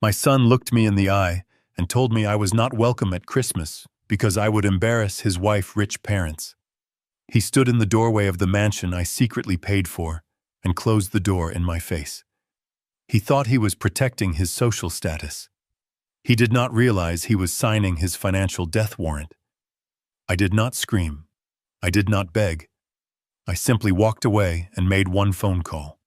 My son looked me in the eye and told me I was not welcome at Christmas because I would embarrass his wife's rich parents. He stood in the doorway of the mansion I secretly paid for and closed the door in my face. He thought he was protecting his social status. He did not realize he was signing his financial death warrant. I did not scream. I did not beg. I simply walked away and made one phone call.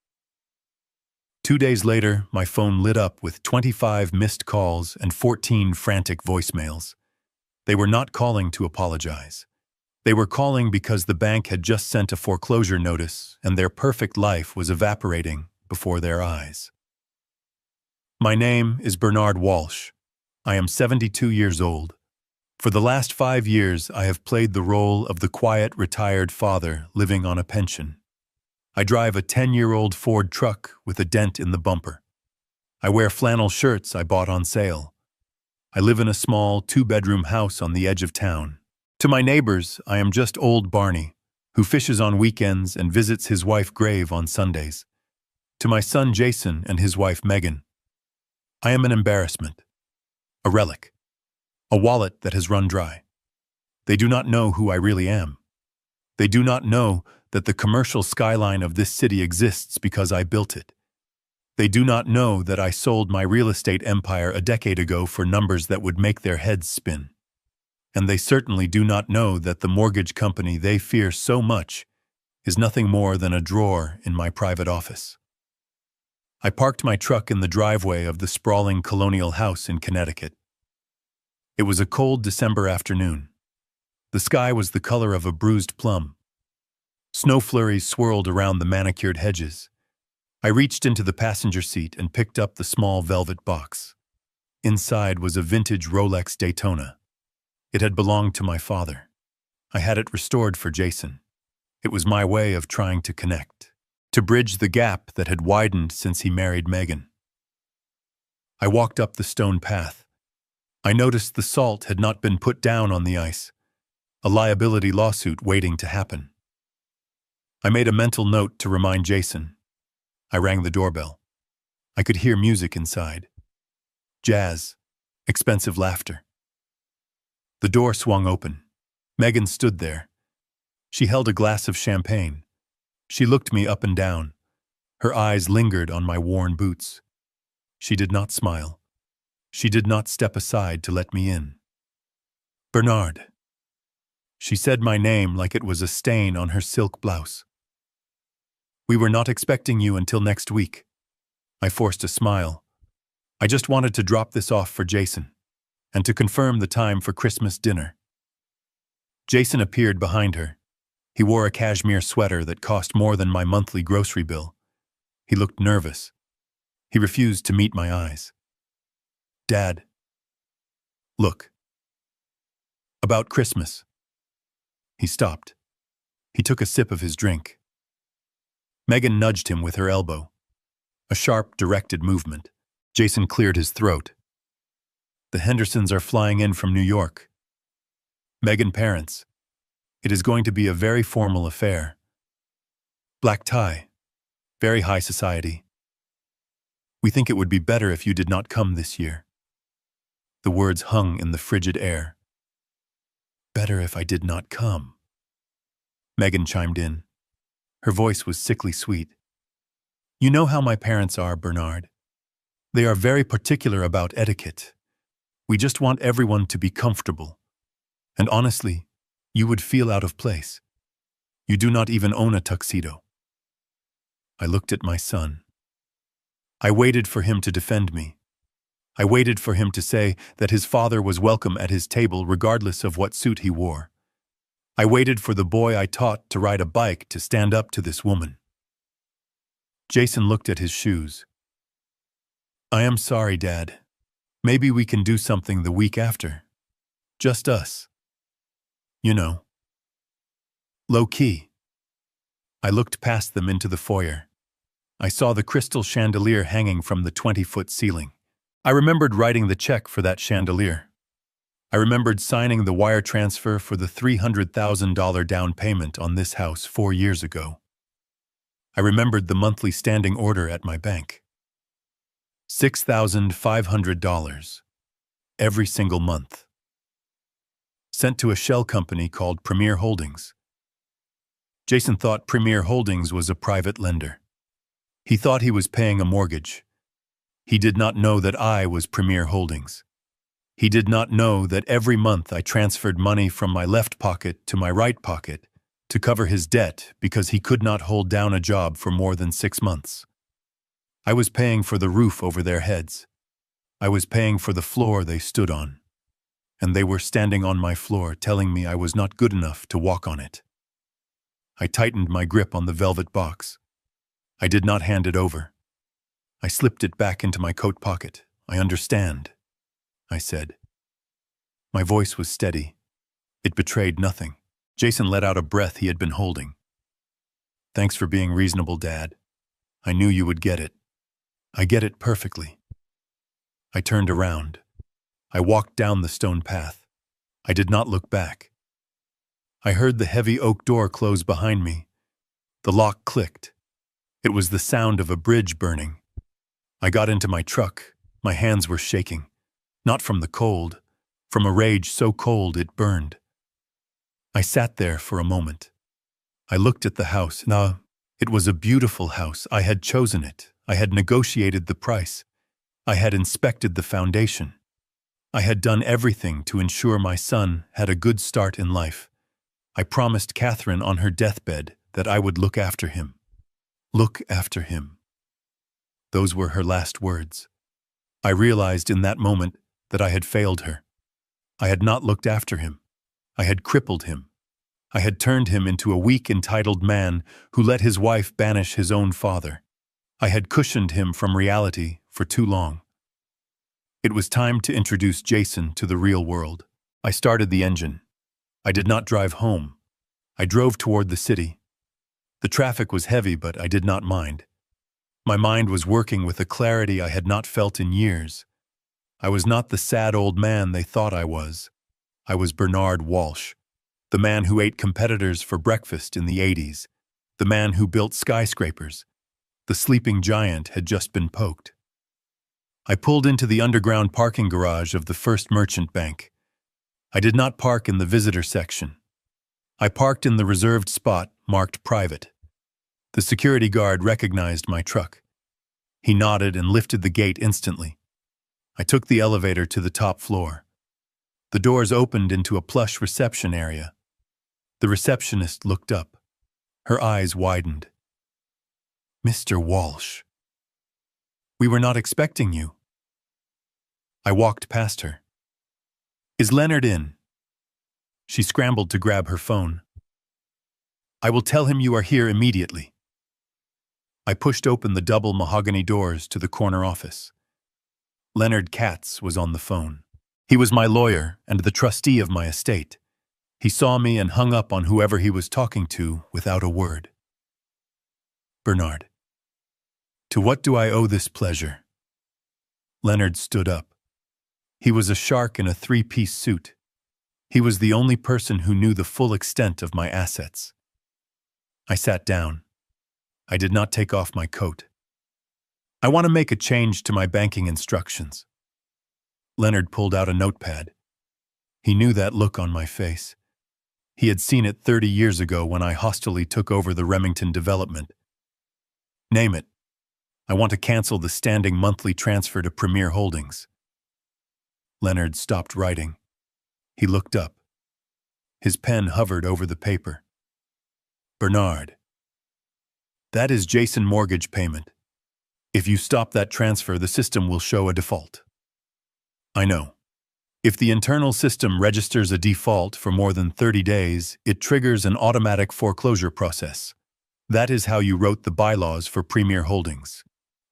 2 days later, my phone lit up with 25 missed calls and 14 frantic voicemails. They were not calling to apologize. They were calling because the bank had just sent a foreclosure notice and their perfect life was evaporating before their eyes. My name is Bernard Walsh. I am 72 years old. For the last 5 years, I have played the role of the quiet, retired father living on a pension. I drive a 10-year-old Ford truck with a dent in the bumper. I wear flannel shirts I bought on sale. I live in a small 2-bedroom house on the edge of town. To my neighbors, I am just old Barney, who fishes on weekends and visits his wife Grave on Sundays. To my son Jason and his wife Megan, I am an embarrassment, a relic, a wallet that has run dry. They do not know who I really am. They do not know that the commercial skyline of this city exists because I built it. They do not know that I sold my real estate empire a decade ago for numbers that would make their heads spin. And they certainly do not know that the mortgage company they fear so much is nothing more than a drawer in my private office. I parked my truck in the driveway of the sprawling colonial house in Connecticut. It was a cold December afternoon. The sky was the color of a bruised plum. Snow flurries swirled around the manicured hedges. I reached into the passenger seat and picked up the small velvet box. Inside was a vintage Rolex Daytona. It had belonged to my father. I had it restored for Jason. It was my way of trying to connect, to bridge the gap that had widened since he married Megan. I walked up the stone path. I noticed the salt had not been put down on the ice, a liability lawsuit waiting to happen. I made a mental note to remind Jason. I rang the doorbell. I could hear music inside. Jazz, expensive laughter. The door swung open. Megan stood there. She held a glass of champagne. She looked me up and down. Her eyes lingered on my worn boots. She did not smile. She did not step aside to let me in. Bernard. She said my name like it was a stain on her silk blouse. We were not expecting you until next week. I forced a smile. I just wanted to drop this off for Jason, and to confirm the time for Christmas dinner. Jason appeared behind her. He wore a cashmere sweater that cost more than my monthly grocery bill. He looked nervous. He refused to meet my eyes. Dad. Look. About Christmas. He stopped. He took a sip of his drink. Megan nudged him with her elbow. A sharp, directed movement. Jason cleared his throat. The Hendersons are flying in from New York. Megan parents. It is going to be a very formal affair. Black tie. Very high society. We think it would be better if you did not come this year. The words hung in the frigid air. Better if I did not come. Megan chimed in. Her voice was sickly sweet. You know how my parents are, Bernard. They are very particular about etiquette. We just want everyone to be comfortable. And honestly, you would feel out of place. You do not even own a tuxedo. I looked at my son. I waited for him to defend me. I waited for him to say that his father was welcome at his table regardless of what suit he wore. I waited for the boy I taught to ride a bike to stand up to this woman. Jason looked at his shoes. I am sorry, Dad. Maybe we can do something the week after. Just us. You know. Low key. I looked past them into the foyer. I saw the crystal chandelier hanging from the 20-foot ceiling. I remembered writing the check for that chandelier. I remembered signing the wire transfer for the $300,000 down payment on this house 4 years ago. I remembered the monthly standing order at my bank. $6,500 every single month. Sent to a shell company called Premier Holdings. Jason thought Premier Holdings was a private lender. He thought he was paying a mortgage. He did not know that I was Premier Holdings. He did not know that every month I transferred money from my left pocket to my right pocket to cover his debt because he could not hold down a job for more than 6 months. I was paying for the roof over their heads. I was paying for the floor they stood on. And they were standing on my floor telling me I was not good enough to walk on it. I tightened my grip on the velvet box. I did not hand it over. I slipped it back into my coat pocket. I understand, I said. My voice was steady. It betrayed nothing. Jason let out a breath he had been holding. Thanks for being reasonable, Dad. I knew you would get it. I get it perfectly. I turned around. I walked down the stone path. I did not look back. I heard the heavy oak door close behind me. The lock clicked. It was the sound of a bridge burning. I got into my truck. My hands were shaking. Not from the cold, from a rage so cold it burned. I sat there for a moment. I looked at the house. Now, it was a beautiful house. I had chosen it. I had negotiated the price. I had inspected the foundation. I had done everything to ensure my son had a good start in life. I promised Catherine on her deathbed that I would look after him. Look after him. Those were her last words. I realized in that moment that I had failed her. I had not looked after him. I had crippled him. I had turned him into a weak, entitled man who let his wife banish his own father. I had cushioned him from reality for too long. It was time to introduce Jason to the real world. I started the engine. I did not drive home. I drove toward the city. The traffic was heavy, but I did not mind. My mind was working with a clarity I had not felt in years. I was not the sad old man they thought I was. I was Bernard Walsh, the man who ate competitors for breakfast in the 80s, the man who built skyscrapers. The sleeping giant had just been poked. I pulled into the underground parking garage of the First Merchant Bank. I did not park in the visitor section. I parked in the reserved spot marked private. The security guard recognized my truck. He nodded and lifted the gate instantly. I took the elevator to the top floor. The doors opened into a plush reception area. The receptionist looked up. Her eyes widened. Mr. Walsh. We were not expecting you. I walked past her. Is Leonard in? She scrambled to grab her phone. I will tell him you are here immediately. I pushed open the double mahogany doors to the corner office. Leonard Katz was on the phone. He was my lawyer and the trustee of my estate. He saw me and hung up on whoever he was talking to without a word. Bernard. To what do I owe this pleasure? Leonard stood up. He was a shark in a three-piece suit. He was the only person who knew the full extent of my assets. I sat down. I did not take off my coat. I want to make a change to my banking instructions. Leonard pulled out a notepad. He knew that look on my face. He had seen it 30 years ago when I hostilely took over the Remington development. Name it. I want to cancel the standing monthly transfer to Premier Holdings. Leonard stopped writing. He looked up. His pen hovered over the paper. Bernard. That is Jason mortgage payment. If you stop that transfer, the system will show a default. I know. If the internal system registers a default for more than 30 days, it triggers an automatic foreclosure process. That is how you wrote the bylaws for Premier Holdings.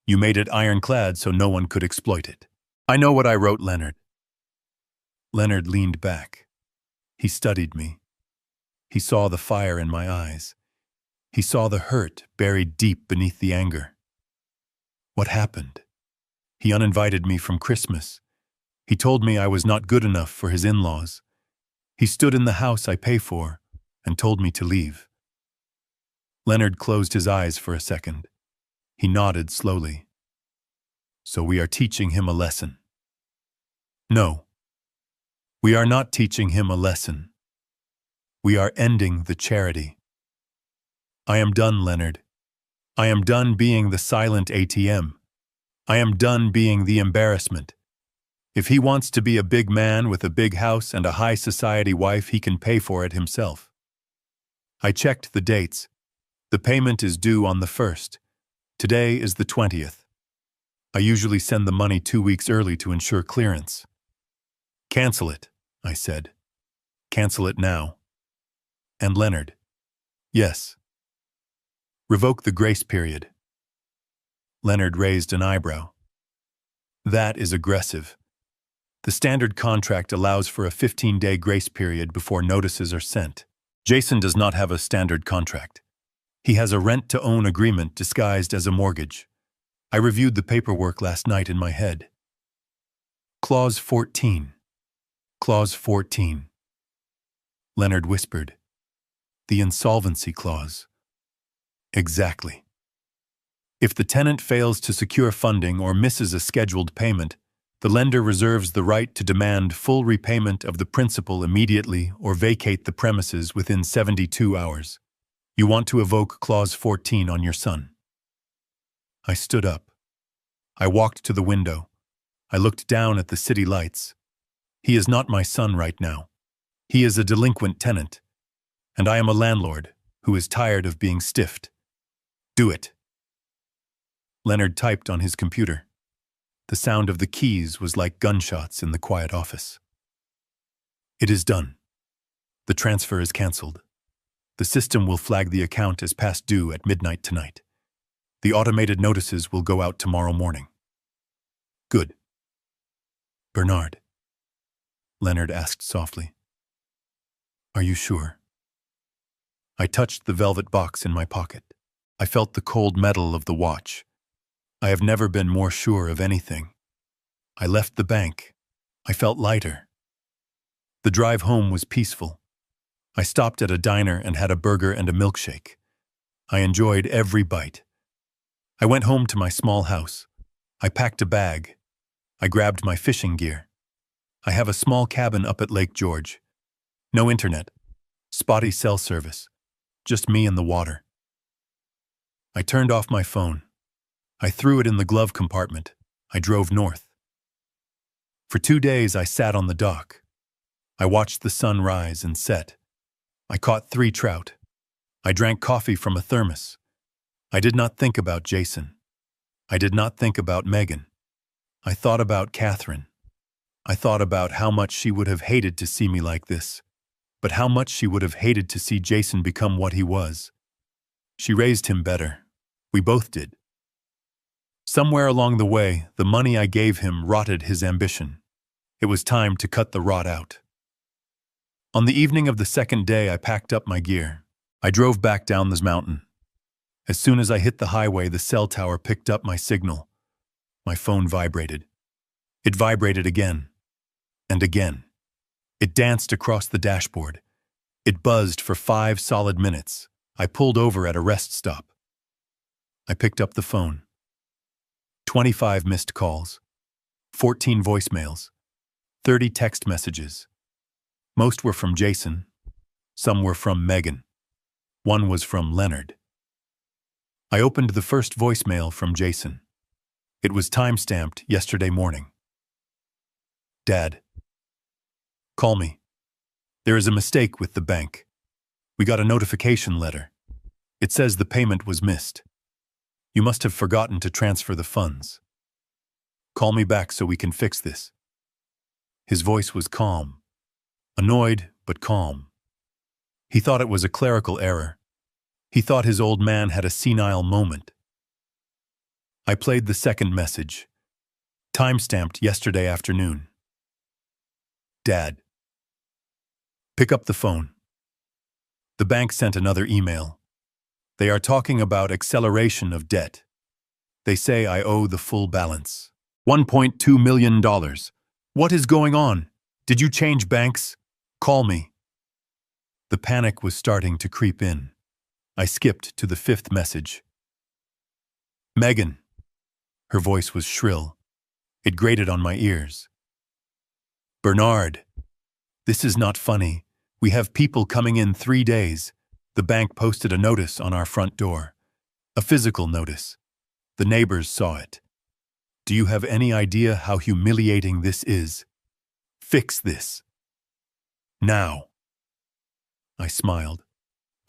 You made it ironclad so no one could exploit it. I know what I wrote, Leonard. Leonard leaned back. He studied me. He saw the fire in my eyes. He saw the hurt buried deep beneath the anger. What happened? He uninvited me from Christmas. He told me I was not good enough for his in-laws. He stood in the house I pay for and told me to leave. Leonard closed his eyes for a second. He nodded slowly. So we are teaching him a lesson. No. We are not teaching him a lesson. We are ending the charity. I am done, Leonard. I am done being the silent ATM. I am done being the embarrassment. If he wants to be a big man with a big house and a high society wife, he can pay for it himself. I checked the dates. The payment is due on the 1st. Today is the 20th. I usually send the money 2 weeks early to ensure clearance. Cancel it, I said. Cancel it now. And Leonard. Yes. Revoke the grace period. Leonard raised an eyebrow. That is aggressive. The standard contract allows for a 15-day grace period before notices are sent. Jason does not have a standard contract. He has a rent-to-own agreement disguised as a mortgage. I reviewed the paperwork last night in my head. Clause 14. Clause 14. Leonard whispered. The insolvency clause. Exactly. If the tenant fails to secure funding or misses a scheduled payment, the lender reserves the right to demand full repayment of the principal immediately or vacate the premises within 72 hours. You want to evoke Clause 14 on your son. I stood up. I walked to the window. I looked down at the city lights. He is not my son right now. He is a delinquent tenant, and I am a landlord who is tired of being stiffed. Do it. Leonard typed on his computer. The sound of the keys was like gunshots in the quiet office. It is done. The transfer is cancelled. The system will flag the account as past due at midnight tonight. The automated notices will go out tomorrow morning. Good. Bernard. Leonard asked softly. Are you sure? I touched the velvet box in my pocket. I felt the cold metal of the watch. I have never been more sure of anything. I left the bank. I felt lighter. The drive home was peaceful. I stopped at a diner and had a burger and a milkshake. I enjoyed every bite. I went home to my small house. I packed a bag. I grabbed my fishing gear. I have a small cabin up at Lake George. No internet. Spotty cell service. Just me and the water. I turned off my phone. I threw it in the glove compartment. I drove north. For 2 days I sat on the dock. I watched the sun rise and set. I caught 3 trout. I drank coffee from a thermos. I did not think about Jason. I did not think about Megan. I thought about Catherine. I thought about how much she would have hated to see me like this, but how much she would have hated to see Jason become what he was. She raised him better. We both did. Somewhere along the way, the money I gave him rotted his ambition. It was time to cut the rot out. On the evening of the 2nd day, I packed up my gear. I drove back down this mountain. As soon as I hit the highway, the cell tower picked up my signal. My phone vibrated. It vibrated again. And again. It danced across the dashboard. It buzzed for 5 solid minutes. I pulled over at a rest stop. I picked up the phone. 25 missed calls, 14 voicemails, 30 text messages. Most were from Jason. Some were from Megan. One was from Leonard. I opened the first voicemail from Jason. It was time-stamped yesterday morning. Dad. Call me. There is a mistake with the bank. We got a notification letter. It says the payment was missed. You must have forgotten to transfer the funds. Call me back so we can fix this. His voice was calm. Annoyed, but calm. He thought it was a clerical error. He thought his old man had a senile moment. I played the second message. Time-stamped yesterday afternoon. Dad. Pick up the phone. The bank sent another email. They are talking about acceleration of debt. They say I owe the full balance. $1.2 million. What is going on? Did you change banks? Call me. The panic was starting to creep in. I skipped to the 5th message. Megan. Her voice was shrill. It grated on my ears. Bernard, this is not funny. We have people coming in 3 days. The bank posted a notice on our front door. A physical notice. The neighbors saw it. Do you have any idea how humiliating this is? Fix this. Now. I smiled.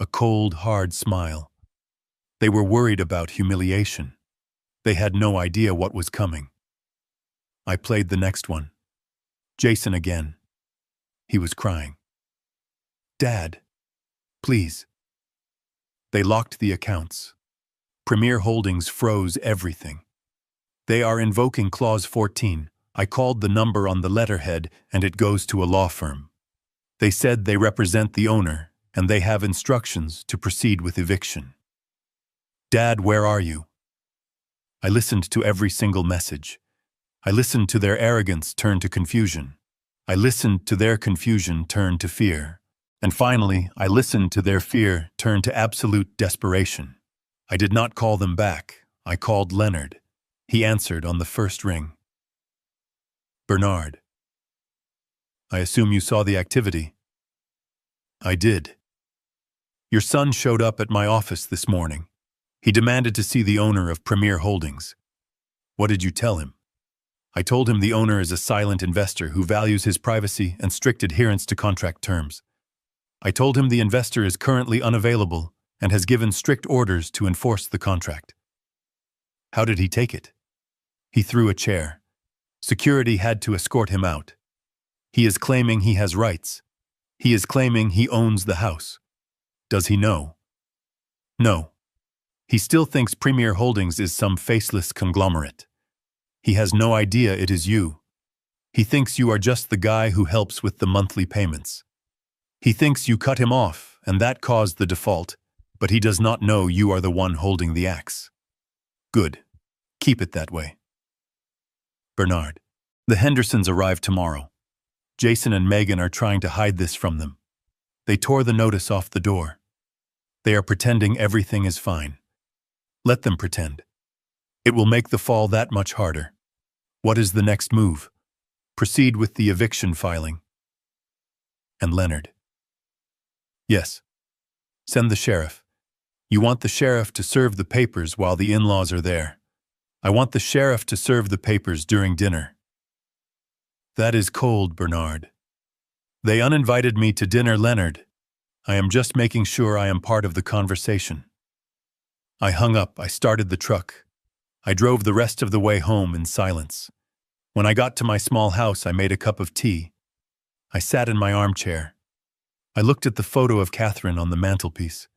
A cold, hard smile. They were worried about humiliation. They had no idea what was coming. I played the next one. Jason again. He was crying. Dad, please. They locked the accounts. Premier Holdings froze everything. They are invoking Clause 14. I called the number on the letterhead and it goes to a law firm. They said they represent the owner and they have instructions to proceed with eviction. Dad, where are you? I listened to every single message. I listened to their arrogance turn to confusion. I listened to their confusion turn to fear. And finally, I listened to their fear turn to absolute desperation. I did not call them back. I called Leonard. He answered on the first ring. Bernard. I assume you saw the activity. I did. Your son showed up at my office this morning. He demanded to see the owner of Premier Holdings. What did you tell him? I told him the owner is a silent investor who values his privacy and strict adherence to contract terms. I told him the investor is currently unavailable and has given strict orders to enforce the contract. How did he take it? He threw a chair. Security had to escort him out. He is claiming he has rights. He is claiming he owns the house. Does he know? No. He still thinks Premier Holdings is some faceless conglomerate. He has no idea it is you. He thinks you are just the guy who helps with the monthly payments. He thinks you cut him off and that caused the default, but he does not know you are the one holding the axe. Good. Keep it that way. Bernard. The Hendersons arrive tomorrow. Jason and Megan are trying to hide this from them. They tore the notice off the door. They are pretending everything is fine. Let them pretend. It will make the fall that much harder. What is the next move? Proceed with the eviction filing. And Leonard. Yes. Send the sheriff. You want the sheriff to serve the papers while the in-laws are there. I want the sheriff to serve the papers during dinner. That is cold, Bernard. They uninvited me to dinner, Leonard. I am just making sure I am part of the conversation. I hung up. I started the truck. I drove the rest of the way home in silence. When I got to my small house, I made a cup of tea. I sat in my armchair. I looked at the photo of Catherine on the mantelpiece.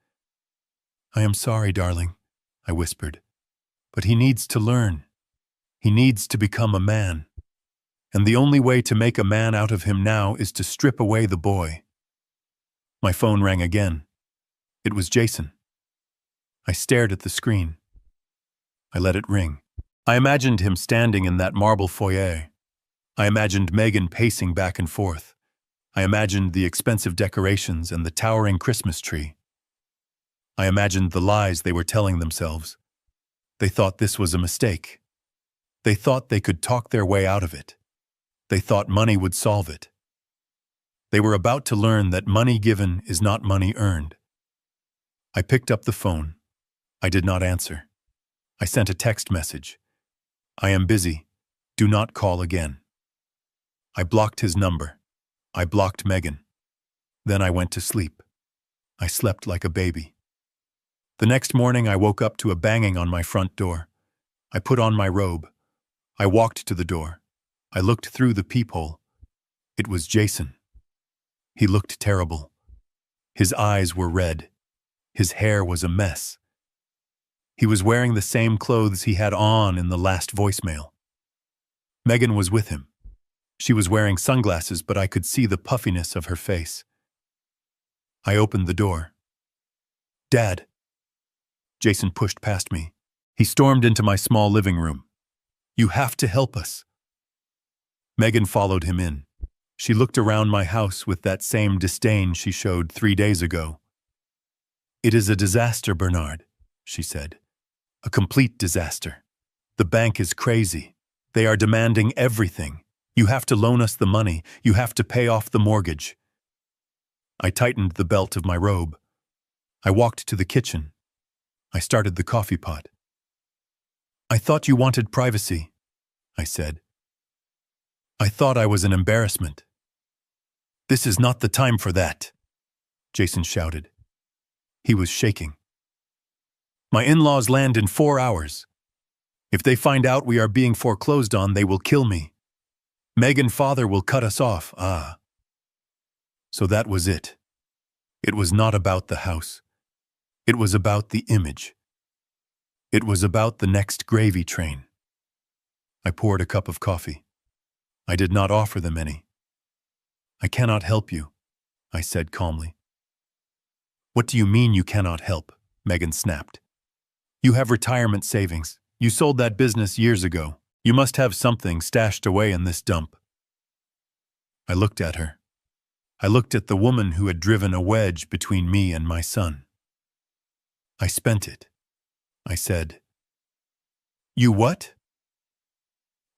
I am sorry, darling, I whispered. But he needs to learn. He needs to become a man. And the only way to make a man out of him now is to strip away the boy. My phone rang again. It was Jason. I stared at the screen. I let it ring. I imagined him standing in that marble foyer. I imagined Megan pacing back and forth. I imagined the expensive decorations and the towering Christmas tree. I imagined the lies they were telling themselves. They thought this was a mistake. They thought they could talk their way out of it. They thought money would solve it. They were about to learn that money given is not money earned. I picked up the phone. I did not answer. I sent a text message. I am busy. Do not call again. I blocked his number. I blocked Megan. Then I went to sleep. I slept like a baby. The next morning I woke up to a banging on my front door. I put on my robe. I walked to the door. I looked through the peephole. It was Jason. He looked terrible. His eyes were red. His hair was a mess. He was wearing the same clothes he had on in the last voicemail. Megan was with him. She was wearing sunglasses, but I could see the puffiness of her face. I opened the door. Dad. Jason pushed past me. He stormed into my small living room. You have to help us. Megan followed him in. She looked around my house with that same disdain she showed 3 days ago. It is a disaster, Bernard, she said. A complete disaster. The bank is crazy. They are demanding everything. You have to loan us the money. You have to pay off the mortgage. I tightened the belt of my robe. I walked to the kitchen. I started the coffee pot. I thought you wanted privacy, I said. I thought I was an embarrassment. This is not the time for that, Jason shouted. He was shaking. My in-laws land in 4 hours. If they find out we are being foreclosed on, they will kill me. Meg and father will cut us off. So that was it. It was not about the house. It was about the image. It was about the next gravy train. I poured a cup of coffee. I did not offer them any. I cannot help you, I said calmly. What do you mean you cannot help? Megan snapped. You have retirement savings. You sold that business years ago. You must have something stashed away in this dump. I looked at her. I looked at the woman who had driven a wedge between me and my son. I spent it, I said. You what?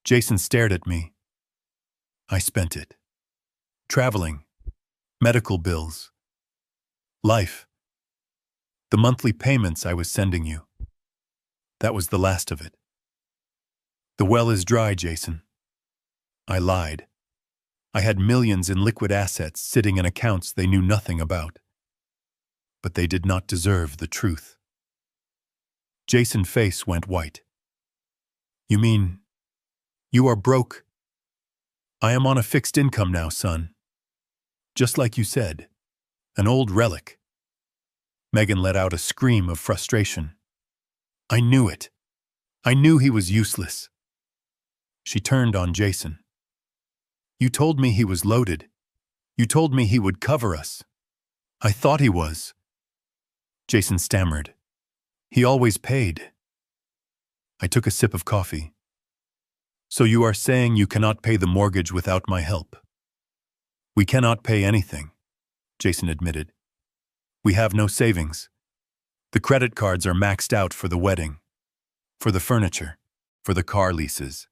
Jason stared at me. I spent it. Traveling, medical bills, life, the monthly payments I was sending you. That was the last of it. The well is dry, Jason. I lied. I had millions in liquid assets sitting in accounts they knew nothing about. But they did not deserve the truth. Jason's face went white. You mean, you are broke? I am on a fixed income now, son. Just like you said, an old relic. Megan let out a scream of frustration. I knew it. I knew he was useless. She turned on Jason. You told me he was loaded. You told me he would cover us. I thought he was. Jason stammered. He always paid. I took a sip of coffee. So you are saying you cannot pay the mortgage without my help? We cannot pay anything, Jason admitted. We have no savings. The credit cards are maxed out for the wedding, for the furniture, for the car leases.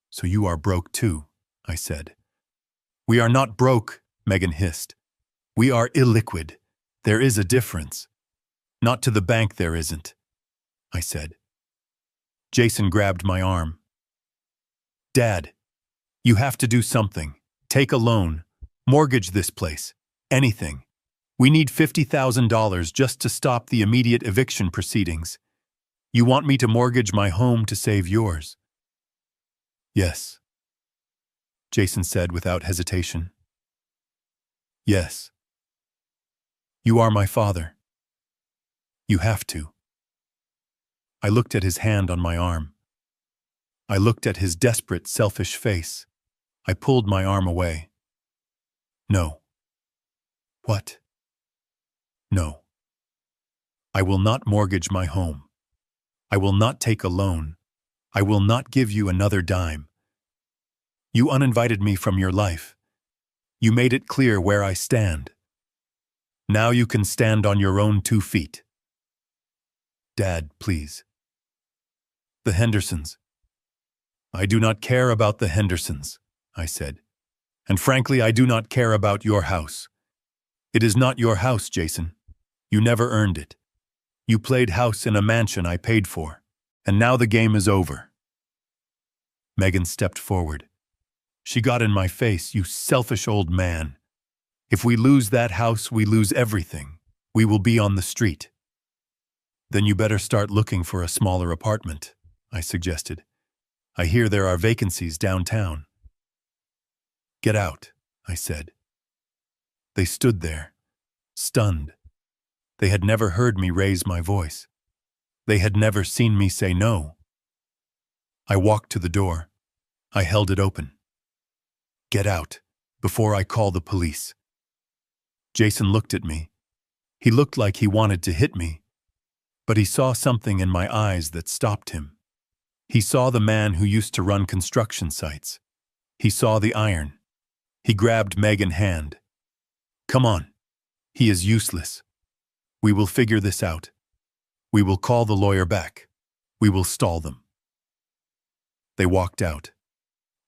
So you are broke too, I said. We are not broke, Megan hissed. We are illiquid. There is a difference. Not to the bank there isn't, I said. Jason grabbed my arm. Dad, you have to do something. Take a loan. Mortgage this place. Anything. We need $50,000 just to stop the immediate eviction proceedings. You want me to mortgage my home to save yours? Yes, Jason said without hesitation. Yes. You are my father. You have to. I looked at his hand on my arm. I looked at his desperate, selfish face. I pulled my arm away. No. What? No. I will not mortgage my home. I will not take a loan. I will not give you another dime. You uninvited me from your life. You made it clear where I stand. Now you can stand on your own 2 feet. Dad, please. The Hendersons. I do not care about the Hendersons, I said. And frankly, I do not care about your house. It is not your house, Jason. You never earned it. You played house in a mansion I paid for, and now the game is over. Megan stepped forward. She got in my face, you selfish old man. If we lose that house, we lose everything. We will be on the street. Then you better start looking for a smaller apartment, I suggested. I hear there are vacancies downtown. Get out, I said. They stood there, stunned. They had never heard me raise my voice. They had never seen me say no. I walked to the door. I held it open. Get out, before I call the police. Jason looked at me. He looked like he wanted to hit me, but he saw something in my eyes that stopped him. He saw the man who used to run construction sites. He saw the iron. He grabbed Megan's hand. Come on. He is useless. We will figure this out. We will call the lawyer back. We will stall them. They walked out.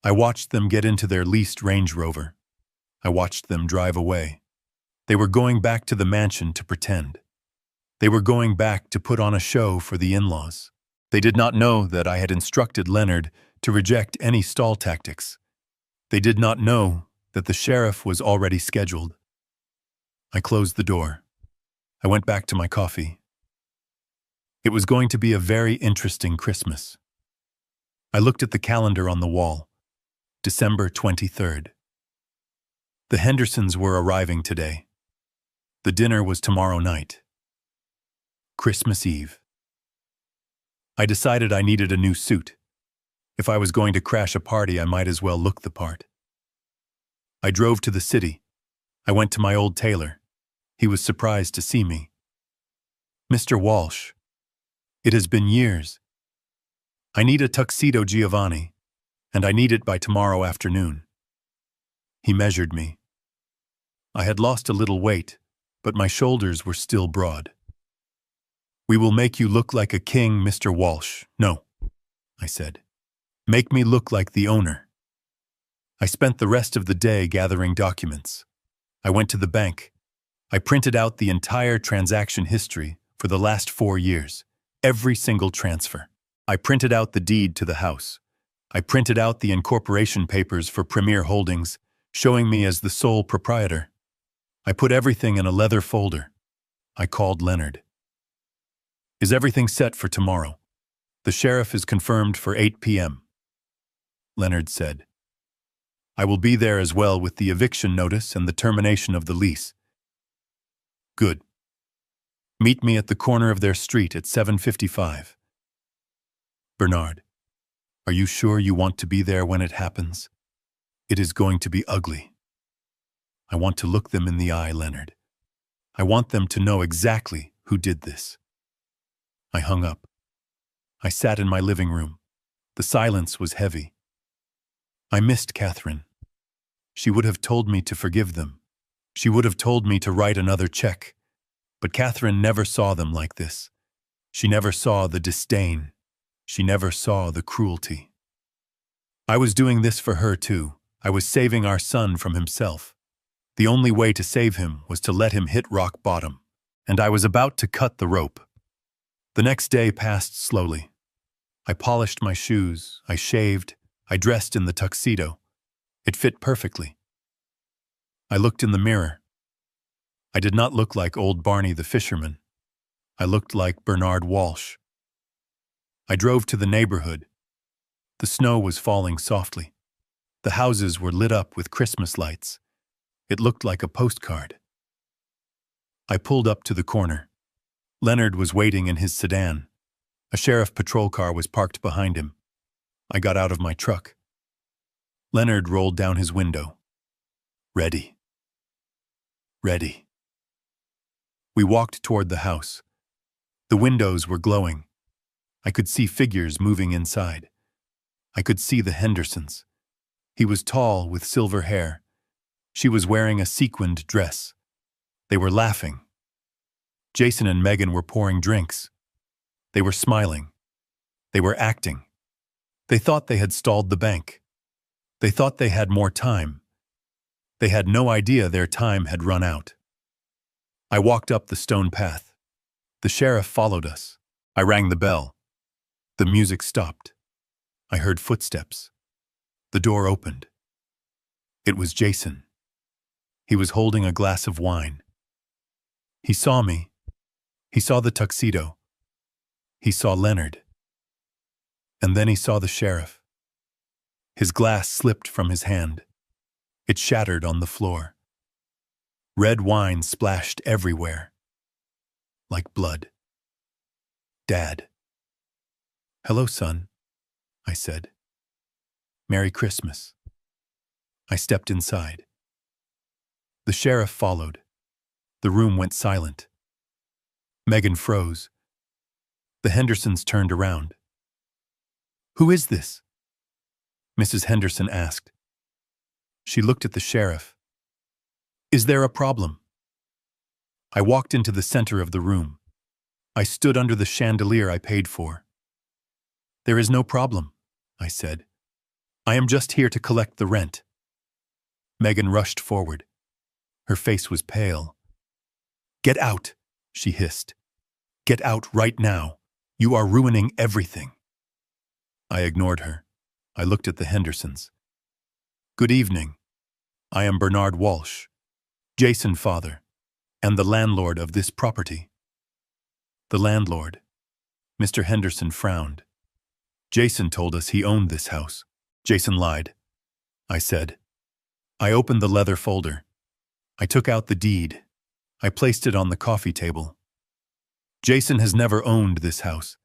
I watched them get into their leased Range Rover. I watched them drive away. They were going back to the mansion to pretend. They were going back to put on a show for the in-laws. They did not know that I had instructed Leonard to reject any stall tactics. They did not know that the sheriff was already scheduled. I closed the door. I went back to my coffee. It was going to be a very interesting Christmas. I looked at the calendar on the wall. December 23rd. The Hendersons were arriving today. The dinner was tomorrow night. Christmas Eve. I decided I needed a new suit. If I was going to crash a party, I might as well look the part. I drove to the city. I went to my old tailor. He was surprised to see me. Mr. Walsh, it has been years. I need a tuxedo, Giovanni, and I need it by tomorrow afternoon. He measured me. I had lost a little weight, but my shoulders were still broad. We will make you look like a king, Mr. Walsh. No, I said. Make me look like the owner. I spent the rest of the day gathering documents. I went to the bank. I printed out the entire transaction history for the last 4 years, every single transfer. I printed out the deed to the house. I printed out the incorporation papers for Premier Holdings, showing me as the sole proprietor. I put everything in a leather folder. I called Leonard. Is everything set for tomorrow? The sheriff is confirmed for 8 p.m. Leonard said. I will be there as well with the eviction notice and the termination of the lease. Good. Meet me at the corner of their street at 7:55. Bernard, are you sure you want to be there when it happens? It is going to be ugly. I want to look them in the eye, Leonard. I want them to know exactly who did this. I hung up. I sat in my living room. The silence was heavy. I missed Catherine. She would have told me to forgive them. She would have told me to write another check. But Catherine never saw them like this. She never saw the disdain. She never saw the cruelty. I was doing this for her too. I was saving our son from himself. The only way to save him was to let him hit rock bottom, and I was about to cut the rope. The next day passed slowly. I polished my shoes, I shaved, I dressed in the tuxedo. It fit perfectly. I looked in the mirror. I did not look like old Barney the fisherman. I looked like Bernard Walsh. I drove to the neighborhood. The snow was falling softly. The houses were lit up with Christmas lights. It looked like a postcard. I pulled up to the corner. Leonard was waiting in his sedan. A sheriff patrol car was parked behind him. I got out of my truck. Leonard rolled down his window. Ready. Ready. We walked toward the house. The windows were glowing. I could see figures moving inside. I could see the Hendersons. He was tall with silver hair. She was wearing a sequined dress. They were laughing. Jason and Megan were pouring drinks. They were smiling. They were acting. They thought they had stalled the bank. They thought they had more time. They had no idea their time had run out. I walked up the stone path. The sheriff followed us. I rang the bell. The music stopped. I heard footsteps. The door opened. It was Jason. He was holding a glass of wine. He saw me. He saw the tuxedo. He saw Leonard. And then he saw the sheriff. His glass slipped from his hand. It shattered on the floor. Red wine splashed everywhere. Like blood. Dad. Hello, son, I said. Merry Christmas. I stepped inside. The sheriff followed. The room went silent. Megan froze. The Hendersons turned around. Who is this? Mrs. Henderson asked. She looked at the sheriff. Is there a problem? I walked into the center of the room. I stood under the chandelier I paid for. There is no problem. I said. I am just here to collect the rent. Megan rushed forward. Her face was pale. Get out, she hissed. Get out right now. You are ruining everything. I ignored her. I looked at the Hendersons. Good evening. I am Bernard Walsh, Jason's father, and the landlord of this property. The landlord. Mr. Henderson frowned. Jason told us he owned this house. Jason lied, I said. I opened the leather folder. I took out the deed. I placed it on the coffee table. Jason has never owned this house.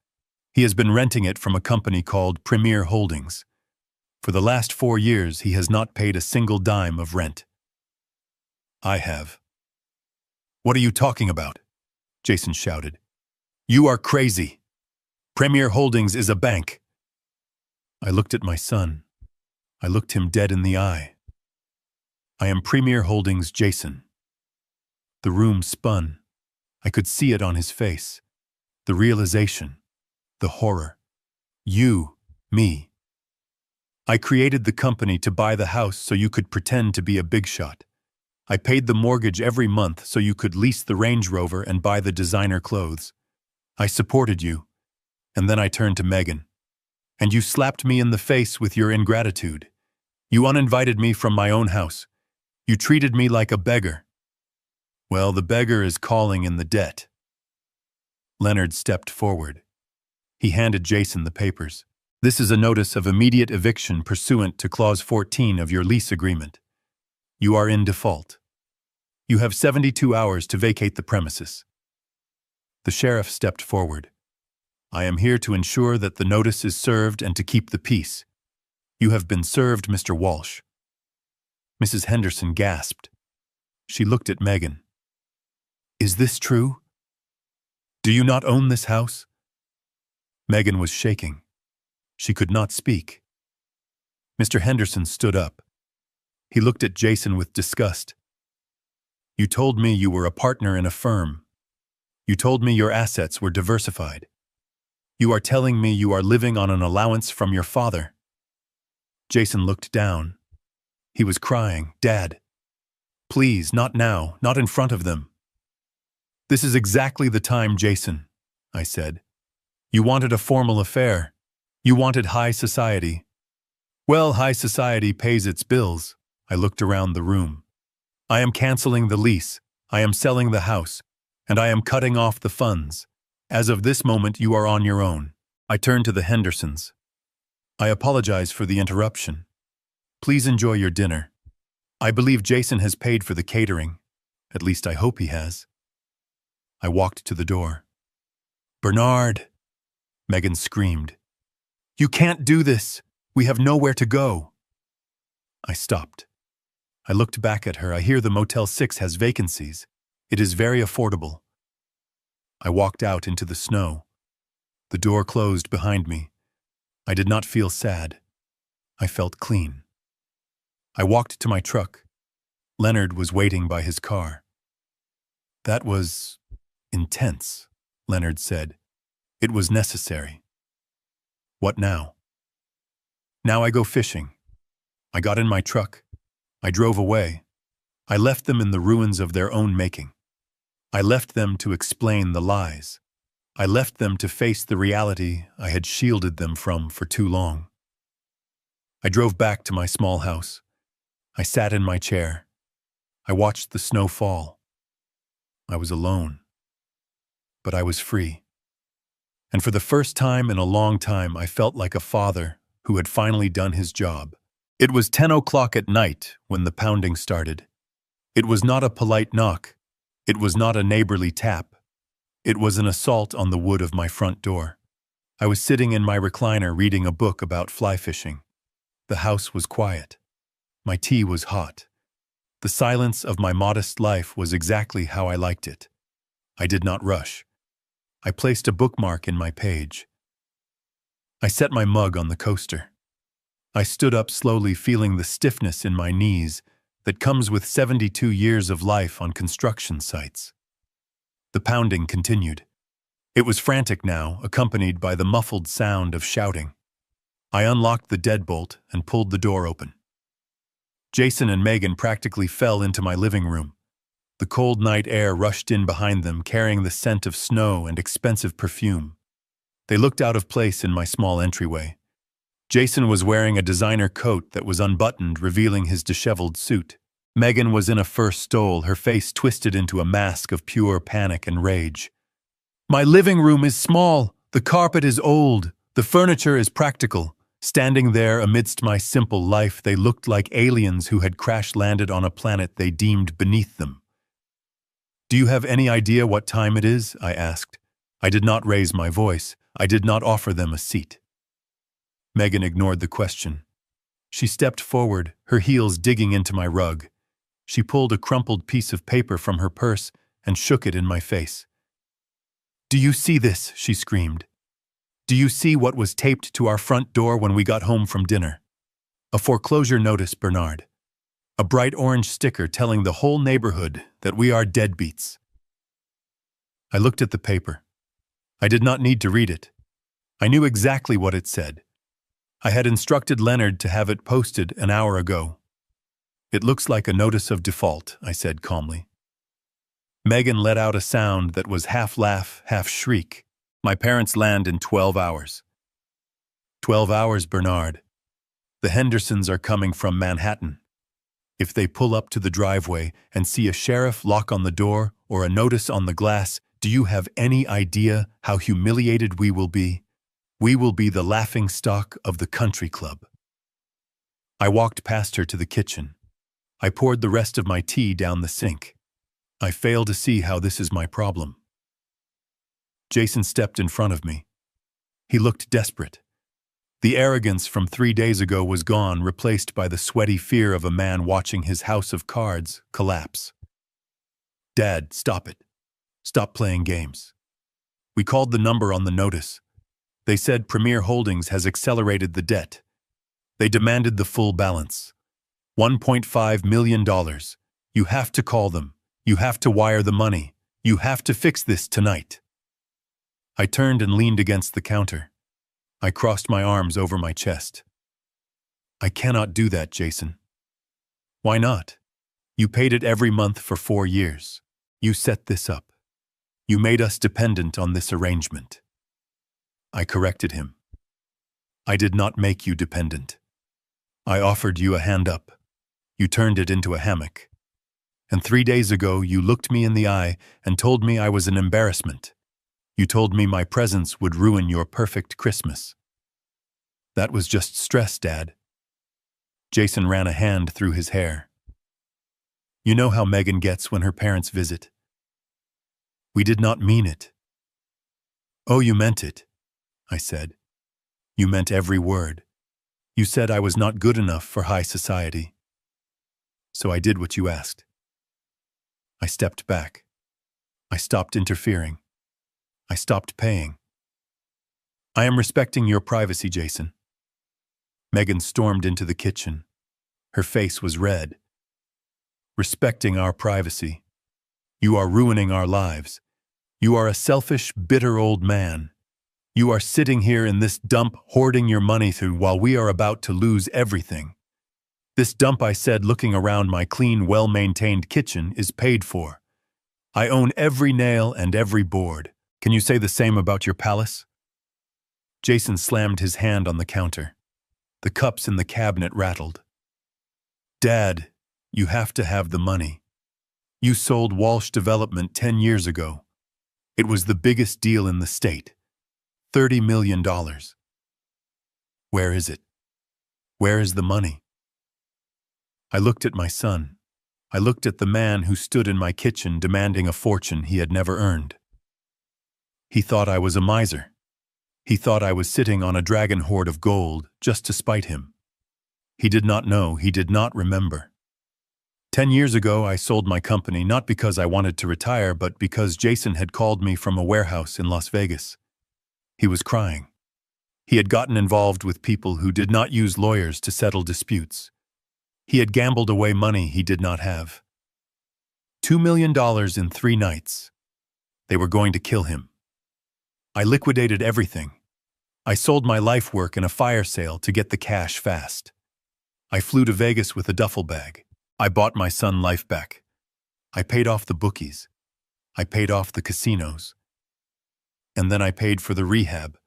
He has been renting it from a company called Premier Holdings. For the last 4 years, he has not paid a single dime of rent. I have. What are you talking about? Jason shouted. You are crazy. Premier Holdings is a bank. I looked at my son. I looked him dead in the eye. I am Premier Holdings Jason. The room spun. I could see it on his face. The realization. The horror. You, me. I created the company to buy the house so you could pretend to be a big shot. I paid the mortgage every month so you could lease the Range Rover and buy the designer clothes. I supported you. And then I turned to Megan. And you slapped me in the face with your ingratitude. You uninvited me from my own house. You treated me like a beggar. Well, the beggar is calling in the debt. Leonard stepped forward. He handed Jason the papers. This is a notice of immediate eviction pursuant to Clause 14 of your lease agreement. You are in default. You have 72 hours to vacate the premises. The sheriff stepped forward. I am here to ensure that the notice is served and to keep the peace. You have been served, Mr. Walsh. Mrs. Henderson gasped. She looked at Megan. Is this true? Do you not own this house? Megan was shaking. She could not speak. Mr. Henderson stood up. He looked at Jason with disgust. You told me you were a partner in a firm. You told me your assets were diversified. You are telling me you are living on an allowance from your father. Jason looked down. He was crying, Dad. Please, not now, not in front of them. This is exactly the time, Jason, I said. You wanted a formal affair. You wanted high society. Well, high society pays its bills. I looked around the room. I am canceling the lease. I am selling the house. And I am cutting off the funds. As of this moment, you are on your own. I turned to the Hendersons. I apologize for the interruption. Please enjoy your dinner. I believe Jason has paid for the catering. At least I hope he has. I walked to the door. Bernard! Megan screamed. You can't do this. We have nowhere to go. I stopped. I looked back at her. I hear the Motel 6 has vacancies. It is very affordable. I walked out into the snow. The door closed behind me. I did not feel sad. I felt clean. I walked to my truck. Leonard was waiting by his car. That was intense, Leonard said. It was necessary. What now? Now I go fishing. I got in my truck. I drove away. I left them in the ruins of their own making. I left them to explain the lies. I left them to face the reality I had shielded them from for too long. I drove back to my small house. I sat in my chair. I watched the snow fall. I was alone. But I was free. And for the first time in a long time, I felt like a father who had finally done his job. It was 10 o'clock at night when the pounding started. It was not a polite knock. It was not a neighborly tap. It was an assault on the wood of my front door. I was sitting in my recliner reading a book about fly fishing. The house was quiet. My tea was hot. The silence of my modest life was exactly how I liked it. I did not rush. I placed a bookmark in my page. I set my mug on the coaster. I stood up slowly, feeling the stiffness in my knees that comes with 72 years of life on construction sites. The pounding continued. It was frantic now, accompanied by the muffled sound of shouting. I unlocked the deadbolt and pulled the door open. Jason and Megan practically fell into my living room. The cold night air rushed in behind them, carrying the scent of snow and expensive perfume. They looked out of place in my small entryway. Jason was wearing a designer coat that was unbuttoned, revealing his disheveled suit. Megan was in a fur stole, her face twisted into a mask of pure panic and rage. My living room is small, the carpet is old, the furniture is practical. Standing there amidst my simple life, they looked like aliens who had crash-landed on a planet they deemed beneath them. Do you have any idea what time it is? I asked. I did not raise my voice. I did not offer them a seat. Megan ignored the question. She stepped forward, her heels digging into my rug. She pulled a crumpled piece of paper from her purse and shook it in my face. Do you see this? She screamed. Do you see what was taped to our front door when we got home from dinner? A foreclosure notice, Bernard. A bright orange sticker telling the whole neighborhood that we are deadbeats. I looked at the paper. I did not need to read it. I knew exactly what it said. I had instructed Leonard to have it posted an hour ago. It looks like a notice of default, I said calmly. Megan let out a sound that was half laugh, half shriek. My parents land in 12 hours. 12 hours, Bernard. The Hendersons are coming from Manhattan. If they pull up to the driveway and see a sheriff lock on the door or a notice on the glass, do you have any idea how humiliated we will be? We will be the laughingstock of the country club. I walked past her to the kitchen. I poured the rest of my tea down the sink. I fail to see how this is my problem. Jason stepped in front of me. He looked desperate. The arrogance from 3 days ago was gone, replaced by the sweaty fear of a man watching his house of cards collapse. Dad, stop it. Stop playing games. We called the number on the notice. They said Premier Holdings has accelerated the debt. They demanded the full balance. $1.5 million. You have to call them. You have to wire the money. You have to fix this tonight. I turned and leaned against the counter. I crossed my arms over my chest. I cannot do that, Jason. Why not? You paid it every month for 4 years. You set this up. You made us dependent on this arrangement. I corrected him. I did not make you dependent. I offered you a hand up. You turned it into a hammock. And 3 days ago, you looked me in the eye and told me I was an embarrassment. You told me my presence would ruin your perfect Christmas. That was just stress, Dad. Jason ran a hand through his hair. You know how Megan gets when her parents visit. We did not mean it. Oh, you meant it, I said. You meant every word. You said I was not good enough for high society. So I did what you asked. I stepped back. I stopped interfering. I stopped paying. I am respecting your privacy, Jason. Megan stormed into the kitchen. Her face was red. Respecting our privacy. You are ruining our lives. You are a selfish, bitter old man. You are sitting here in this dump hoarding your money through while we are about to lose everything. This dump, I said, looking around my clean, well-maintained kitchen, is paid for. I own every nail and every board. Can you say the same about your palace? Jason slammed his hand on the counter. The cups in the cabinet rattled. Dad, you have to have the money. You sold Walsh Development 10 years ago. It was the biggest deal in the state. $30 million. Where is it? Where is the money? I looked at my son. I looked at the man who stood in my kitchen demanding a fortune he had never earned. He thought I was a miser. He thought I was sitting on a dragon hoard of gold just to spite him. He did not know, he did not remember. 10 years ago, I sold my company not because I wanted to retire, but because Jason had called me from a warehouse in Las Vegas. He was crying. He had gotten involved with people who did not use lawyers to settle disputes. He had gambled away money he did not have. $2 million in 3 nights. They were going to kill him. I liquidated everything. I sold my life work in a fire sale to get the cash fast. I flew to Vegas with a duffel bag. I bought my son life back. I paid off the bookies. I paid off the casinos. And then I paid for the rehab,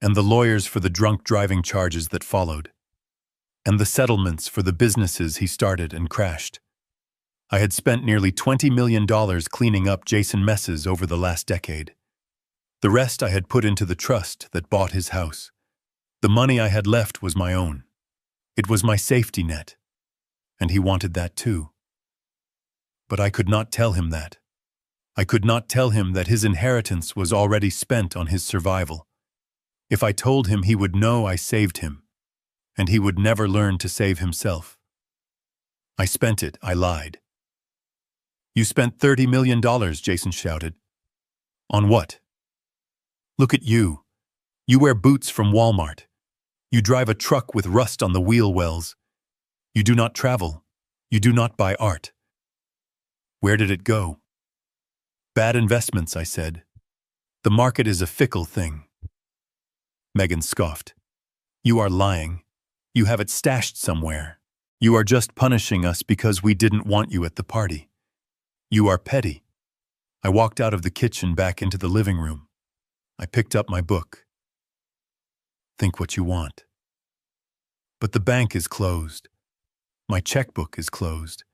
and the lawyers for the drunk driving charges that followed, and the settlements for the businesses he started and crashed. I had spent nearly $20 million cleaning up Jason messes over the last decade. The rest I had put into the trust that bought his house. The money I had left was my own. It was my safety net, and he wanted that too. But I could not tell him that. I could not tell him that his inheritance was already spent on his survival. If I told him, he would know I saved him, and he would never learn to save himself. I spent it, I lied. You spent $30 million, Jason shouted. On what? Look at you. You wear boots from Walmart. You drive a truck with rust on the wheel wells. You do not travel. You do not buy art. Where did it go? Bad investments, I said. The market is a fickle thing. Megan scoffed. You are lying. You have it stashed somewhere. You are just punishing us because we didn't want you at the party. You are petty. I walked out of the kitchen back into the living room. I picked up my book. Think what you want. But the bank is closed. My checkbook is closed.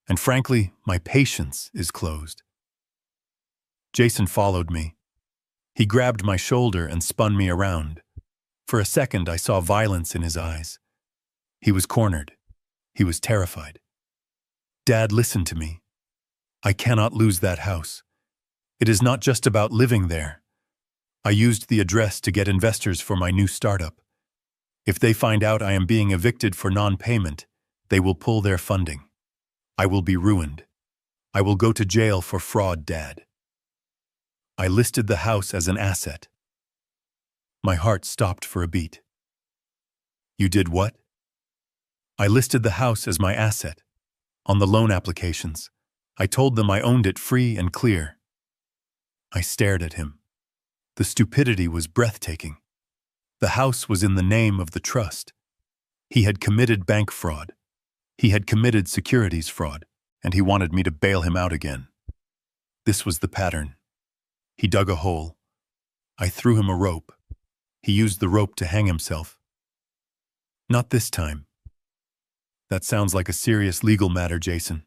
And frankly, my patience is closed. Jason followed me. He grabbed my shoulder and spun me around. For a second, I saw violence in his eyes. He was cornered. He was terrified. Dad, listen to me. I cannot lose that house. It is not just about living there. I used the address to get investors for my new startup. If they find out I am being evicted for non-payment, they will pull their funding. I will be ruined. I will go to jail for fraud, Dad. I listed the house as an asset. My heart stopped for a beat. You did what? I listed the house as my asset. On the loan applications, I told them I owned it free and clear. I stared at him. The stupidity was breathtaking. The house was in the name of the trust. He had committed bank fraud. He had committed securities fraud, and he wanted me to bail him out again. This was the pattern. He dug a hole. I threw him a rope. He used the rope to hang himself. Not this time. That sounds like a serious legal matter, Jason.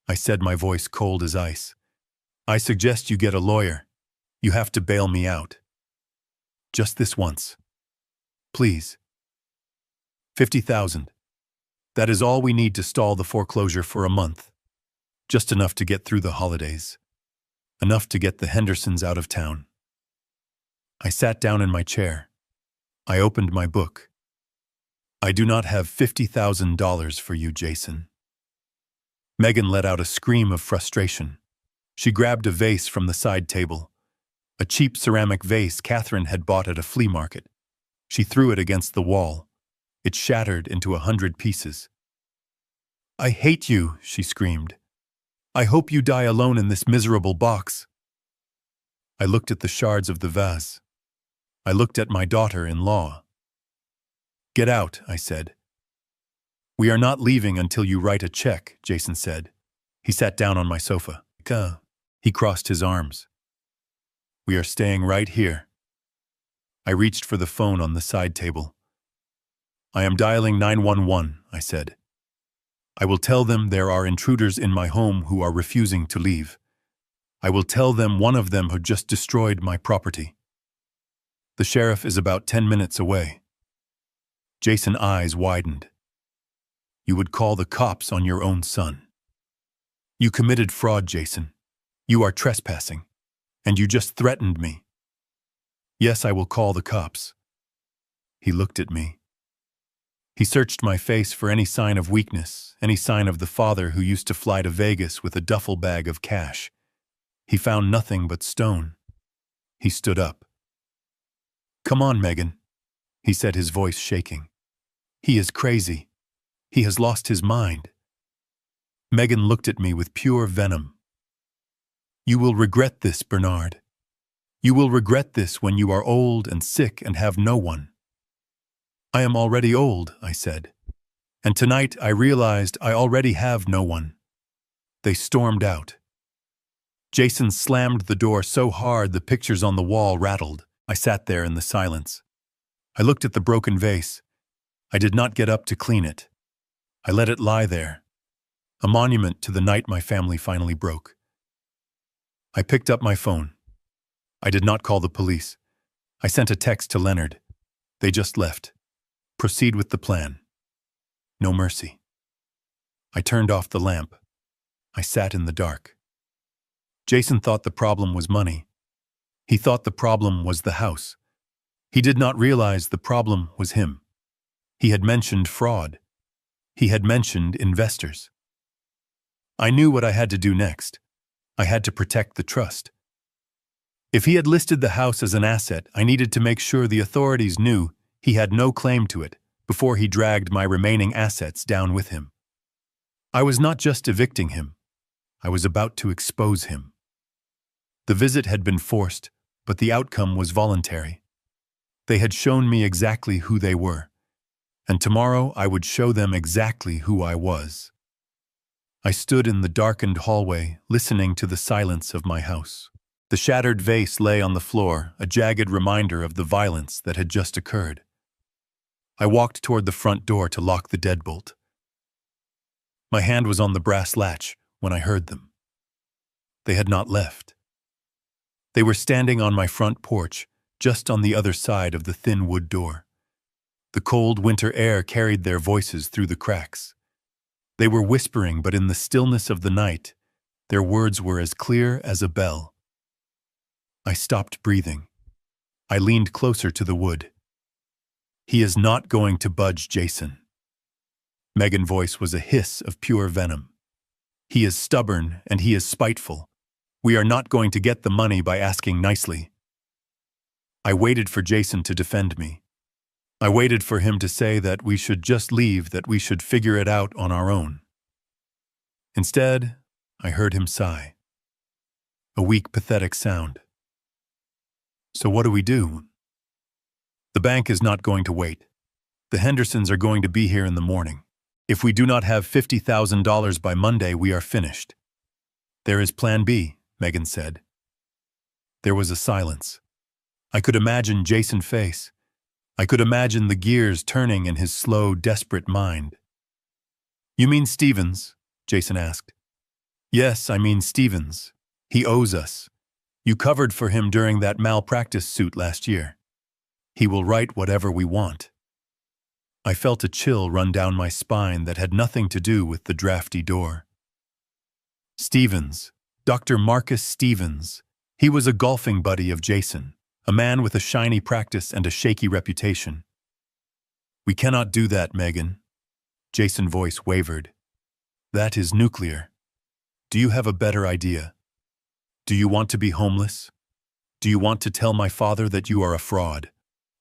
I said, my voice cold as ice. I suggest you get a lawyer. You have to bail me out. Just this once. Please. 50,000. That is all we need to stall the foreclosure for a month. Just enough to get through the holidays. Enough to get the Hendersons out of town. I sat down in my chair. I opened my book. I do not have $50,000 for you, Jason. Megan let out a scream of frustration. She grabbed a vase from the side table. A cheap ceramic vase Catherine had bought at a flea market. She threw it against the wall. It shattered into 100 pieces. I hate you, she screamed. I hope you die alone in this miserable box. I looked at the shards of the vase. I looked at my daughter-in-law. Get out, I said. We are not leaving until you write a check, Jason said. He sat down on my sofa. He crossed his arms. We are staying right here. I reached for the phone on the side table. I am dialing 911, I said. I will tell them there are intruders in my home who are refusing to leave. I will tell them one of them had just destroyed my property. The sheriff is about 10 minutes away. Jason's eyes widened. You would call the cops on your own son. You committed fraud, Jason. You are trespassing. And you just threatened me. Yes, I will call the cops. He looked at me. He searched my face for any sign of weakness, any sign of the father who used to fly to Vegas with a duffel bag of cash. He found nothing but stone. He stood up. Come on, Megan, he said, his voice shaking. He is crazy. He has lost his mind. Megan looked at me with pure venom. You will regret this, Bernard. You will regret this when you are old and sick and have no one." "I am already old," I said. "And tonight I realized I already have no one." They stormed out. Jason slammed the door so hard the pictures on the wall rattled. I sat there in the silence. I looked at the broken vase. I did not get up to clean it. I let it lie there, a monument to the night my family finally broke. I picked up my phone. I did not call the police. I sent a text to Leonard. They just left. Proceed with the plan. No mercy. I turned off the lamp. I sat in the dark. Jason thought the problem was money. He thought the problem was the house. He did not realize the problem was him. He had mentioned fraud. He had mentioned investors. I knew what I had to do next. I had to protect the trust. If he had listed the house as an asset, I needed to make sure the authorities knew he had no claim to it before he dragged my remaining assets down with him. I was not just evicting him. I was about to expose him. The visit had been forced, but the outcome was voluntary. They had shown me exactly who they were, and tomorrow I would show them exactly who I was. I stood in the darkened hallway, listening to the silence of my house. The shattered vase lay on the floor, a jagged reminder of the violence that had just occurred. I walked toward the front door to lock the deadbolt. My hand was on the brass latch when I heard them. They had not left. They were standing on my front porch, just on the other side of the thin wood door. The cold winter air carried their voices through the cracks. They were whispering, but in the stillness of the night, their words were as clear as a bell. I stopped breathing. I leaned closer to the wood. "He is not going to budge, Jason." Megan's voice was a hiss of pure venom. "He is stubborn and he is spiteful. We are not going to get the money by asking nicely." I waited for Jason to defend me. I waited for him to say that we should just leave, that we should figure it out on our own. Instead, I heard him sigh. A weak, pathetic sound. "So what do we do?" "The bank is not going to wait. The Hendersons are going to be here in the morning. If we do not have $50,000 by Monday, we are finished." "There is Plan B," Megan said. There was a silence. I could imagine Jason's face. I could imagine the gears turning in his slow, desperate mind. "You mean Stevens?" Jason asked. "Yes, I mean Stevens. He owes us. You covered for him during that malpractice suit last year. He will write whatever we want." I felt a chill run down my spine that had nothing to do with the drafty door. Stevens. Dr. Marcus Stevens. He was a golfing buddy of Jason, a man with a shiny practice and a shaky reputation. "We cannot do that, Megan." Jason's voice wavered. "That is nuclear. Do you have a better idea? Do you want to be homeless? Do you want to tell my father that you are a fraud?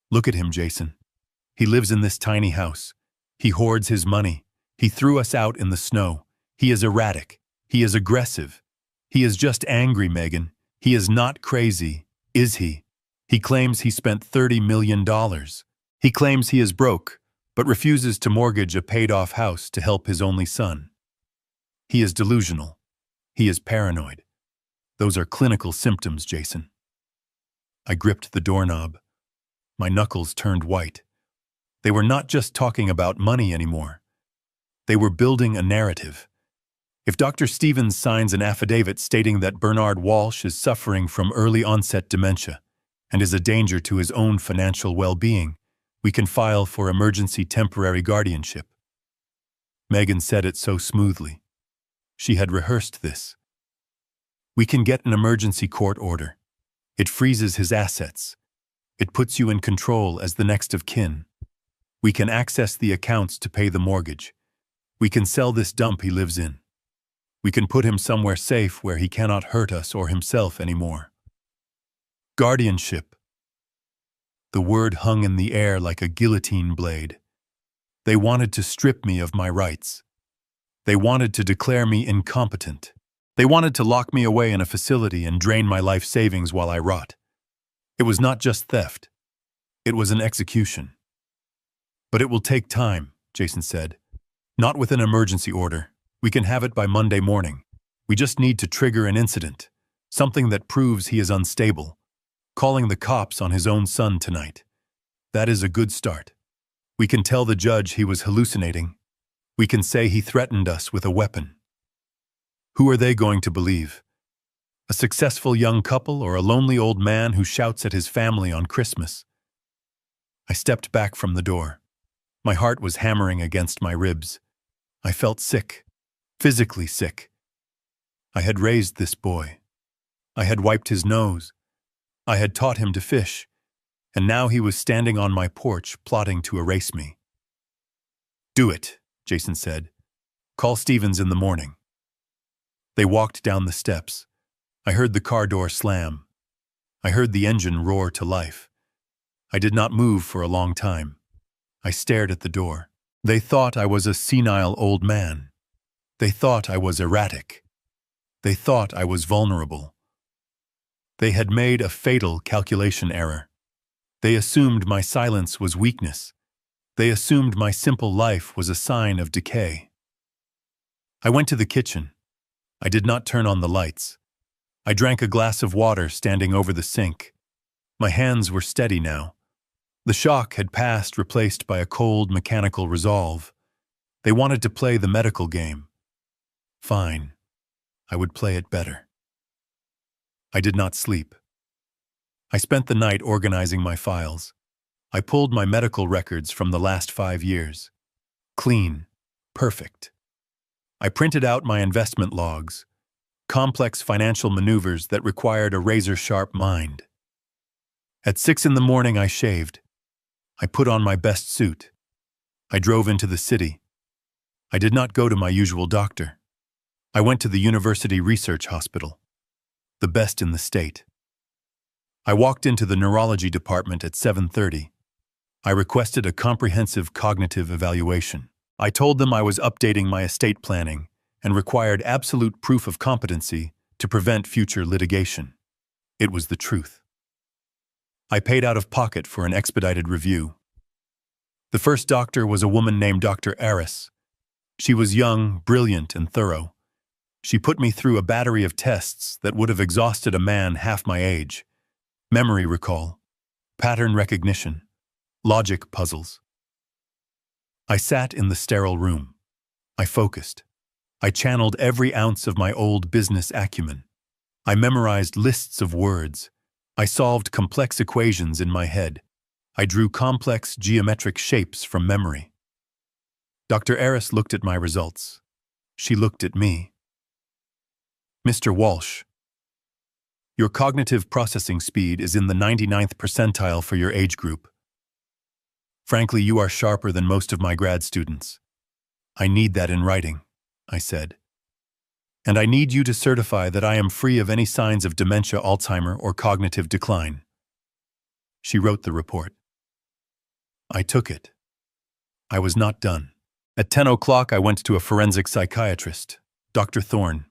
Look at him, Jason. He lives in this tiny house. He hoards his money. He threw us out in the snow. He is erratic. He is aggressive. He is just angry, Megan. He is not crazy, is he? He claims he spent $30 million. He claims he is broke, but refuses to mortgage a paid-off house to help his only son. He is delusional. He is paranoid. Those are clinical symptoms, Jason." I gripped the doorknob. My knuckles turned white. They were not just talking about money anymore. They were building a narrative. If Dr. Stevens signs an affidavit stating that Bernard Walsh is suffering from early-onset dementia and is a danger to his own financial well-being, we can file for emergency temporary guardianship. Megan said it so smoothly. She had rehearsed this. "We can get an emergency court order. It freezes his assets. It puts you in control as the next of kin. We can access the accounts to pay the mortgage. We can sell this dump he lives in. We can put him somewhere safe where he cannot hurt us or himself anymore." Guardianship. The word hung in the air like a guillotine blade. They wanted to strip me of my rights. They wanted to declare me incompetent. They wanted to lock me away in a facility and drain my life savings while I rot. It was not just theft. It was an execution. But it will take time, Jason said. Not with an emergency order. We can have it by Monday morning. We just need to trigger an incident. Something that proves he is unstable. Calling the cops on his own son tonight. That is a good start. We can tell the judge he was hallucinating. We can say he threatened us with a weapon. Who are they going to believe? A successful young couple or a lonely old man who shouts at his family on Christmas? I stepped back from the door. My heart was hammering against my ribs. I felt sick, physically sick. I had raised this boy. I had wiped his nose. I had taught him to fish. And now he was standing on my porch plotting to erase me. Do it, Jason said. Call Stevens in the morning. They walked down the steps. I heard the car door slam. I heard the engine roar to life. I did not move for a long time. I stared at the door. They thought I was a senile old man. They thought I was erratic. They thought I was vulnerable. They had made a fatal calculation error. They assumed my silence was weakness. They assumed my simple life was a sign of decay. I went to the kitchen. I did not turn on the lights. I drank a glass of water standing over the sink. My hands were steady now. The shock had passed, replaced by a cold, mechanical resolve. They wanted to play the medical game. Fine. I would play it better. I did not sleep. I spent the night organizing my files. I pulled my medical records from the last 5 years. Clean. Perfect. I printed out my investment logs. Complex financial maneuvers that required a razor-sharp mind. At 6 in the morning, I shaved. I put on my best suit. I drove into the city. I did not go to my usual doctor. I went to the University Research Hospital, the best in the state. I walked into the neurology department at 7:30. I requested a comprehensive cognitive evaluation. I told them I was updating my estate planning and required absolute proof of competency to prevent future litigation. It was the truth. I paid out of pocket for an expedited review. The first doctor was a woman named Dr. Aris. She was young, brilliant, and thorough. She put me through a battery of tests that would have exhausted a man half my age. Memory recall, pattern recognition, logic puzzles. I sat in the sterile room. I focused. I channeled every ounce of my old business acumen. I memorized lists of words. I solved complex equations in my head. I drew complex geometric shapes from memory. Dr. Aris looked at my results. She looked at me. Mr. Walsh, your cognitive processing speed is in the 99th percentile for your age group. Frankly, you are sharper than most of my grad students. I need that in writing, I said. And I need you to certify that I am free of any signs of dementia, Alzheimer, or cognitive decline. She wrote the report. I took it. I was not done. At 10 o'clock, I went to a forensic psychiatrist, Dr. Thorne,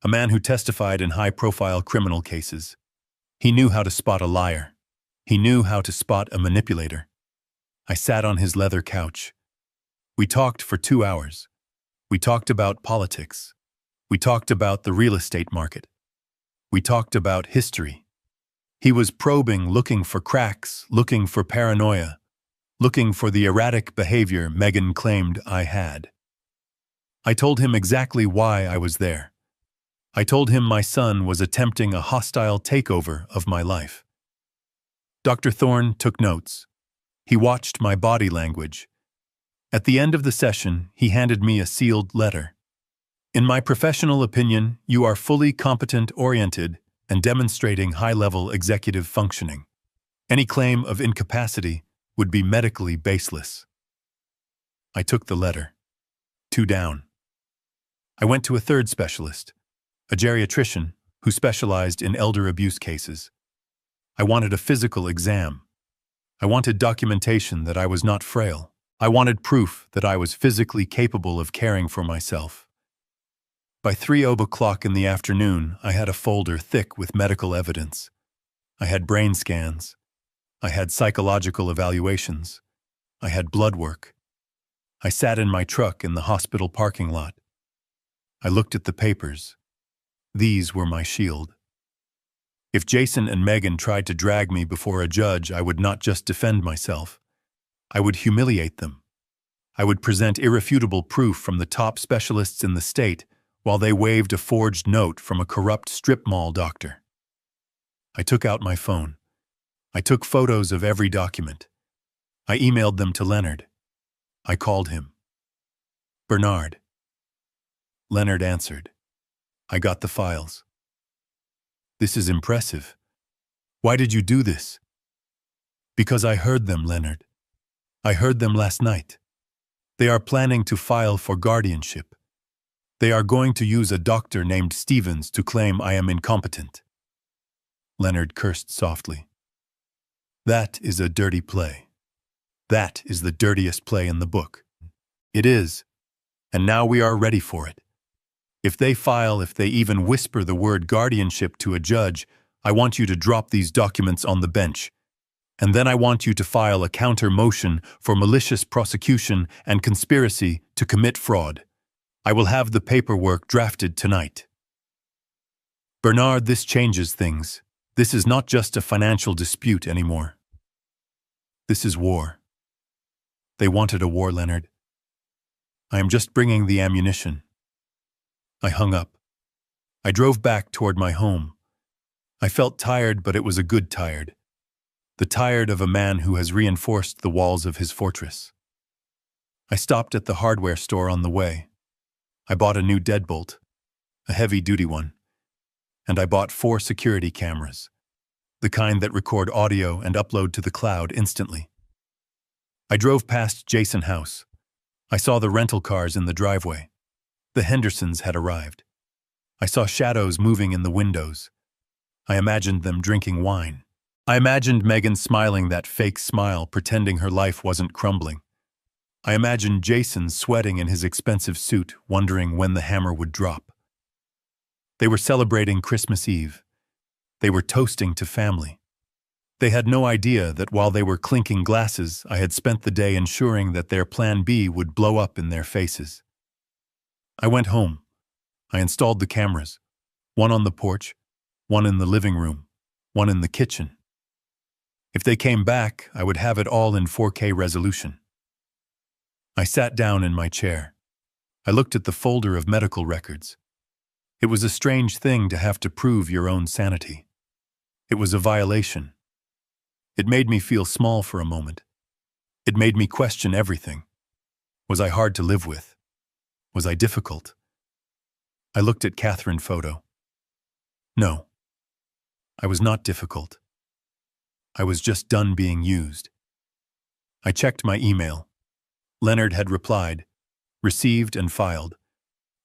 a man who testified in high-profile criminal cases. He knew how to spot a liar. He knew how to spot a manipulator. I sat on his leather couch. We talked for 2 hours. We talked about politics. We talked about the real estate market. We talked about history. He was probing, looking for cracks, looking for paranoia, looking for the erratic behavior Megan claimed I had. I told him exactly why I was there. I told him my son was attempting a hostile takeover of my life. Dr. Thorne took notes. He watched my body language. At the end of the session, he handed me a sealed letter. In my professional opinion, you are fully competent-oriented and demonstrating high-level executive functioning. Any claim of incapacity would be medically baseless. I took the letter. 2 down. I went to a third specialist, a geriatrician who specialized in elder abuse cases. I wanted a physical exam. I wanted documentation that I was not frail. I wanted proof that I was physically capable of caring for myself. By 3 o'clock in the afternoon, I had a folder thick with medical evidence. I had brain scans. I had psychological evaluations. I had blood work. I sat in my truck in the hospital parking lot. I looked at the papers. These were my shield. If Jason and Megan tried to drag me before a judge, I would not just defend myself. I would humiliate them. I would present irrefutable proof from the top specialists in the state while they waved a forged note from a corrupt strip mall doctor. I took out my phone. I took photos of every document. I emailed them to Leonard. I called him. Bernard. Leonard answered. I got the files. This is impressive. Why did you do this? Because I heard them, Leonard. I heard them last night. They are planning to file for guardianship. They are going to use a doctor named Stevens to claim I am incompetent. Leonard cursed softly. That is a dirty play. That is the dirtiest play in the book. It is. And now we are ready for it. If they file, if they even whisper the word guardianship to a judge, I want you to drop these documents on the bench. And then I want you to file a counter motion for malicious prosecution and conspiracy to commit fraud. I will have the paperwork drafted tonight. Bernard, this changes things. This is not just a financial dispute anymore. This is war. They wanted a war, Leonard. I am just bringing the ammunition. I hung up. I drove back toward my home. I felt tired, but it was a good tired. The tired of a man who has reinforced the walls of his fortress. I stopped at the hardware store on the way. I bought a new deadbolt, a heavy-duty one, and I bought 4 security cameras, the kind that record audio and upload to the cloud instantly. I drove past Jason's house. I saw the rental cars in the driveway. The Hendersons had arrived. I saw shadows moving in the windows. I imagined them drinking wine. I imagined Megan smiling that fake smile, pretending her life wasn't crumbling. I imagined Jason sweating in his expensive suit, wondering when the hammer would drop. They were celebrating Christmas Eve. They were toasting to family. They had no idea that while they were clinking glasses, I had spent the day ensuring that their plan B would blow up in their faces. I went home. I installed the cameras, one on the porch, one in the living room, one in the kitchen. If they came back, I would have it all in 4K resolution. I sat down in my chair. I looked at the folder of medical records. It was a strange thing to have to prove your own sanity. It was a violation. It made me feel small for a moment. It made me question everything. Was I hard to live with? Was I difficult? I looked at Catherine's photo. No. I was not difficult. I was just done being used. I checked my email. Leonard had replied, received and filed.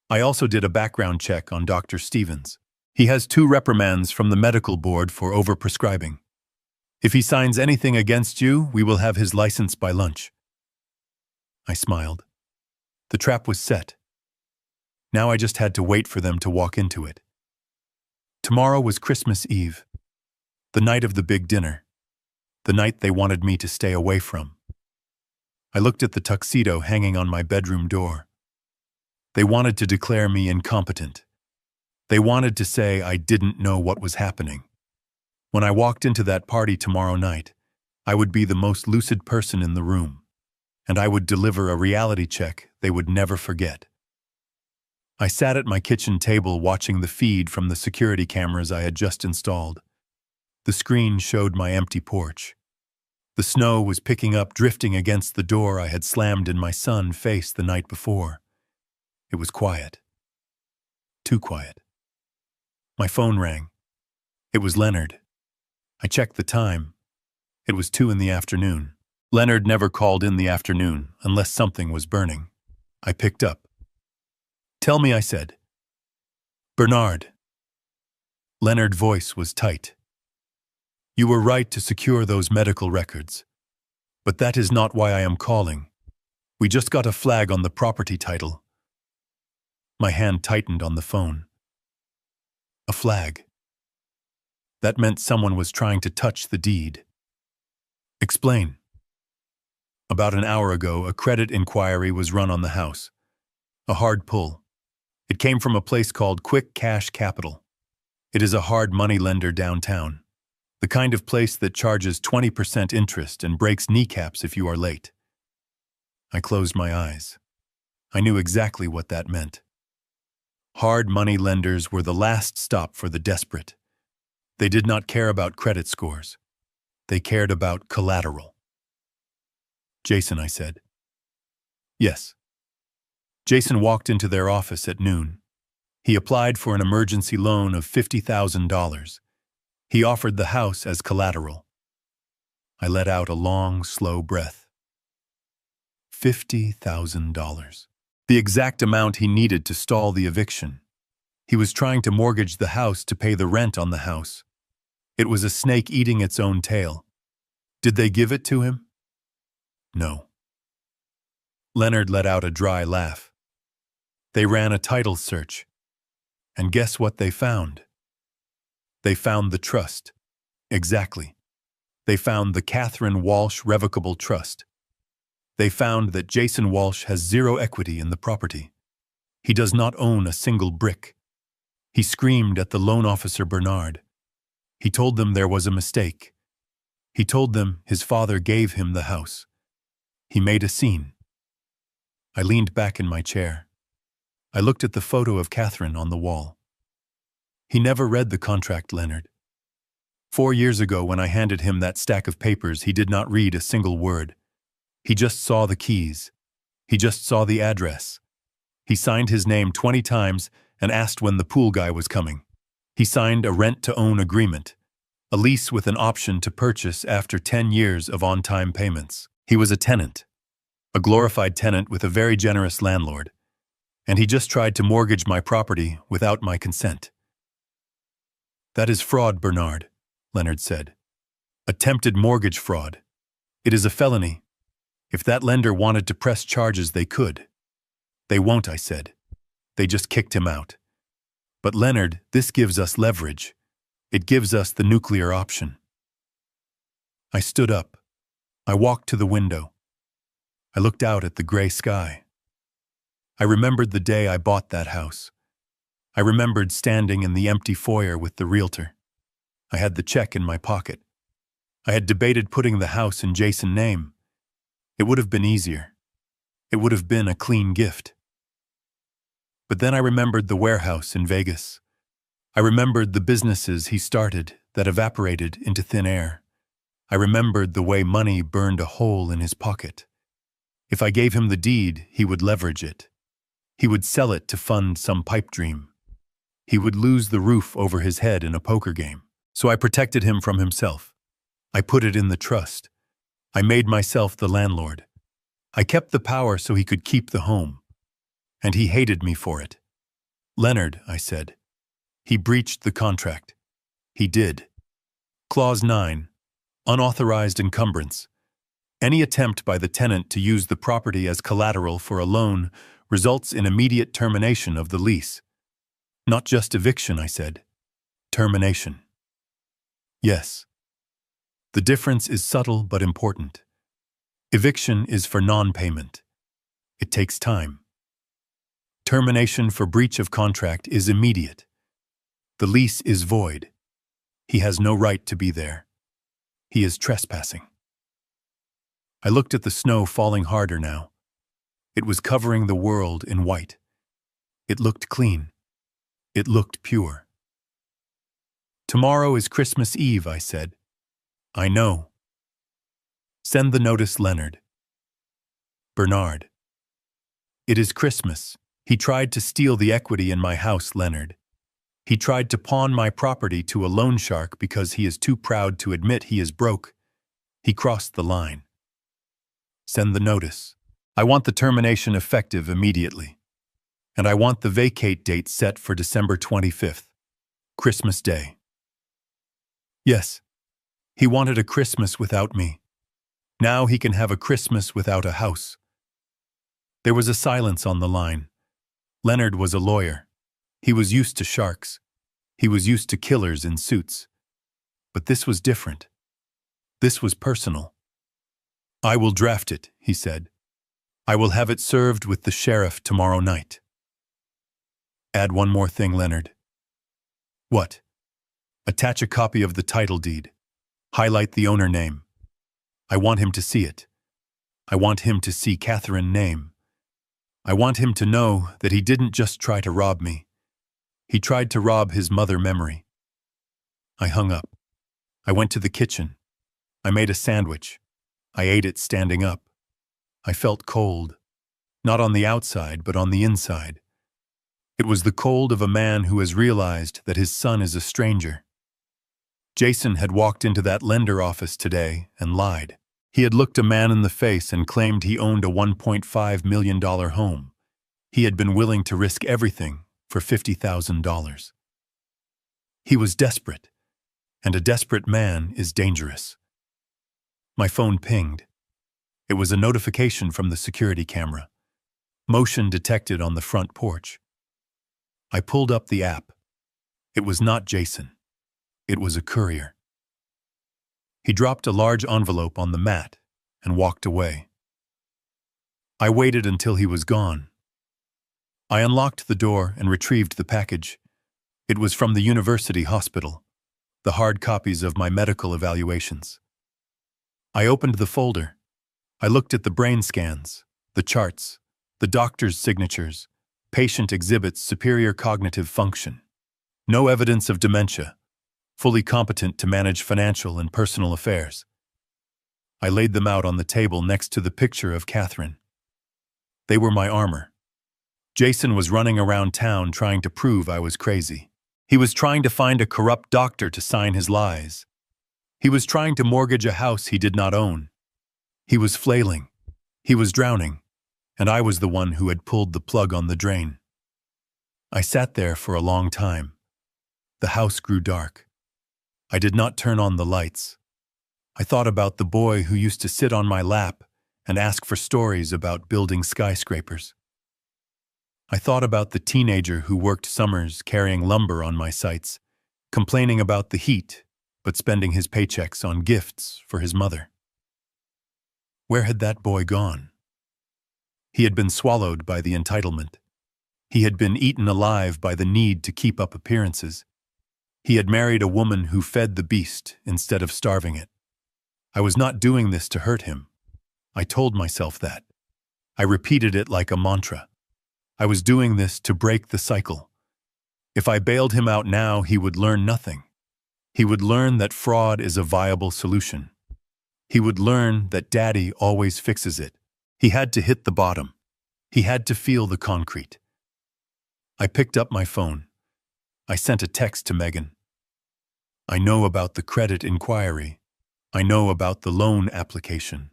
I also did a background check on Dr. Stevens. He has 2 reprimands from the medical board for overprescribing. If he signs anything against you, we will have his license by lunch. I smiled. The trap was set. Now I just had to wait for them to walk into it. Tomorrow was Christmas Eve, the night of the big dinner, the night they wanted me to stay away from. I looked at the tuxedo hanging on my bedroom door. They wanted to declare me incompetent. They wanted to say I didn't know what was happening. When I walked into that party tomorrow night, I would be the most lucid person in the room, and I would deliver a reality check they would never forget. I sat at my kitchen table watching the feed from the security cameras I had just installed. The screen showed my empty porch. The snow was picking up, drifting against the door I had slammed in my son's face the night before. It was quiet. Too quiet. My phone rang. It was Leonard. I checked the time. It was 2 in the afternoon. Leonard never called in the afternoon unless something was burning. I picked up. "Tell me," I said. "Bernard." Leonard's voice was tight. "You were right to secure those medical records. But that is not why I am calling. We just got a flag on the property title." My hand tightened on the phone. A flag. That meant someone was trying to touch the deed. Explain. About an hour ago, a credit inquiry was run on the house. A hard pull. It came from a place called Quick Cash Capital. It is a hard money lender downtown. The kind of place that charges 20% interest and breaks kneecaps if you are late. I closed my eyes. I knew exactly what that meant. Hard money lenders were the last stop for the desperate. They did not care about credit scores. They cared about collateral. Jason, I said. Yes. Jason walked into their office at noon. He applied for an emergency loan of $50,000. He offered the house as collateral. I let out a long, slow breath. $50,000. The exact amount he needed to stall the eviction. He was trying to mortgage the house to pay the rent on the house. It was a snake eating its own tail. Did they give it to him? No. Leonard let out a dry laugh. They ran a title search. And guess what they found? They found the trust. Exactly. They found the Catherine Walsh Revocable Trust. They found that Jason Walsh has zero equity in the property. He does not own a single brick. He screamed at the loan officer Bernard. He told them there was a mistake. He told them his father gave him the house. He made a scene. I leaned back in my chair. I looked at the photo of Catherine on the wall. He never read the contract, Leonard. 4 years ago, when I handed him that stack of papers, he did not read a single word. He just saw the keys. He just saw the address. He signed his name 20 times and asked when the pool guy was coming. He signed a rent-to-own agreement, a lease with an option to purchase after 10 years of on-time payments. He was a tenant, a glorified tenant with a very generous landlord, and he just tried to mortgage my property without my consent. That is fraud, Bernard, Leonard said. Attempted mortgage fraud. It is a felony. If that lender wanted to press charges, they could. They won't, I said. They just kicked him out. But Leonard, this gives us leverage. It gives us the nuclear option. I stood up. I walked to the window. I looked out at the gray sky. I remembered the day I bought that house. I remembered standing in the empty foyer with the realtor. I had the check in my pocket. I had debated putting the house in Jason's name. It would have been easier. It would have been a clean gift. But then I remembered the warehouse in Vegas. I remembered the businesses he started that evaporated into thin air. I remembered the way money burned a hole in his pocket. If I gave him the deed, he would leverage it. He would sell it to fund some pipe dream. He would lose the roof over his head in a poker game. So I protected him from himself. I put it in the trust. I made myself the landlord. I kept the power so he could keep the home. And he hated me for it. Leonard, I said. He breached the contract. He did. Clause 9. Unauthorized encumbrance. Any attempt by the tenant to use the property as collateral for a loan results in immediate termination of the lease. Not just eviction, I said. Termination. Yes. The difference is subtle but important. Eviction is for non-payment. It takes time. Termination for breach of contract is immediate. The lease is void. He has no right to be there. He is trespassing. I looked at the snow falling harder now. It was covering the world in white. It looked clean. It looked pure. Tomorrow is Christmas Eve, I said. I know. Send the notice, Leonard. Bernard. It is Christmas. He tried to steal the equity in my house, Leonard. He tried to pawn my property to a loan shark because he is too proud to admit he is broke. He crossed the line. Send the notice. I want the termination effective immediately. And I want the vacate date set for December 25th, Christmas Day. Yes, he wanted a Christmas without me. Now he can have a Christmas without a house. There was a silence on the line. Leonard was a lawyer. He was used to sharks. He was used to killers in suits. But this was different. This was personal. "I will draft it," he said. "I will have it served with the sheriff tomorrow night." "Add one more thing, Leonard." "What?" "Attach a copy of the title deed. Highlight the owner name. I want him to see it. I want him to see Catherine's name. I want him to know that he didn't just try to rob me. He tried to rob his mother memory." I hung up. I went to the kitchen. I made a sandwich. I ate it standing up. I felt cold. Not on the outside, but on the inside. It was the cold of a man who has realized that his son is a stranger. Jason had walked into that lender office today and lied. He had looked a man in the face and claimed he owned a $1.5 million home. He had been willing to risk everything for $50,000. He was desperate, and a desperate man is dangerous. My phone pinged. It was a notification from the security camera. Motion detected on the front porch. I pulled up the app. It was not Jason. It was a courier. He dropped a large envelope on the mat and walked away. I waited until he was gone. I unlocked the door and retrieved the package. It was from the university hospital, the hard copies of my medical evaluations. I opened the folder. I looked at the brain scans, the charts, the doctor's signatures. Patient exhibits superior cognitive function. No evidence of dementia. Fully competent to manage financial and personal affairs. I laid them out on the table next to the picture of Catherine. They were my armor. Jason was running around town trying to prove I was crazy. He was trying to find a corrupt doctor to sign his lies. He was trying to mortgage a house he did not own. He was flailing. He was drowning. And I was the one who had pulled the plug on the drain. I sat there for a long time. The house grew dark. I did not turn on the lights. I thought about the boy who used to sit on my lap and ask for stories about building skyscrapers. I thought about the teenager who worked summers carrying lumber on my sites, complaining about the heat, but spending his paychecks on gifts for his mother. Where had that boy gone? He had been swallowed by the entitlement. He had been eaten alive by the need to keep up appearances. He had married a woman who fed the beast instead of starving it. I was not doing this to hurt him. I told myself that. I repeated it like a mantra. I was doing this to break the cycle. If I bailed him out now, he would learn nothing. He would learn that fraud is a viable solution. He would learn that Daddy always fixes it. He had to hit the bottom. He had to feel the concrete. I picked up my phone. I sent a text to Megan. I know about the credit inquiry. I know about the loan application.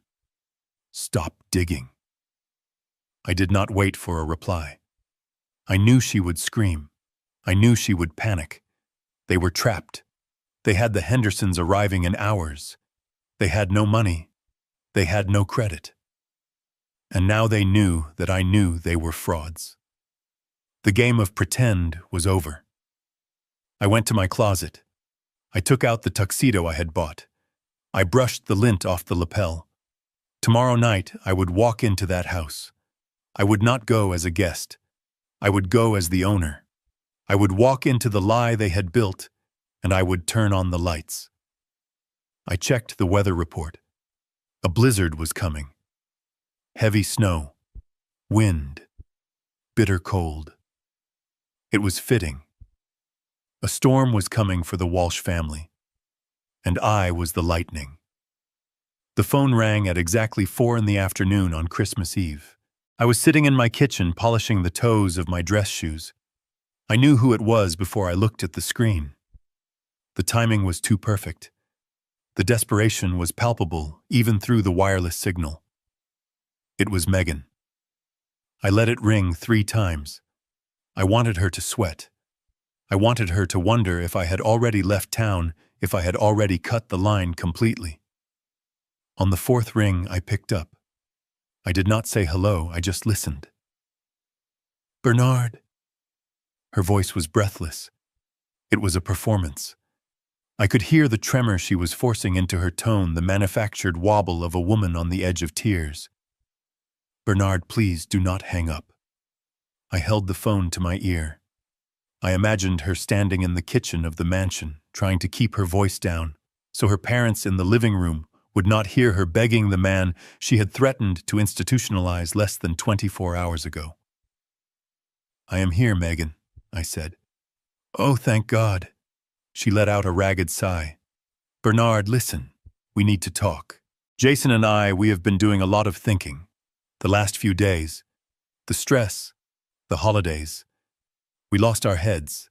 Stop digging. I did not wait for a reply. I knew she would scream. I knew she would panic. They were trapped. They had the Hendersons arriving in hours. They had no money. They had no credit. And now they knew that I knew they were frauds. The game of pretend was over. I went to my closet. I took out the tuxedo I had bought. I brushed the lint off the lapel. Tomorrow night, I would walk into that house. I would not go as a guest. I would go as the owner. I would walk into the lie they had built, and I would turn on the lights. I checked the weather report. A blizzard was coming. Heavy snow, wind, bitter cold. It was fitting. A storm was coming for the Walsh family, and I was the lightning. The phone rang at exactly 4 p.m. on Christmas Eve. I was sitting in my kitchen polishing the toes of my dress shoes. I knew who it was before I looked at the screen. The timing was too perfect. The desperation was palpable even through the wireless signal. It was Megan. I let it ring 3 times. I wanted her to sweat. I wanted her to wonder if I had already left town, if I had already cut the line completely. On the 4th ring, I picked up. I did not say hello, I just listened. "Bernard." Her voice was breathless. It was a performance. I could hear the tremor she was forcing into her tone, the manufactured wobble of a woman on the edge of tears. "Bernard, please do not hang up." I held the phone to my ear. I imagined her standing in the kitchen of the mansion, trying to keep her voice down, so her parents in the living room would not hear her begging the man she had threatened to institutionalize less than 24 hours ago. "I am here, Megan," I said. "Oh, thank God." She let out a ragged sigh. "Bernard, listen. We need to talk. Jason and I, we have been doing a lot of thinking. The last few days. The stress. The holidays. We lost our heads."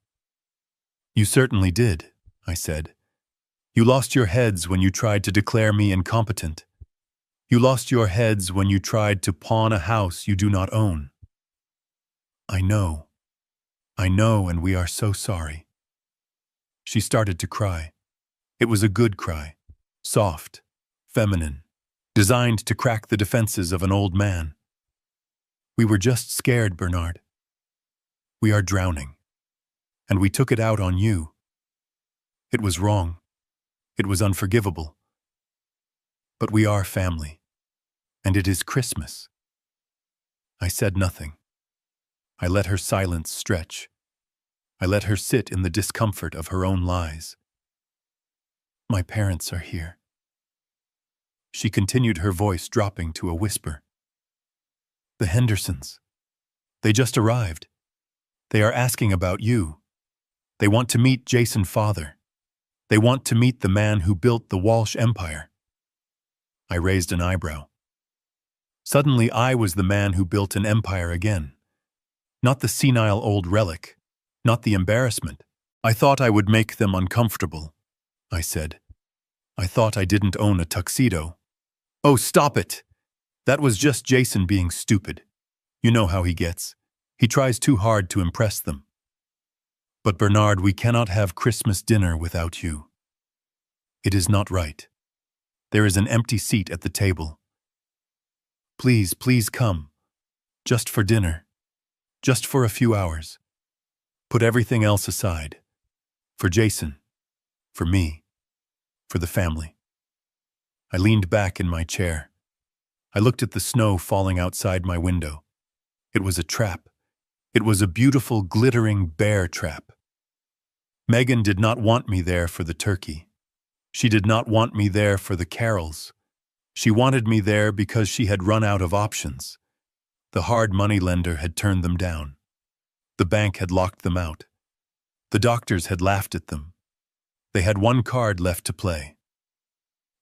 "You certainly did," I said. "You lost your heads when you tried to declare me incompetent. You lost your heads when you tried to pawn a house you do not own." I know, and we are so sorry." She started to cry. It was a good cry, soft, feminine, designed to crack the defenses of an old man. "We were just scared, Bernard. We are drowning. And we took it out on you. It was wrong. It was unforgivable. But we are family. And it is Christmas." I said nothing. I let her silence stretch. I let her sit in the discomfort of her own lies. "My parents are here." She continued, her voice dropping to a whisper. "The Hendersons. They just arrived. They are asking about you. They want to meet Jason's father. They want to meet the man who built the Walsh Empire." I raised an eyebrow. Suddenly I was the man who built an empire again. Not the senile old relic, not the embarrassment. "I thought I would make them uncomfortable," I said. "I thought I didn't own a tuxedo." "Oh, stop it! That was just Jason being stupid. You know how he gets. He tries too hard to impress them." "But Bernard, we cannot have Christmas dinner without you. It is not right. There is an empty seat at the table. Please, please come. Just for dinner. Just for a few hours. Put everything else aside. For Jason. For me. For the family." I leaned back in my chair. I looked at the snow falling outside my window. It was a trap. It was a beautiful, glittering bear trap. Megan did not want me there for the turkey. She did not want me there for the carols. She wanted me there because she had run out of options. The hard money lender had turned them down. The bank had locked them out. The doctors had laughed at them. They had one card left to play.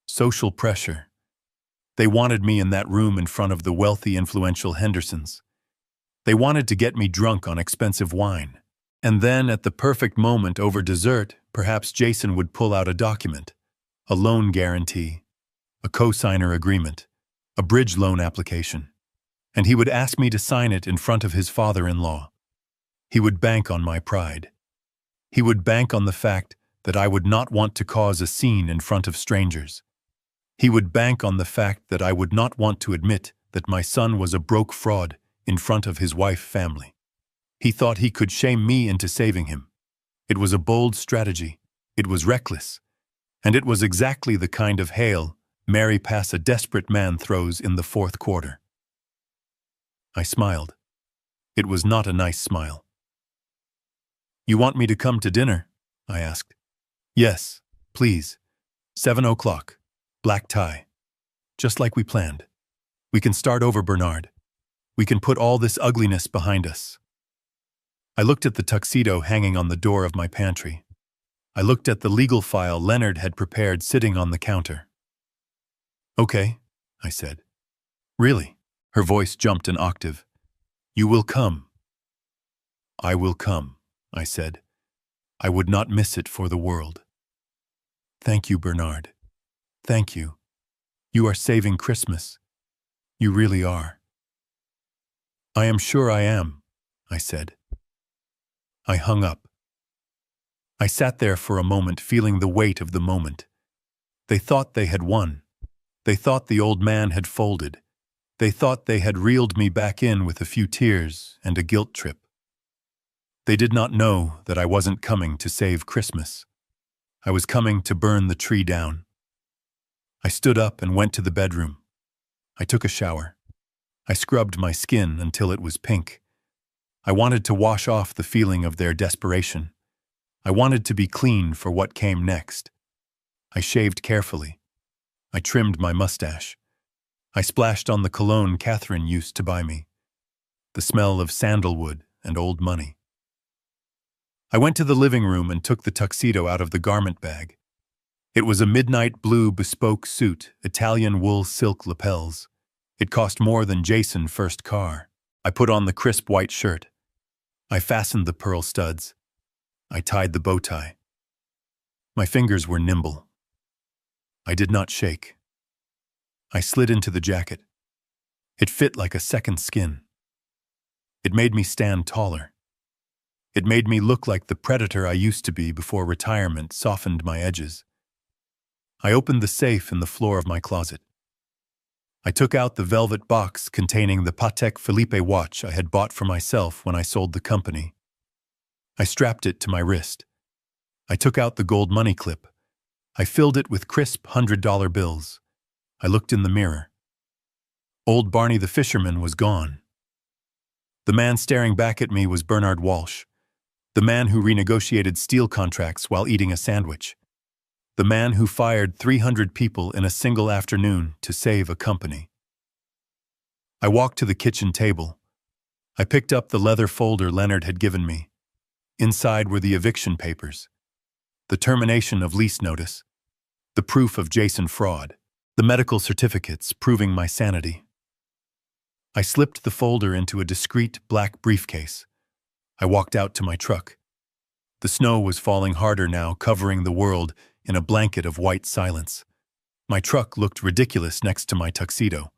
Social pressure. They wanted me in that room in front of the wealthy, influential Hendersons. They wanted to get me drunk on expensive wine. And then, at the perfect moment over dessert, perhaps Jason would pull out a document, a loan guarantee, a co-signer agreement, a bridge loan application. And he would ask me to sign it in front of his father-in-law. He would bank on my pride. He would bank on the fact that I would not want to cause a scene in front of strangers. He would bank on the fact that I would not want to admit that my son was a broke fraud in front of his wife family. He thought he could shame me into saving him. It was a bold strategy. It was reckless. And it was exactly the kind of hail Mary Pass a desperate man throws in the fourth quarter. I smiled. It was not a nice smile. "You want me to come to dinner?" I asked. "Yes, please. 7 o'clock. Black tie. Just like we planned. We can start over, Bernard. We can put all this ugliness behind us." I looked at the tuxedo hanging on the door of my pantry. I looked at the legal file Leonard had prepared sitting on the counter. "Okay," I said. "Really?" Her voice jumped an octave. "You will come." "I will come," I said. "I would not miss it for the world." "Thank you, Bernard. Thank you. You are saving Christmas. You really are." "I am sure I am," I said. I hung up. I sat there for a moment, feeling the weight of the moment. They thought they had won. They thought the old man had folded. They thought they had reeled me back in with a few tears and a guilt trip. They did not know that I wasn't coming to save Christmas. I was coming to burn the tree down. I stood up and went to the bedroom. I took a shower. I scrubbed my skin until it was pink. I wanted to wash off the feeling of their desperation. I wanted to be clean for what came next. I shaved carefully. I trimmed my mustache. I splashed on the cologne Catherine used to buy me, the smell of sandalwood and old money. I went to the living room and took the tuxedo out of the garment bag. It was a midnight blue bespoke suit, Italian wool silk lapels. It cost more than Jason's first car. I put on the crisp white shirt. I fastened the pearl studs. I tied the bow tie. My fingers were nimble. I did not shake. I slid into the jacket. It fit like a second skin. It made me stand taller. It made me look like the predator I used to be before retirement softened my edges. I opened the safe in the floor of my closet. I took out the velvet box containing the Patek Philippe watch I had bought for myself when I sold the company. I strapped it to my wrist. I took out the gold money clip. I filled it with crisp $100 bills. I looked in the mirror. Old Barney the fisherman was gone. The man staring back at me was Bernard Walsh, the man who renegotiated steel contracts while eating a sandwich, the man who fired 300 people in a single afternoon to save a company. I walked to the kitchen table. I picked up the leather folder Leonard had given me. Inside were the eviction papers, the termination of lease notice, the proof of Jason fraud, the medical certificates proving my sanity. I slipped the folder into a discreet black briefcase. I walked out to my truck. The snow was falling harder now, covering the world in a blanket of white silence. My truck looked ridiculous next to my tuxedo,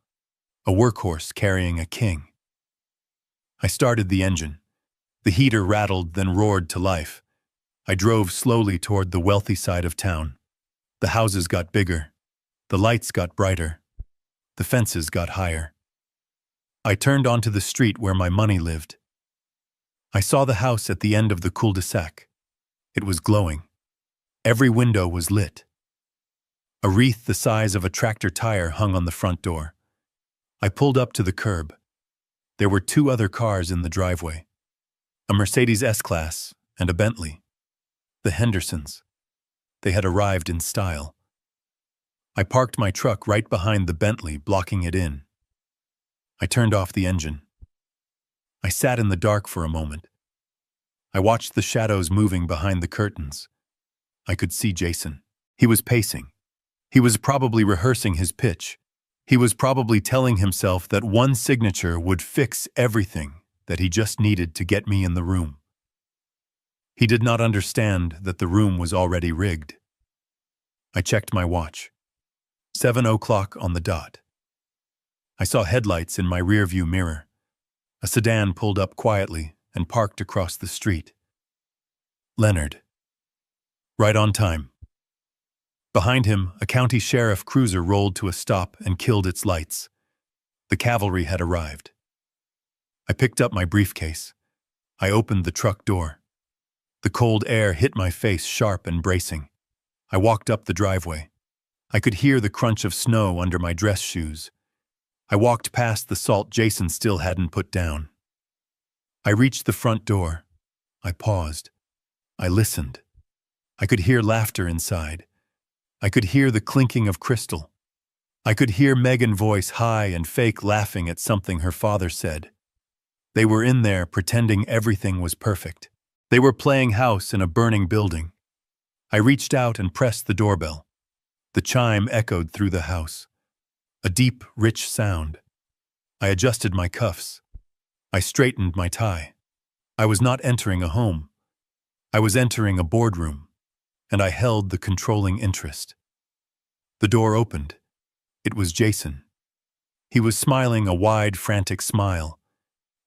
a workhorse carrying a king. I started the engine. The heater rattled, then roared to life. I drove slowly toward the wealthy side of town. The houses got bigger. The lights got brighter. The fences got higher. I turned onto the street where my money lived. I saw the house at the end of the cul-de-sac. It was glowing. Every window was lit. A wreath the size of a tractor tire hung on the front door. I pulled up to the curb. There were two other cars in the driveway, a Mercedes S-Class and a Bentley. The Hendersons. They had arrived in style. I parked my truck right behind the Bentley, blocking it in. I turned off the engine. I sat in the dark for a moment. I watched the shadows moving behind the curtains. I could see Jason. He was pacing. He was probably rehearsing his pitch. He was probably telling himself that one signature would fix everything, that he just needed to get me in the room. He did not understand that the room was already rigged. I checked my watch. 7:00 on the dot. I saw headlights in my rearview mirror. A sedan pulled up quietly and parked across the street. Leonard. Right on time. Behind him, a county sheriff cruiser rolled to a stop and killed its lights. The cavalry had arrived. I picked up my briefcase. I opened the truck door. The cold air hit my face sharp and bracing. I walked up the driveway. I could hear the crunch of snow under my dress shoes. I walked past the salt Jason still hadn't put down. I reached the front door. I paused. I listened. I could hear laughter inside. I could hear the clinking of crystal. I could hear Megan's voice, high and fake, laughing at something her father said. They were in there pretending everything was perfect. They were playing house in a burning building. I reached out and pressed the doorbell. The chime echoed through the house. A deep, rich sound. I adjusted my cuffs. I straightened my tie. I was not entering a home. I was entering a boardroom, and I held the controlling interest. The door opened. It was Jason. He was smiling a wide, frantic smile.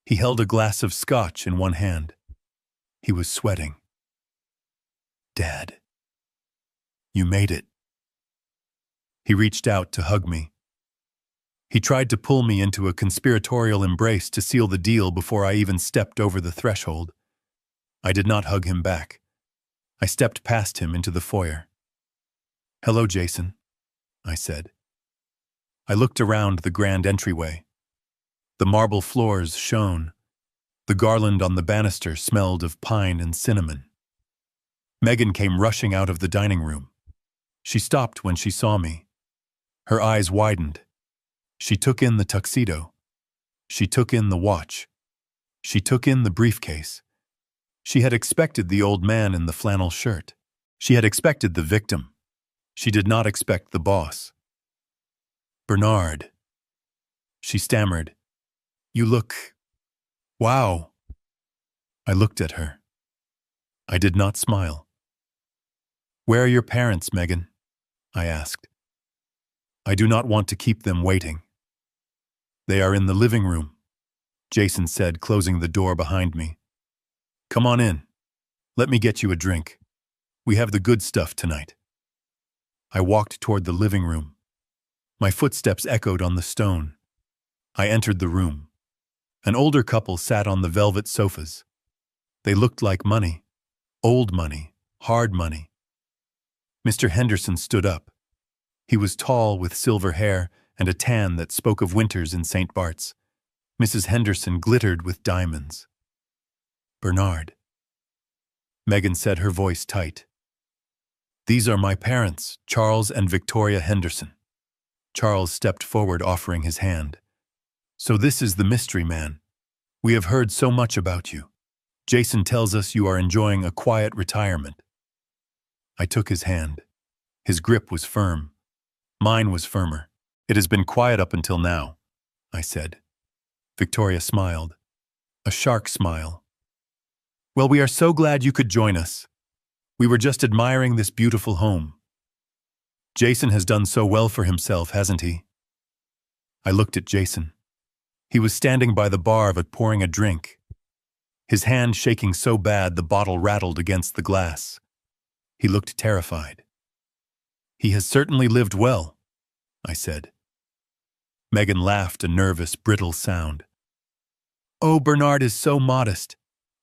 He held a glass of scotch in one hand. He was sweating. "Dad, you made it." He reached out to hug me. He tried to pull me into a conspiratorial embrace to seal the deal before I even stepped over the threshold. I did not hug him back. I stepped past him into the foyer. "Hello, Jason," I said. I looked around the grand entryway. The marble floors shone. The garland on the banister smelled of pine and cinnamon. Megan came rushing out of the dining room. She stopped when she saw me. Her eyes widened. She took in the tuxedo. She took in the watch. She took in the briefcase. She had expected the old man in the flannel shirt. She had expected the victim. She did not expect the boss. "Bernard," she stammered. "You look... wow." I looked at her. I did not smile. "Where are your parents, Megan?" I asked. "I do not want to keep them waiting." "They are in the living room," Jason said, closing the door behind me. "Come on in. Let me get you a drink. We have the good stuff tonight." I walked toward the living room. My footsteps echoed on the stone. I entered the room. An older couple sat on the velvet sofas. They looked like money. Old money. Hard money. Mr. Henderson stood up. He was tall with silver hair and a tan that spoke of winters in St. Bart's. Mrs. Henderson glittered with diamonds. "Bernard," Megan said, her voice tight. "These are my parents, Charles and Victoria Henderson." Charles stepped forward, offering his hand. "So this is the mystery man. We have heard so much about you. Jason tells us you are enjoying a quiet retirement." I took his hand. His grip was firm. Mine was firmer. "It has been quiet up until now," I said. Victoria smiled. A shark smile. "Well, we are so glad you could join us. We were just admiring this beautiful home. Jason has done so well for himself, hasn't he?" I looked at Jason. He was standing by the bar but pouring a drink. His hand shaking so bad the bottle rattled against the glass. He looked terrified. "He has certainly lived well," I said. Megan laughed, a nervous, brittle sound. "Oh, Bernard is so modest.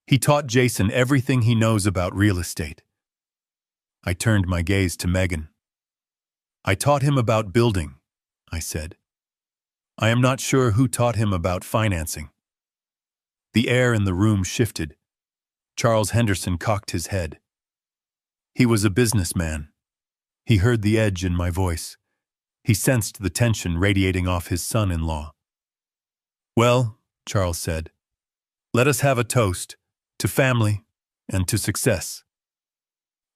He taught Jason everything he knows about real estate." I turned my gaze to Megan. "I taught him about building," I said. "I am not sure who taught him about financing." The air in the room shifted. Charles Henderson cocked his head. He was a businessman. He heard the edge in my voice. He sensed the tension radiating off his son-in-law. "Well," Charles said, "let us have a toast to family and to success."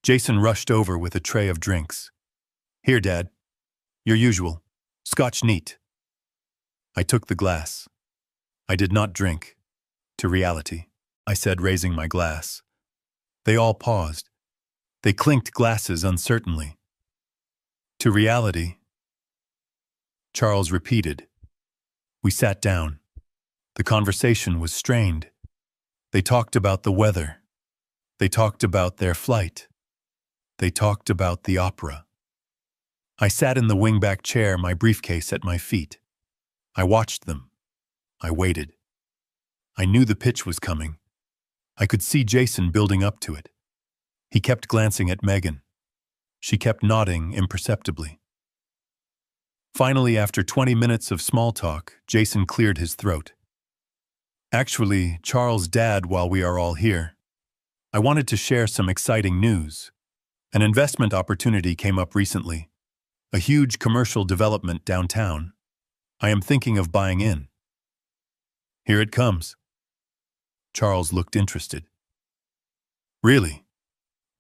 Jason rushed over with a tray of drinks. "Here, Dad. Your usual. Scotch neat." I took the glass. I did not drink. "To reality," I said, raising my glass. They all paused. They clinked glasses uncertainly. "To reality," Charles repeated. We sat down. The conversation was strained. They talked about the weather. They talked about their flight. They talked about the opera. I sat in the wingback chair, my briefcase at my feet. I watched them. I waited. I knew the pitch was coming. I could see Jason building up to it. He kept glancing at Megan. She kept nodding imperceptibly. Finally, after 20 minutes of small talk, Jason cleared his throat. "Actually, Charles' dad, while we are all here, I wanted to share some exciting news. An investment opportunity came up recently. A huge commercial development downtown. I am thinking of buying in." "Here it comes." Charles looked interested. "Really?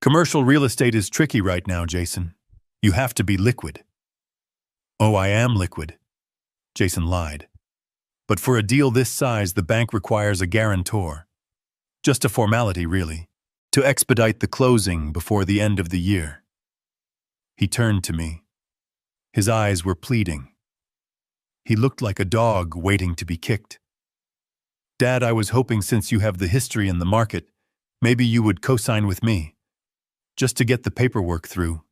Commercial real estate is tricky right now, Jason. You have to be liquid." "Oh, I am liquid," Jason lied. "But for a deal this size, the bank requires a guarantor. Just a formality, really, to expedite the closing before the end of the year." He turned to me. His eyes were pleading. He looked like a dog waiting to be kicked. "Dad, I was hoping, since you have the history in the market, maybe you would co-sign with me. Just to get the paperwork through.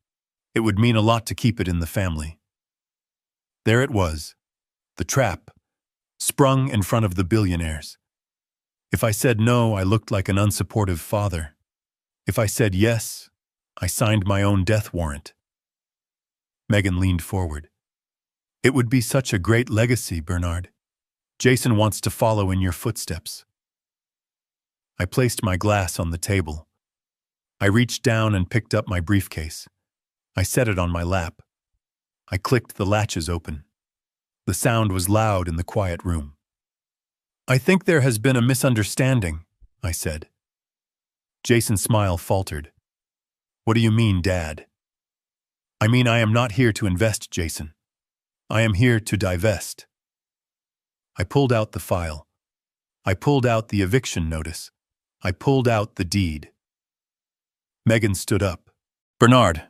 It would mean a lot to keep it in the family." There it was, the trap, sprung in front of the billionaires. If I said no, I looked like an unsupportive father. If I said yes, I signed my own death warrant. Megan leaned forward. It would be such a great legacy, Bernard. Jason wants to follow in your footsteps. I placed my glass on the table. I reached down and picked up my briefcase. I set it on my lap. I clicked the latches open. The sound was loud in the quiet room. I think there has been a misunderstanding, I said. Jason's smile faltered. What do you mean, Dad? I mean, I am not here to invest, Jason. I am here to divest. I pulled out the file. I pulled out the eviction notice. I pulled out the deed. Megan stood up. Bernard,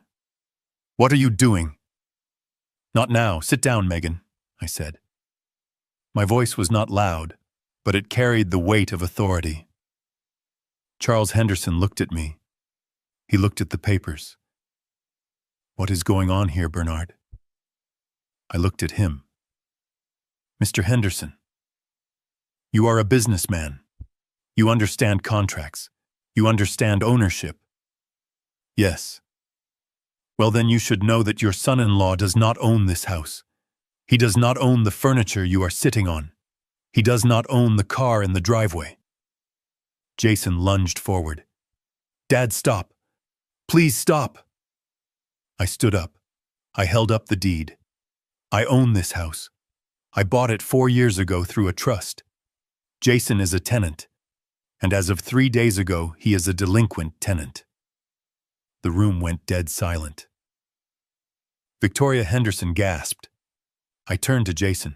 what are you doing? Not now. Sit down, Megan, I said. My voice was not loud, but it carried the weight of authority. Charles Henderson looked at me. He looked at the papers. What is going on here, Bernard? I looked at him. Mr. Henderson, you are a businessman. You understand contracts. You understand ownership. Yes. Well, then you should know that your son-in-law does not own this house. He does not own the furniture you are sitting on. He does not own the car in the driveway. Jason lunged forward. Dad, stop. Please stop. I stood up. I held up the deed. I own this house. I bought it 4 years ago through a trust. Jason is a tenant, and as of 3 days ago, he is a delinquent tenant. The room went dead silent. Victoria Henderson gasped. I turned to Jason.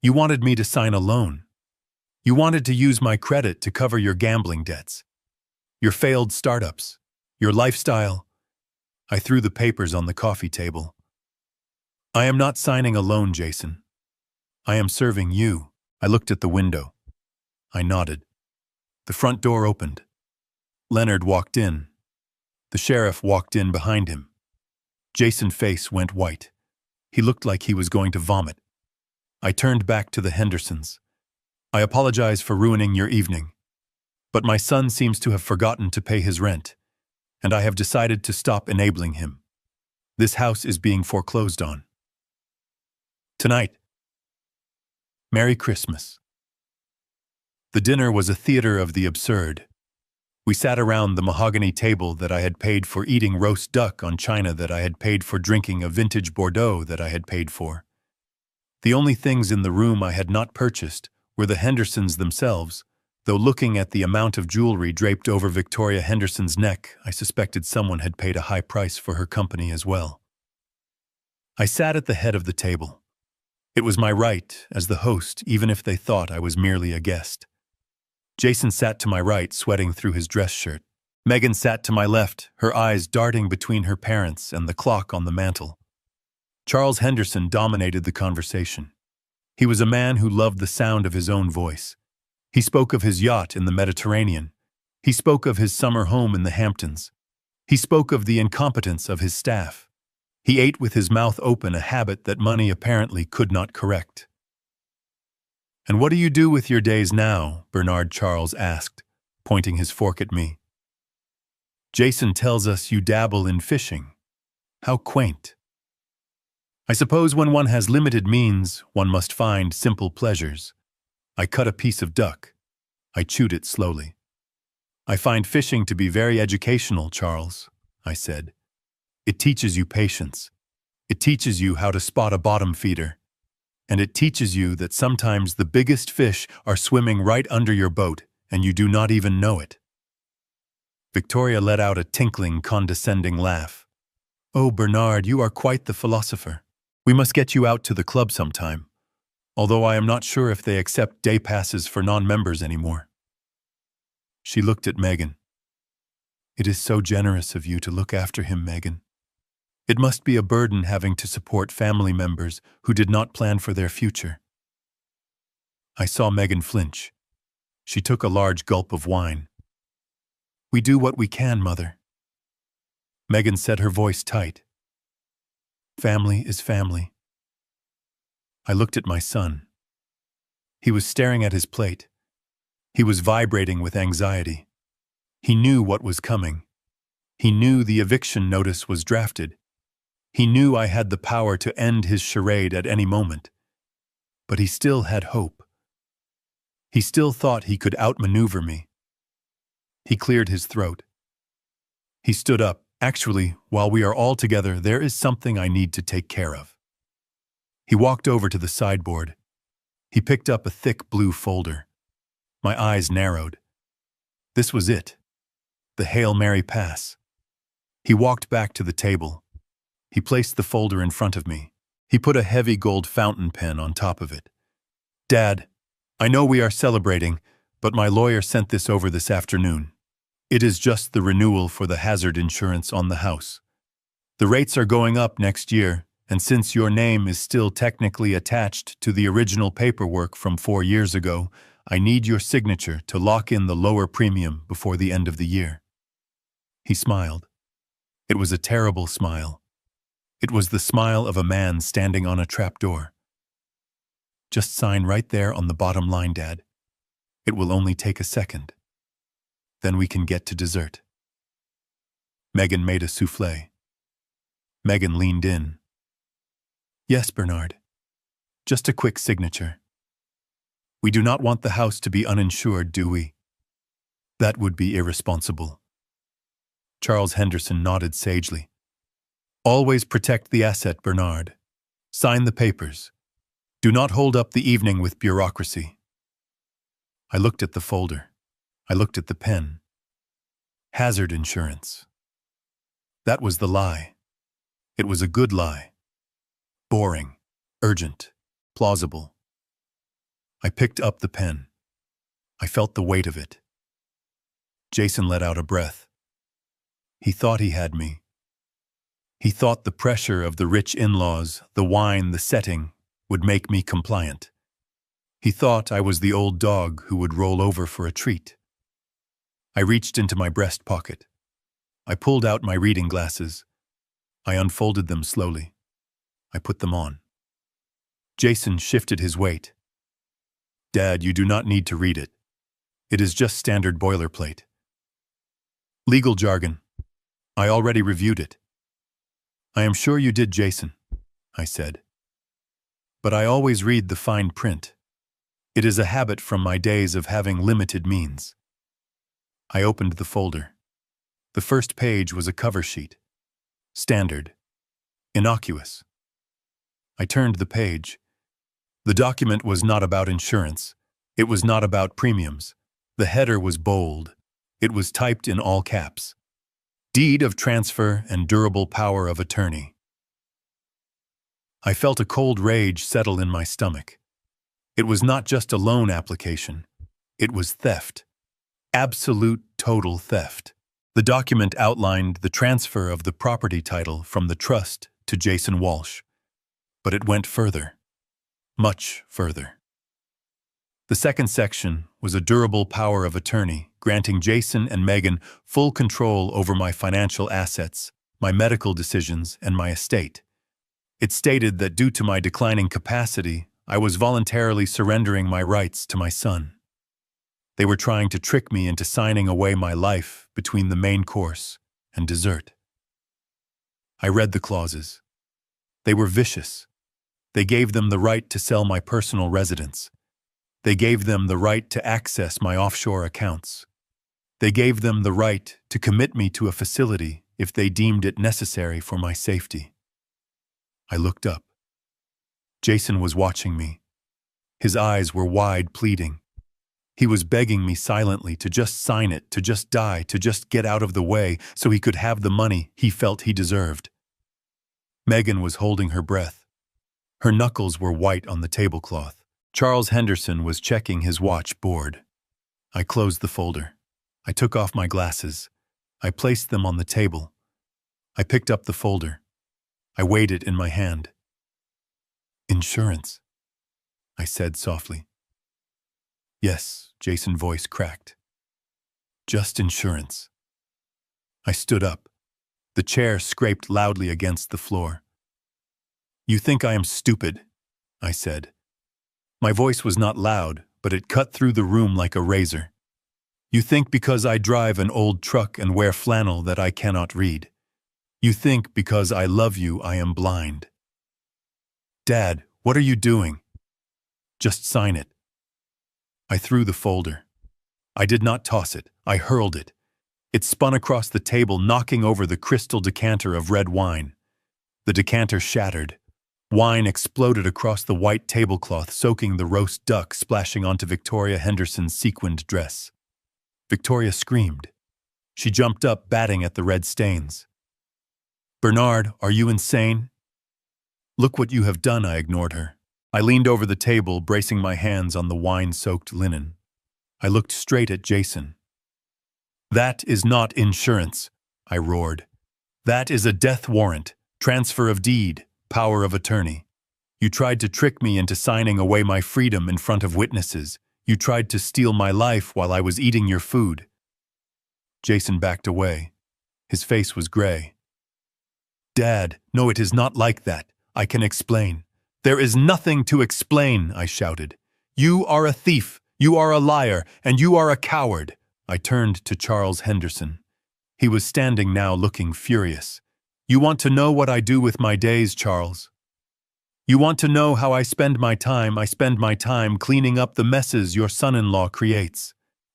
You wanted me to sign a loan. You wanted to use my credit to cover your gambling debts, your failed startups, your lifestyle. I threw the papers on the coffee table. I am not signing a loan, Jason. I am serving you. I looked at the window. I nodded. The front door opened. Leonard walked in. The sheriff walked in behind him. Jason's face went white. He looked like he was going to vomit. I turned back to the Hendersons. I apologize for ruining your evening, but my son seems to have forgotten to pay his rent, and I have decided to stop enabling him. This house is being foreclosed on. Tonight. Merry Christmas. The dinner was a theater of the absurd. We sat around the mahogany table that I had paid for eating roast duck on china that I had paid for drinking a vintage Bordeaux that I had paid for. The only things in the room I had not purchased were the Hendersons themselves, though looking at the amount of jewelry draped over Victoria Henderson's neck, I suspected someone had paid a high price for her company as well. I sat at the head of the table. It was my right as the host, even if they thought I was merely a guest. Jason sat to my right, sweating through his dress shirt. Megan sat to my left, her eyes darting between her parents and the clock on the mantel. Charles Henderson dominated the conversation. He was a man who loved the sound of his own voice. He spoke of his yacht in the Mediterranean. He spoke of his summer home in the Hamptons. He spoke of the incompetence of his staff. He ate with his mouth open, a habit that money apparently could not correct. "And what do you do with your days now?" Bernard Charles asked, pointing his fork at me. "Jason tells us you dabble in fishing. How quaint." "I suppose when one has limited means, one must find simple pleasures." I cut a piece of duck. I chewed it slowly. "I find fishing to be very educational, Charles," I said. "It teaches you patience. It teaches you how to spot a bottom feeder. And it teaches you that sometimes the biggest fish are swimming right under your boat, and you do not even know it." Victoria let out a tinkling, condescending laugh. "Oh, Bernard, you are quite the philosopher. We must get you out to the club sometime, although I am not sure if they accept day passes for non-members anymore." She looked at Megan. "It is so generous of you to look after him, Megan. It must be a burden having to support family members who did not plan for their future." I saw Megan flinch. She took a large gulp of wine. "We do what we can, Mother." Megan set her voice tight. "Family is family." I looked at my son. He was staring at his plate. He was vibrating with anxiety. He knew what was coming. He knew the eviction notice was drafted. He knew I had the power to end his charade at any moment. But he still had hope. He still thought he could outmaneuver me. He cleared his throat. He stood up. Actually, while we are all together, there is something I need to take care of. He walked over to the sideboard. He picked up a thick blue folder. My eyes narrowed. This was it. The Hail Mary pass. He walked back to the table. He placed the folder in front of me. He put a heavy gold fountain pen on top of it. Dad, I know we are celebrating, but my lawyer sent this over this afternoon. It is just the renewal for the hazard insurance on the house. The rates are going up next year, and since your name is still technically attached to the original paperwork from 4 years ago, I need your signature to lock in the lower premium before the end of the year. He smiled. It was a terrible smile. It was the smile of a man standing on a trapdoor. Just sign right there on the bottom line, Dad. It will only take a second. Then we can get to dessert. Megan made a souffle. Megan leaned in. Yes, Bernard. Just a quick signature. We do not want the house to be uninsured, do we? That would be irresponsible. Charles Henderson nodded sagely. Always protect the asset, Bernard. Sign the papers. Do not hold up the evening with bureaucracy. I looked at the folder. I looked at the pen. Hazard insurance. That was the lie. It was a good lie. Boring, urgent, plausible. I picked up the pen. I felt the weight of it. Jason let out a breath. He thought he had me. He thought the pressure of the rich in-laws, the wine, the setting, would make me compliant. He thought I was the old dog who would roll over for a treat. I reached into my breast pocket. I pulled out my reading glasses. I unfolded them slowly. I put them on. Jason shifted his weight. Dad, you do not need to read it. It is just standard boilerplate. Legal jargon. I already reviewed it. I am sure you did, Jason, I said. But I always read the fine print. It is a habit from my days of having limited means. I opened the folder. The first page was a cover sheet. Standard. Innocuous. I turned the page. The document was not about insurance. It was not about premiums. The header was bold. It was typed in all caps. Deed of transfer and durable power of attorney. I felt a cold rage settle in my stomach. It was not just a loan application. It was theft. Absolute, total theft. The document outlined the transfer of the property title from the trust to Jason Walsh. But it went further. Much further. The second section was a durable power of attorney, granting Jason and Megan full control over my financial assets, my medical decisions, and my estate. It stated that due to my declining capacity, I was voluntarily surrendering my rights to my son. They were trying to trick me into signing away my life between the main course and dessert. I read the clauses. They were vicious. They gave them the right to sell my personal residence. They gave them the right to access my offshore accounts. They gave them the right to commit me to a facility if they deemed it necessary for my safety. I looked up. Jason was watching me. His eyes were wide, pleading. He was begging me silently to just sign it, to just die, to just get out of the way so he could have the money he felt he deserved. Megan was holding her breath. Her knuckles were white on the tablecloth. Charles Henderson was checking his watch, bored. I closed the folder. I took off my glasses. I placed them on the table. I picked up the folder. I weighed it in my hand. Insurance, I said softly. Yes, Jason's voice cracked. Just insurance. I stood up. The chair scraped loudly against the floor. You think I am stupid, I said. My voice was not loud, but it cut through the room like a razor. You think because I drive an old truck and wear flannel that I cannot read. You think because I love you I am blind. Dad, what are you doing? Just sign it. I threw the folder. I did not toss it, I hurled it. It spun across the table, knocking over the crystal decanter of red wine. The decanter shattered. Wine exploded across the white tablecloth, soaking the roast duck, splashing onto Victoria Henderson's sequined dress. Victoria screamed. She jumped up, batting at the red stains. Bernard, are you insane? Look what you have done, I ignored her. I leaned over the table, bracing my hands on the wine-soaked linen. I looked straight at Jason. That is not insurance, I roared. That is a death warrant, transfer of deed, power of attorney. You tried to trick me into signing away my freedom in front of witnesses. You tried to steal my life while I was eating your food. Jason backed away. His face was gray. Dad, no, it is not like that. I can explain. There is nothing to explain, I shouted. You are a thief, you are a liar, and you are a coward. I turned to Charles Henderson. He was standing now, looking furious. You want to know what I do with my days, Charles? You want to know how I spend my time? I spend my time cleaning up the messes your son-in-law creates.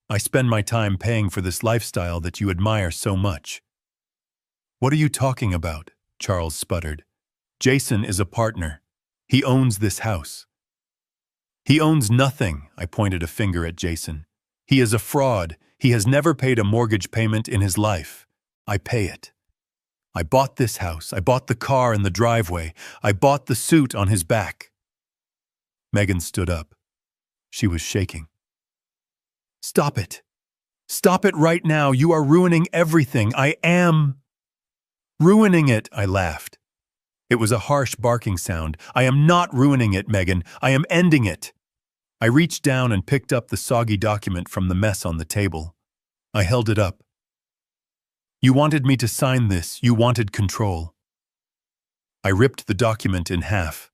I spend my time paying for this lifestyle that you admire so much. What are you talking about? Charles sputtered. Jason is a partner. He owns this house. He owns nothing, I pointed a finger at Jason. He is a fraud. He has never paid a mortgage payment in his life. I pay it. I bought this house. I bought the car in the driveway. I bought the suit on his back. Megan stood up. She was shaking. Stop it. Stop it right now. You are ruining everything. I am ruining it, I laughed. It was a harsh barking sound. I am not ruining it, Megan. I am ending it. I reached down and picked up the soggy document from the mess on the table. I held it up. You wanted me to sign this. You wanted control. I ripped the document in half.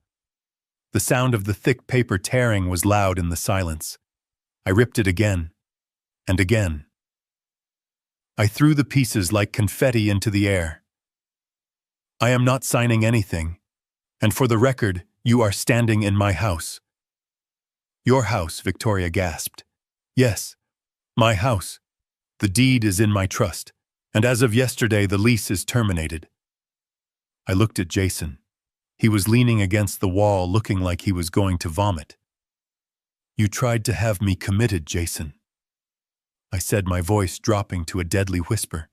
The sound of the thick paper tearing was loud in the silence. I ripped it again and again. I threw the pieces like confetti into the air. I am not signing anything, and for the record, you are standing in my house. Your house, Victoria gasped. Yes, my house. The deed is in my trust, and as of yesterday, the lease is terminated. I looked at Jason. He was leaning against the wall, looking like he was going to vomit. You tried to have me committed, Jason. I said, my voice dropping to a deadly whisper.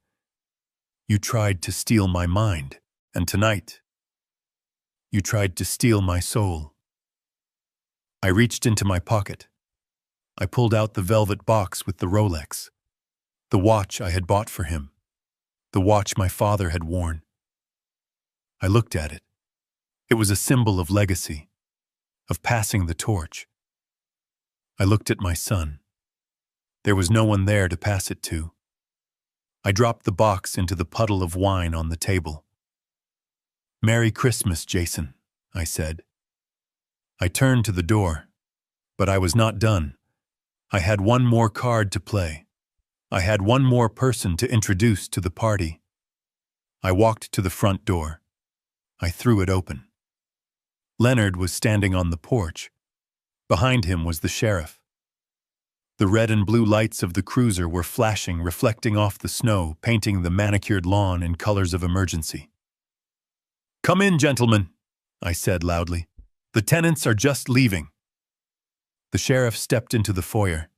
You tried to steal my mind, and tonight, you tried to steal my soul. I reached into my pocket. I pulled out the velvet box with the Rolex, the watch I had bought for him, the watch my father had worn. I looked at it. It was a symbol of legacy, of passing the torch. I looked at my son. There was no one there to pass it to. I dropped the box into the puddle of wine on the table. Merry Christmas, Jason, I said. I turned to the door, but I was not done. I had one more card to play. I had one more person to introduce to the party. I walked to the front door. I threw it open. Leonard was standing on the porch. Behind him was the sheriff. The red and blue lights of the cruiser were flashing, reflecting off the snow, painting the manicured lawn in colors of emergency. Come in, gentlemen, I said loudly. The tenants are just leaving. The sheriff stepped into the foyer.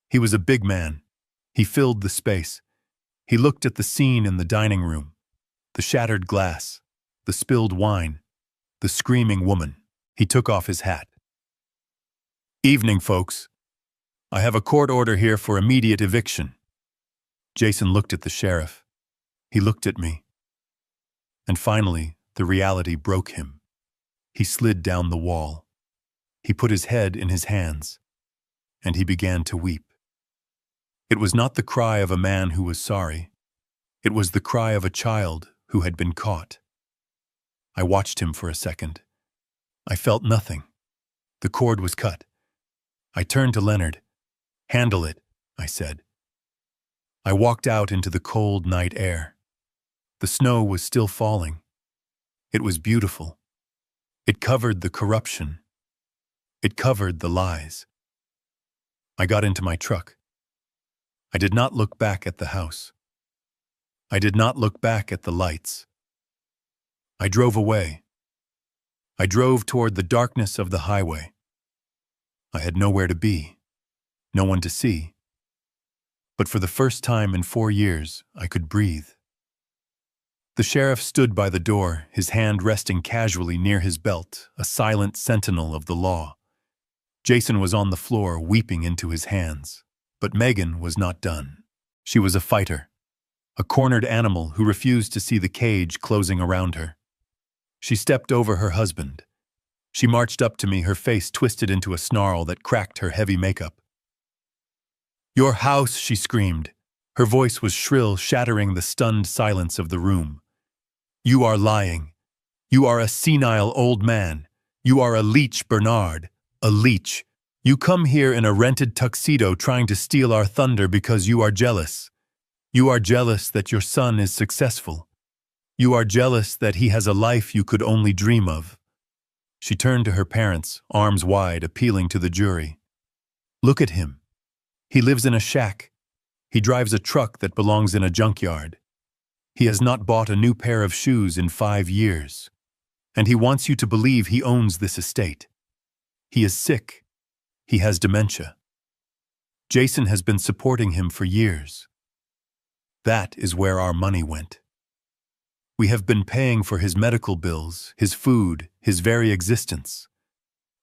He was a big man. He filled the space. He looked at the scene in the dining room, the shattered glass, the spilled wine, the screaming woman. He took off his hat. Evening, folks. I have a court order here for immediate eviction. Jason looked at the sheriff. He looked at me. And finally, the reality broke him. He slid down the wall. He put his head in his hands, and he began to weep. It was not the cry of a man who was sorry. It was the cry of a child who had been caught. I watched him for a second. I felt nothing. The cord was cut. I turned to Leonard. Handle it, I said. I walked out into the cold night air. The snow was still falling. It was beautiful. It covered the corruption. It covered the lies. I got into my truck. I did not look back at the house. I did not look back at the lights. I drove away. I drove toward the darkness of the highway. I had nowhere to be, no one to see. But for the first time in 4 years, I could breathe. The sheriff stood by the door, his hand resting casually near his belt, a silent sentinel of the law. Jason was on the floor, weeping into his hands. But Megan was not done. She was a fighter, a cornered animal who refused to see the cage closing around her. She stepped over her husband. She marched up to me, her face twisted into a snarl that cracked her heavy makeup. "Your house," she screamed. Her voice was shrill, shattering the stunned silence of the room. "You are lying. You are a senile old man. You are a leech, Bernard. A leech. You come here in a rented tuxedo trying to steal our thunder because you are jealous. You are jealous that your son is successful. You are jealous that he has a life you could only dream of." She turned to her parents, arms wide, appealing to the jury. "Look at him. He lives in a shack. He drives a truck that belongs in a junkyard. He has not bought a new pair of shoes in 5 years. And he wants you to believe he owns this estate. He is sick. He has dementia. Jason has been supporting him for years. That is where our money went. We have been paying for his medical bills, his food, his very existence."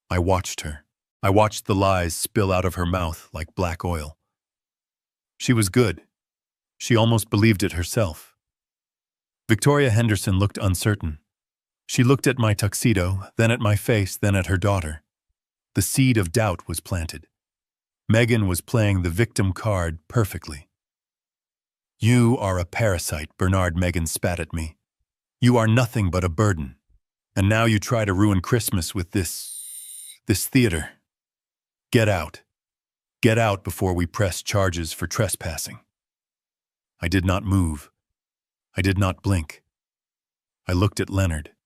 I watched her. I watched the lies spill out of her mouth like black oil. She was good. She almost believed it herself. Victoria Henderson looked uncertain. She looked at my tuxedo, then at my face, then at her daughter. The seed of doubt was planted. Megan was playing the victim card perfectly. "You are a parasite," Bernard. Megan spat at me. "You are nothing but a burden. And now you try to ruin Christmas with this theater. Get out. Get out before we press charges for trespassing." I did not move. I did not blink. I looked at Leonard.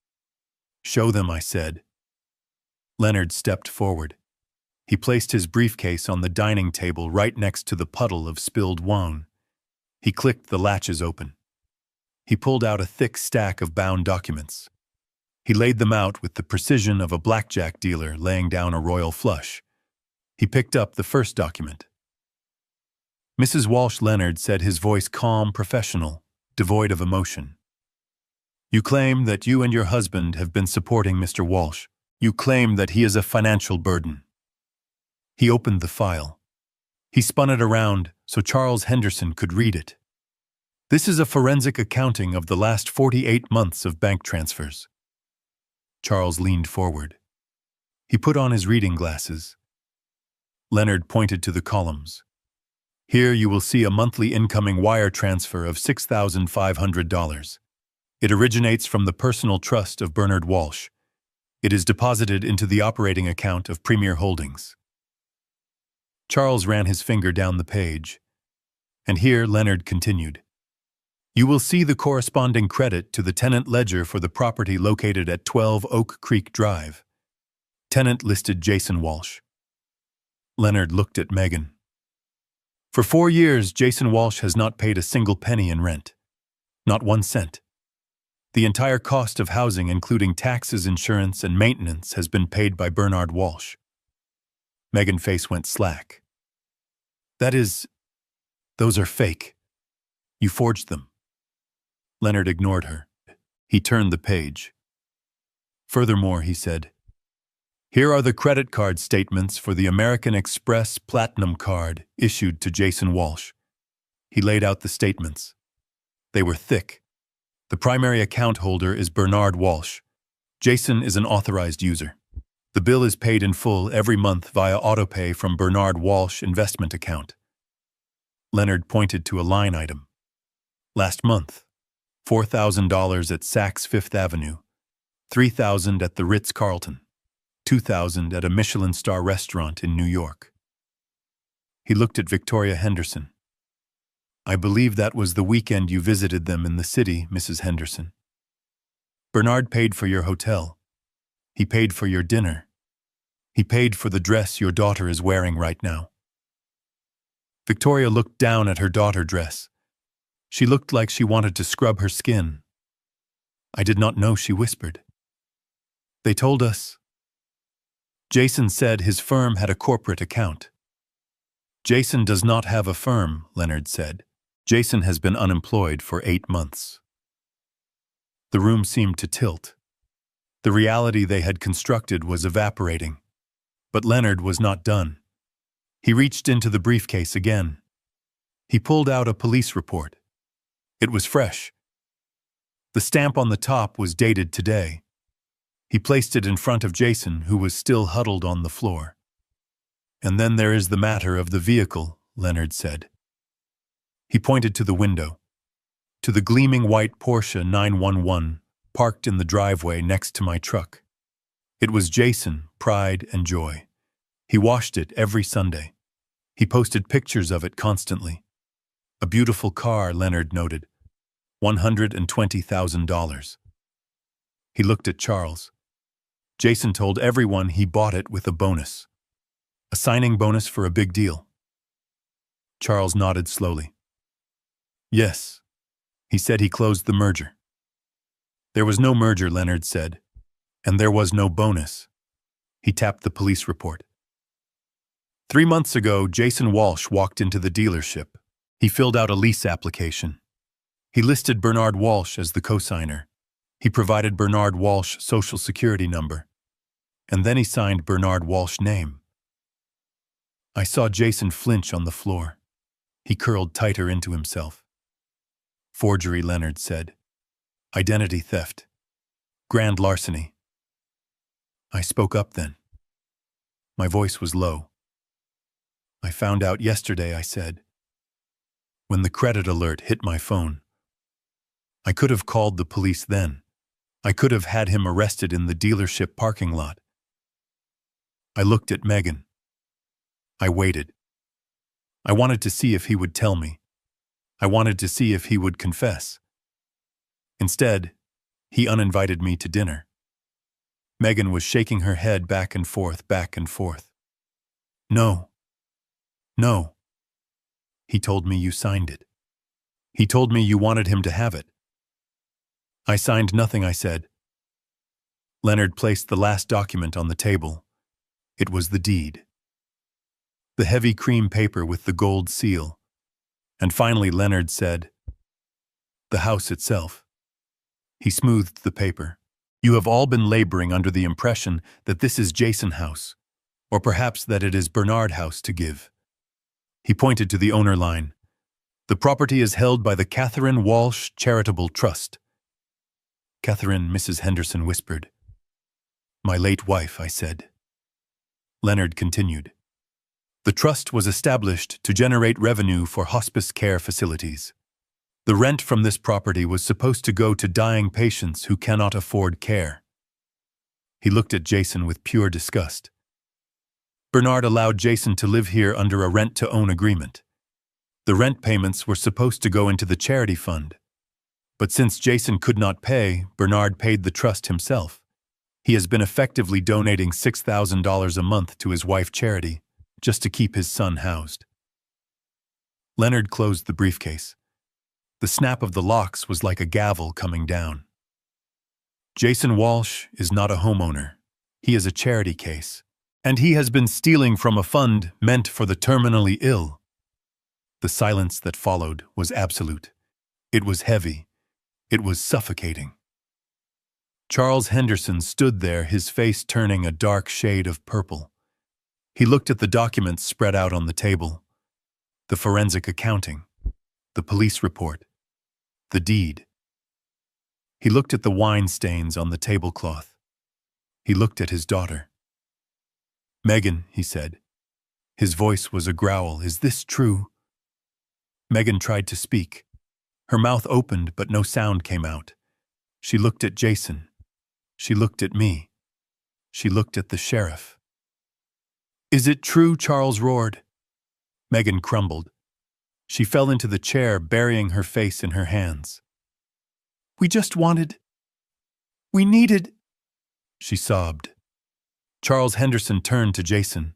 "Show them," I said. Leonard stepped forward. He placed his briefcase on the dining table right next to the puddle of spilled wine. He clicked the latches open. He pulled out a thick stack of bound documents. He laid them out with the precision of a blackjack dealer laying down a royal flush. He picked up the first document. "Mrs. Walsh," Leonard said, his voice calm, professional, devoid of emotion. "You claim that you and your husband have been supporting Mr. Walsh. You claim that he is a financial burden." He opened the file. He spun it around so Charles Henderson could read it. "This is a forensic accounting of the last 48 months of bank transfers." Charles leaned forward. He put on his reading glasses. Leonard pointed to the columns. "Here you will see a monthly incoming wire transfer of $6,500. It originates from the personal trust of Bernard Walsh. It is deposited into the operating account of Premier Holdings." Charles ran his finger down the page. And here Leonard continued. "You will see the corresponding credit to the tenant ledger for the property located at 12 Oak Creek Drive. Tenant listed Jason Walsh." Leonard looked at Megan. "For 4 years, Jason Walsh has not paid a single penny in rent. Not 1 cent. The entire cost of housing, including taxes, insurance, and maintenance, has been paid by Bernard Walsh." Megan's face went slack. Those are fake. You forged them." Leonard ignored her. He turned the page. "Furthermore," he said, "here are the credit card statements for the American Express Platinum card issued to Jason Walsh." He laid out the statements. They were thick. The primary account holder is Bernard Walsh. Jason is an authorized user. The bill is paid in full every month via autopay from Bernard Walsh investment account. Leonard pointed to a line item. Last month, $4,000 at Saks Fifth Avenue, $3,000 at the Ritz-Carlton, $2,000 at a Michelin star restaurant in New York. He looked at Victoria Henderson. I believe that was the weekend you visited them in the city, Mrs. Henderson. Bernard paid for your hotel. He paid for your dinner. He paid for the dress your daughter is wearing right now. Victoria looked down at her daughter's dress. She looked like she wanted to scrub her skin. I did not know, she whispered. They told us. Jason said his firm had a corporate account. Jason does not have a firm, Leonard said. Jason has been unemployed for 8 months. The room seemed to tilt. The reality they had constructed was evaporating. But Leonard was not done. He reached into the briefcase again. He pulled out a police report. It was fresh. The stamp on the top was dated today. He placed it in front of Jason, who was still huddled on the floor. And then there is the matter of the vehicle, Leonard said. He pointed to the window, to the gleaming white Porsche 911 parked in the driveway next to my truck. It was Jason, pride and joy. He washed it every Sunday. He posted pictures of it constantly. A beautiful car, Leonard noted. $120,000. He looked at Charles. Jason told everyone he bought it with a bonus. A signing bonus for a big deal. Charles nodded slowly. Yes. He said he closed the merger. There was no merger, Leonard said. And there was no bonus. He tapped the police report. 3 months ago, Jason Walsh walked into the dealership. He filled out a lease application. He listed Bernard Walsh as the cosigner. He provided Bernard Walsh's social security number. And then he signed Bernard Walsh's name. I saw Jason flinch on the floor. He curled tighter into himself. Forgery, Leonard said. Identity theft. Grand larceny. I spoke up then. My voice was low. I found out yesterday, I said. When the credit alert hit my phone. I could have called the police then. I could have had him arrested in the dealership parking lot. I looked at Megan. I waited. I wanted to see if he would tell me. I wanted to see if he would confess. Instead, he uninvited me to dinner. Megan was shaking her head back and forth, back and forth. No. No. He told me you signed it. He told me you wanted him to have it. I signed nothing, I said. Leonard placed the last document on the table. It was the deed. The heavy cream paper with the gold seal. And finally Leonard said, the house itself. He smoothed the paper. You have all been laboring under the impression that this is Jason House, or perhaps that it is Bernard House to give. He pointed to the owner line. The property is held by the Catherine Walsh Charitable Trust. Catherine, Mrs. Henderson whispered. My late wife, I said. Leonard continued. The trust was established to generate revenue for hospice care facilities. The rent from this property was supposed to go to dying patients who cannot afford care. He looked at Jason with pure disgust. Bernard allowed Jason to live here under a rent-to-own agreement. The rent payments were supposed to go into the charity fund. But since Jason could not pay, Bernard paid the trust himself. He has been effectively donating $6,000 a month to his wife's charity, just to keep his son housed. Leonard closed the briefcase. The snap of the locks was like a gavel coming down. Jason Walsh is not a homeowner. He is a charity case. And he has been stealing from a fund meant for the terminally ill. The silence that followed was absolute. It was heavy. It was suffocating. Charles Henderson stood there, his face turning a dark shade of purple. He looked at the documents spread out on the table. The forensic accounting. The police report. The deed. He looked at the wine stains on the tablecloth. He looked at his daughter. Megan, he said. His voice was a growl. Is this true? Megan tried to speak. Her mouth opened, but no sound came out. She looked at Jason. She looked at me. She looked at the sheriff. Is it true? Charles roared. Megan crumbled. She fell into the chair, burying her face in her hands. "We just wanted... We needed..." she sobbed. Charles Henderson turned to Jason.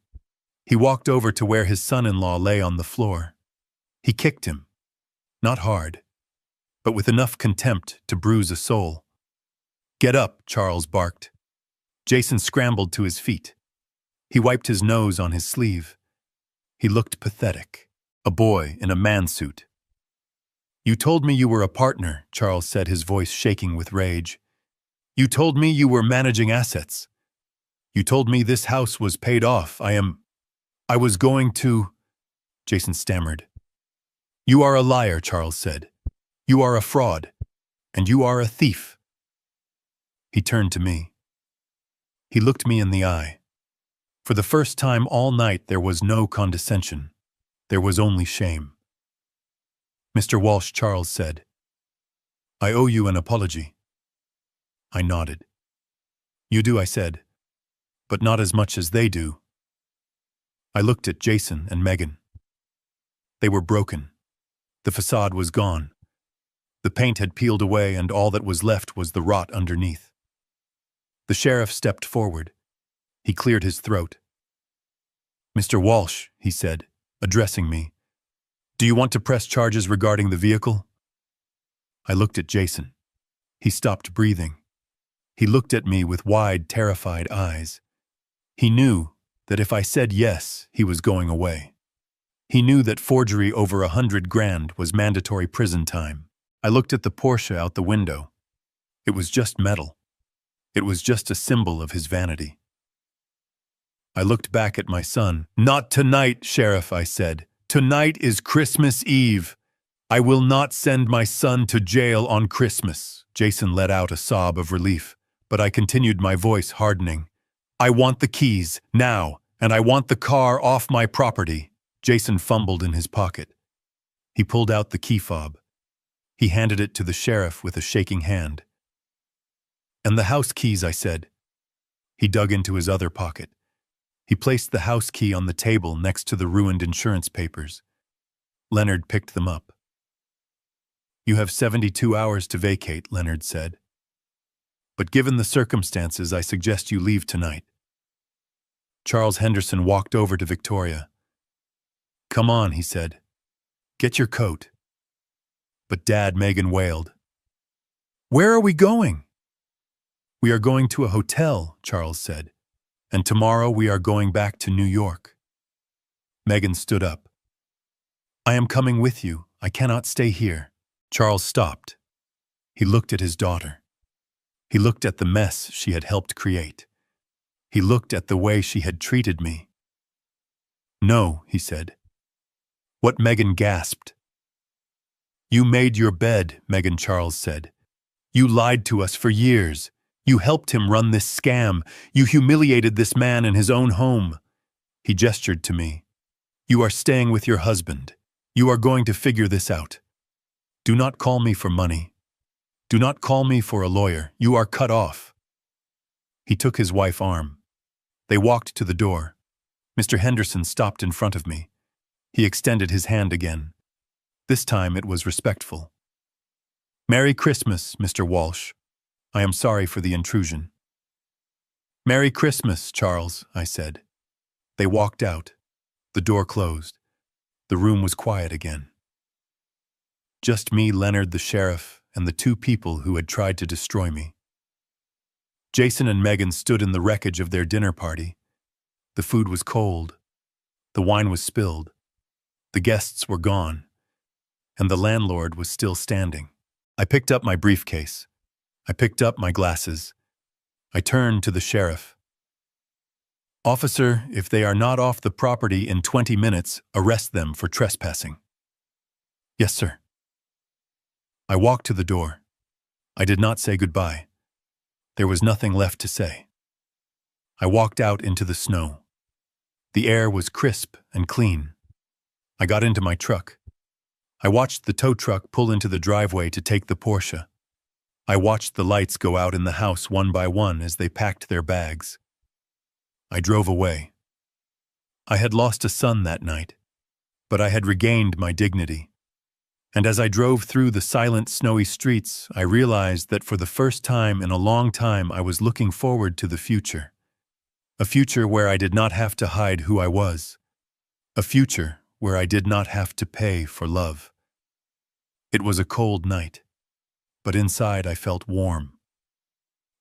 He walked over to where his son-in-law lay on the floor. He kicked him. Not hard, but with enough contempt to bruise a soul. "Get up," Charles barked. Jason scrambled to his feet. He wiped his nose on his sleeve. He looked pathetic, a boy in a man-suit. "You told me you were a partner," Charles said, his voice shaking with rage. "You told me you were managing assets. You told me this house was paid off. I was going to..." Jason stammered. "You are a liar," Charles said. "You are a fraud, and you are a thief." He turned to me. He looked me in the eye. For the first time all night there was no condescension. There was only shame. "Mr. Walsh," Charles said, "I owe you an apology." I nodded. "You do," I said, "but not as much as they do." I looked at Jason and Megan. They were broken. The facade was gone. The paint had peeled away, and all that was left was the rot underneath. The sheriff stepped forward. He cleared his throat. "Mr. Walsh," he said, addressing me, "do you want to press charges regarding the vehicle?" I looked at Jason. He stopped breathing. He looked at me with wide, terrified eyes. He knew that if I said yes, he was going away. He knew that forgery over $100,000 was mandatory prison time. I looked at the Porsche out the window. It was just metal. It was just a symbol of his vanity. I looked back at my son. "Not tonight, Sheriff," I said. "Tonight is Christmas Eve. I will not send my son to jail on Christmas." Jason let out a sob of relief, but I continued, my voice hardening. "I want the keys, now, and I want the car off my property." Jason fumbled in his pocket. He pulled out the key fob. He handed it to the sheriff with a shaking hand. "And the house keys," I said. He dug into his other pocket. He placed the house key on the table next to the ruined insurance papers. Leonard picked them up. "You have 72 hours to vacate," Leonard said. "But given the circumstances, I suggest you leave tonight." Charles Henderson walked over to Victoria. "Come on," he said. "Get your coat." "But Dad," Megan wailed. "Where are we going?" "We are going to a hotel," Charles said. "And tomorrow we are going back to New York." Megan stood up. "I am coming with you. I cannot stay here." Charles stopped. He looked at his daughter. He looked at the mess she had helped create. He looked at the way she had treated me. "No," he said. What Megan gasped. "You made your bed," Megan, Charles said. "You lied to us for years. You helped him run this scam. You humiliated this man in his own home." He gestured to me. "You are staying with your husband. You are going to figure this out. Do not call me for money. Do not call me for a lawyer. You are cut off." He took his wife's arm. They walked to the door. Mr. Henderson stopped in front of me. He extended his hand again. This time it was respectful. "Merry Christmas, Mr. Walsh. I am sorry for the intrusion." "Merry Christmas, Charles," I said. They walked out. The door closed. The room was quiet again. Just me, Leonard, the sheriff, and the two people who had tried to destroy me. Jason and Megan stood in the wreckage of their dinner party. The food was cold. The wine was spilled. The guests were gone. And the landlord was still standing. I picked up my briefcase. I picked up my glasses. I turned to the sheriff. "Officer, if they are not off the property in 20 minutes, arrest them for trespassing." "Yes, sir." I walked to the door. I did not say goodbye. There was nothing left to say. I walked out into the snow. The air was crisp and clean. I got into my truck. I watched the tow truck pull into the driveway to take the Porsche. I watched the lights go out in the house one by one as they packed their bags. I drove away. I had lost a son that night. but I had regained my dignity. And as I drove through the silent, snowy streets, I realized that for the first time in a long time I was looking forward to the future. A future where I did not have to hide who I was. A future where I did not have to pay for love. It was a cold night, but inside I felt warm.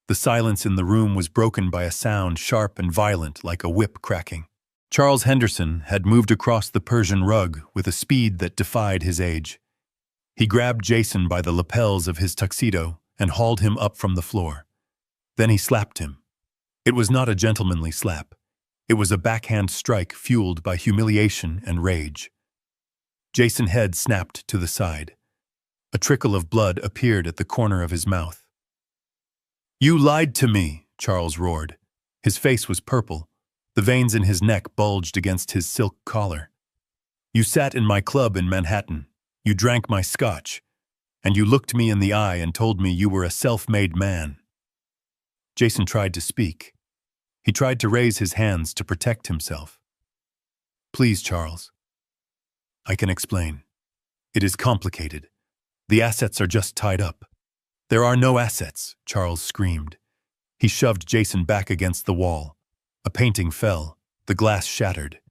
The silence in the room was broken by a sound sharp and violent like a whip cracking. Charles Henderson had moved across the Persian rug with a speed that defied his age. He grabbed Jason by the lapels of his tuxedo and hauled him up from the floor. Then he slapped him. It was not a gentlemanly slap. It was a backhand strike fueled by humiliation and rage. Jason's head snapped to the side. A trickle of blood appeared at the corner of his mouth. "You lied to me," Charles roared. His face was purple. The veins in his neck bulged against his silk collar. "You sat in my club in Manhattan. You drank my scotch. And you looked me in the eye and told me you were a self-made man." Jason tried to speak. He tried to raise his hands to protect himself. "Please, Charles. I can explain. It is complicated. The assets are just tied up." "There are no assets," Charles screamed. He shoved Jason back against the wall. A painting fell. The glass shattered.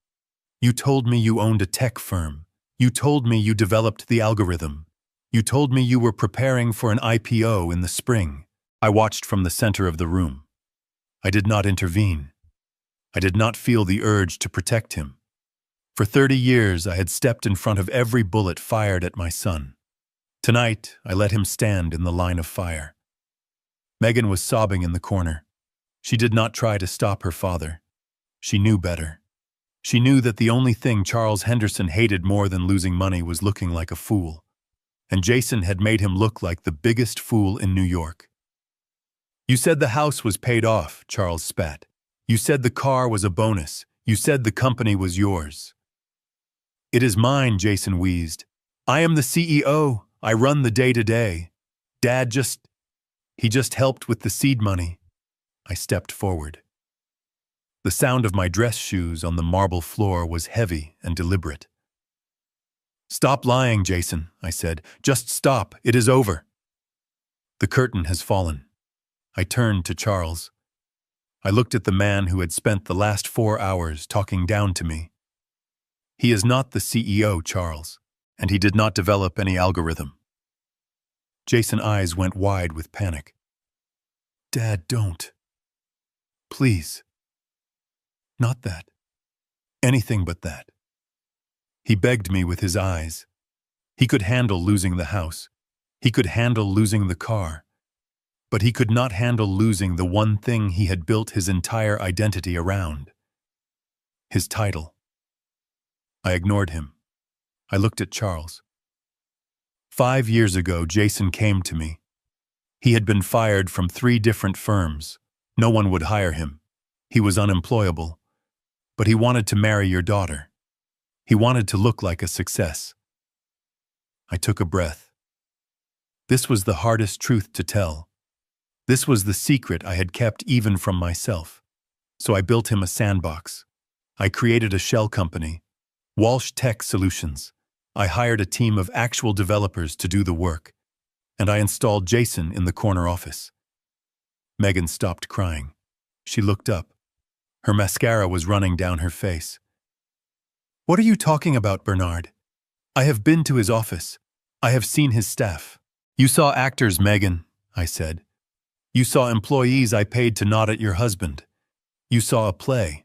"You told me you owned a tech firm. You told me you developed the algorithm. You told me you were preparing for an IPO in the spring." I watched from the center of the room. I did not intervene. I did not feel the urge to protect him. For 30 years, I had stepped in front of every bullet fired at my son. Tonight, I let him stand in the line of fire. Megan was sobbing in the corner. She did not try to stop her father. She knew better. She knew that the only thing Charles Henderson hated more than losing money was looking like a fool. And Jason had made him look like the biggest fool in New York. "You said the house was paid off," Charles spat. "You said the car was a bonus. You said the company was yours." "It is mine," Jason wheezed. "I am the CEO. I run the day-to-day. Dad he just helped with the seed money." I stepped forward. The sound of my dress shoes on the marble floor was heavy and deliberate. "Stop lying, Jason," I said. "Just stop. It is over." The curtain has fallen. I turned to Charles. I looked at the man who had spent the last 4 hours talking down to me. He is not the CEO, Charles, and he did not develop any algorithm. Jason's eyes went wide with panic. "Dad, don't. Please. Not that. Anything but that." He begged me with his eyes. He could handle losing the house. He could handle losing the car. But he could not handle losing the one thing he had built his entire identity around. His title. I ignored him. I looked at Charles. 5 years ago, Jason came to me. He had been fired from 3 different firms. No one would hire him. He was unemployable. But he wanted to marry your daughter. He wanted to look like a success. I took a breath. This was the hardest truth to tell. This was the secret I had kept even from myself. So I built him a sandbox. I created a shell company, Walsh Tech Solutions. I hired a team of actual developers to do the work. And I installed Jason in the corner office. Megan stopped crying. She looked up. Her mascara was running down her face. "What are you talking about, Bernard? I have been to his office. I have seen his staff." "You saw actors, Megan," I said. "You saw employees I paid to nod at your husband. You saw a play."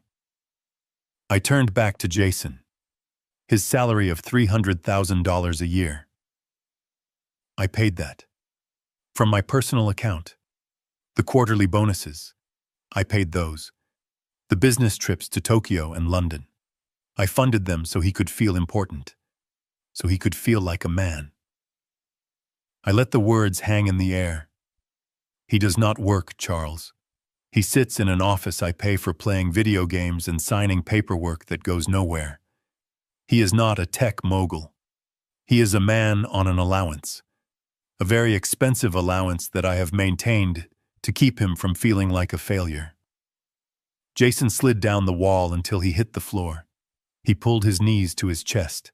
I turned back to Jason. His salary of $300,000 a year. I paid that. From my personal account. The quarterly bonuses. I paid those. The business trips to Tokyo and London. I funded them so he could feel important. So he could feel like a man. I let the words hang in the air. He does not work, Charles. He sits in an office I pay for playing video games and signing paperwork that goes nowhere. He is not a tech mogul. He is a man on an allowance. A very expensive allowance that I have maintained to keep him from feeling like a failure. Jason slid down the wall until he hit the floor. He pulled his knees to his chest.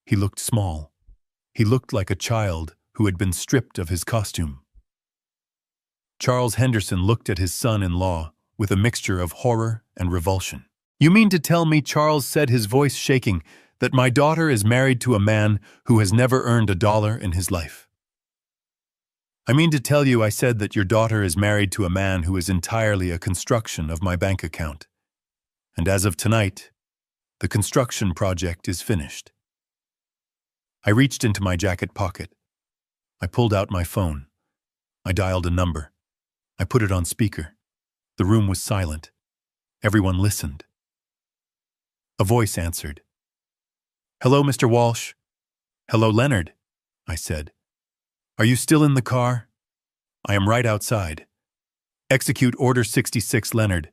He looked small. He looked like a child who had been stripped of his costume. Charles Henderson looked at his son-in-law with a mixture of horror and revulsion. "You mean to tell me," Charles said, his voice shaking, "that my daughter is married to a man who has never earned $1 in his life?" "I mean to tell you," I said, "that your daughter is married to a man who is entirely a construction of my bank account. And as of tonight, the construction project is finished." I reached into my jacket pocket. I pulled out my phone. I dialed a number. I put it on speaker. The room was silent. Everyone listened. A voice answered. "Hello, Mr. Walsh." "Hello, Leonard," I said. "Are you still in the car?" "I am right outside." "Execute Order 66, Leonard.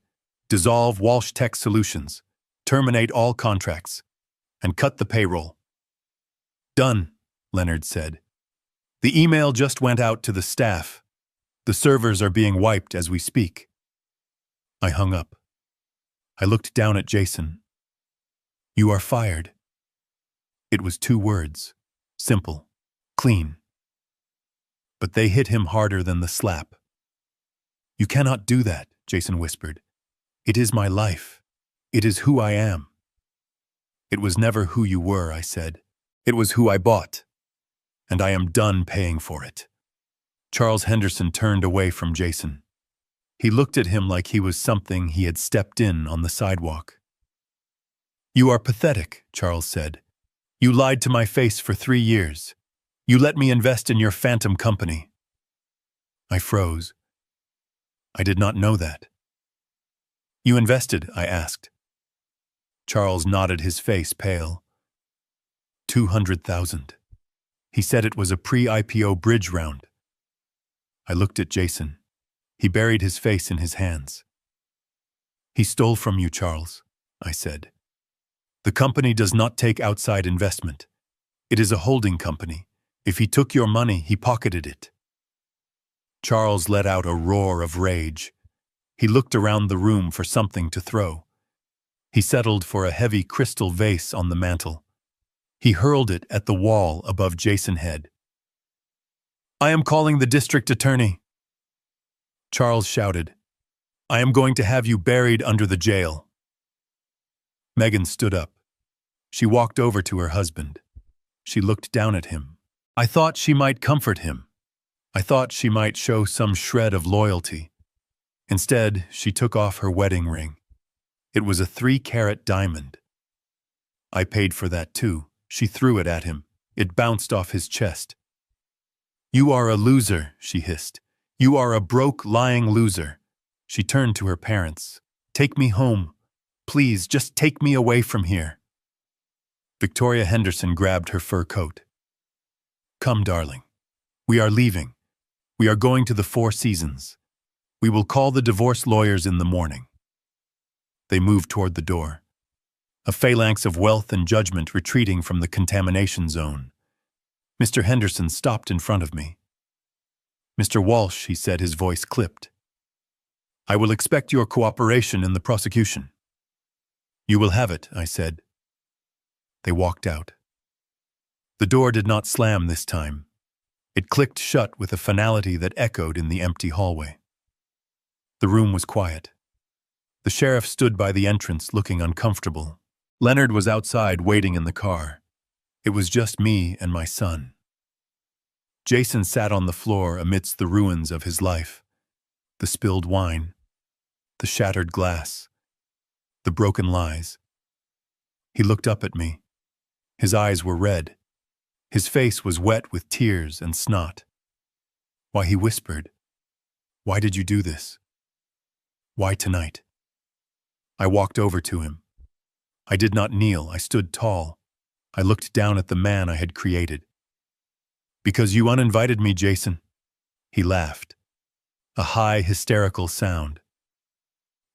Dissolve Walsh Tech Solutions. Terminate all contracts. And cut the payroll." "Done," Leonard said. "The email just went out to the staff. The servers are being wiped as we speak." I hung up. I looked down at Jason. "You are fired." It was 2 words. Simple. Clean. But they hit him harder than the slap. "You cannot do that," Jason whispered. "It is my life. It is who I am." "It was never who you were," I said. "It was who I bought. And I am done paying for it." Charles Henderson turned away from Jason. He looked at him like he was something he had stepped in on the sidewalk. "You are pathetic," Charles said. "You lied to my face for 3 years. You let me invest in your phantom company." I froze. I did not know that. "You invested?" I asked. Charles nodded, his face pale. 200,000. He said it was a pre-IPO bridge round. I looked at Jason. He buried his face in his hands. "He stole from you, Charles," I said. "The company does not take outside investment. It is a holding company. If he took your money, he pocketed it." Charles let out a roar of rage. He looked around the room for something to throw. He settled for a heavy crystal vase on the mantel. He hurled it at the wall above Jason's head. "I am calling the district attorney." Charles shouted, "I am going to have you buried under the jail." Megan stood up. She walked over to her husband. She looked down at him. I thought she might comfort him. I thought she might show some shred of loyalty. Instead, she took off her wedding ring. It was a 3-carat diamond. "I paid for that too." She threw it at him. It bounced off his chest. "You are a loser," she hissed. "You are a broke, lying loser." She turned to her parents. "Take me home. Please, just take me away from here." Victoria Henderson grabbed her fur coat. "Come, darling. We are leaving. We are going to the 4 Seasons. We will call the divorce lawyers in the morning." They moved toward the door. A phalanx of wealth and judgment retreating from the contamination zone. Mr. Henderson stopped in front of me. "Mr. Walsh," he said, his voice clipped. "I will expect your cooperation in the prosecution." "You will have it," I said. They walked out. The door did not slam this time. It clicked shut with a finality that echoed in the empty hallway. The room was quiet. The sheriff stood by the entrance looking uncomfortable. Leonard was outside waiting in the car. It was just me and my son. Jason sat on the floor amidst the ruins of his life. The spilled wine, the shattered glass, the broken lies. He looked up at me. His eyes were red. His face was wet with tears and snot. Why, he whispered, "Why did you do this? Why tonight?" I walked over to him. I did not kneel. I stood tall. I looked down at the man I had created. "Because you uninvited me, Jason." He laughed. A high, hysterical sound.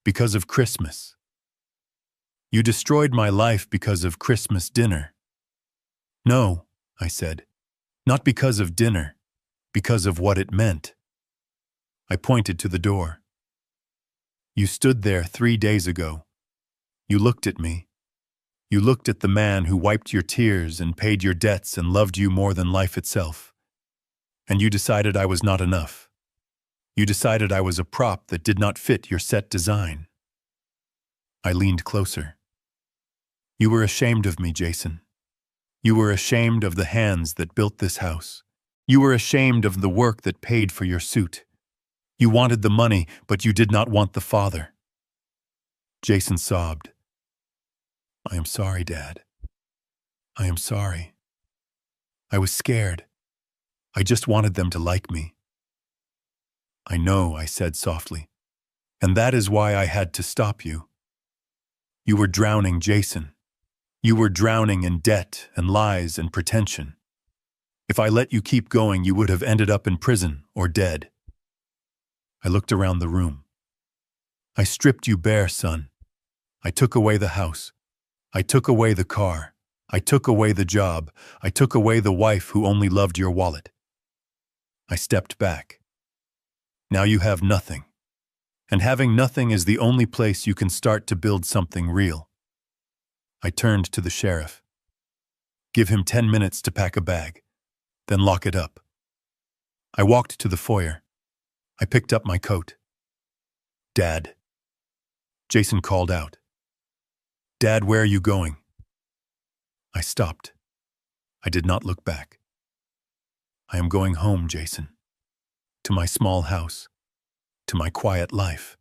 "Because of Christmas. You destroyed my life because of Christmas dinner." "No," I said. "Not because of dinner. Because of what it meant." I pointed to the door. "You stood there 3 days ago. You looked at me. You looked at the man who wiped your tears and paid your debts and loved you more than life itself. And you decided I was not enough. You decided I was a prop that did not fit your set design. I leaned closer. You were ashamed of me, Jason. You were ashamed of the hands that built this house. You were ashamed of the work that paid for your suit. You wanted the money, but you did not want the father. Jason sobbed. I am sorry, Dad. I am sorry. I was scared. I just wanted them to like me. I know, I said softly. And that is why I had to stop you. You were drowning, Jason. You were drowning in debt and lies and pretension. If I let you keep going, you would have ended up in prison or dead. I looked around the room. I stripped you bare, son. I took away the house. I took away the car. I took away the job. I took away the wife who only loved your wallet. I stepped back. Now you have nothing. And having nothing is the only place you can start to build something real. I turned to the sheriff. Give him 10 minutes to pack a bag, then lock it up. I walked to the foyer. I picked up my coat. Dad. Jason called out. Dad, where are you going? I stopped. I did not look back. I am going home, Jason. To my small house. To my quiet life.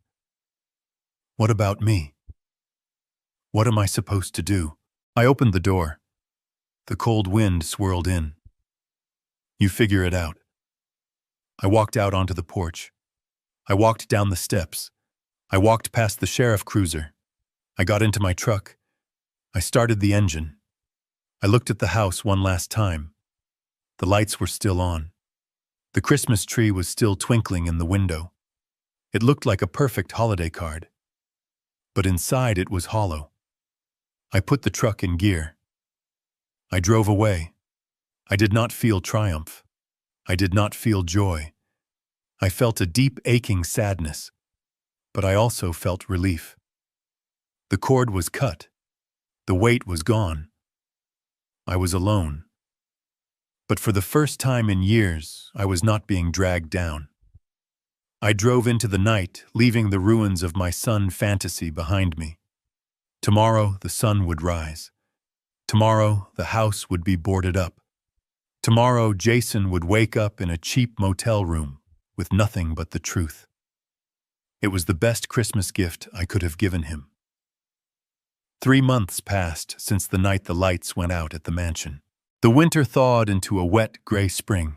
What about me? What am I supposed to do? I opened the door. The cold wind swirled in. You figure it out. I walked out onto the porch. I walked down the steps. I walked past the sheriff cruiser. I got into my truck. I started the engine. I looked at the house one last time. The lights were still on. The Christmas tree was still twinkling in the window. It looked like a perfect holiday card. But inside it was hollow. I put the truck in gear. I drove away. I did not feel triumph. I did not feel joy. I felt a deep aching sadness, but I also felt relief. The cord was cut. The weight was gone. I was alone. But for the first time in years, I was not being dragged down. I drove into the night, leaving the ruins of my sun fantasy behind me. Tomorrow, the sun would rise. Tomorrow, the house would be boarded up. Tomorrow, Jason would wake up in a cheap motel room with nothing but the truth. It was the best Christmas gift I could have given him. 3 months passed since the night the lights went out at the mansion. The winter thawed into a wet, gray spring.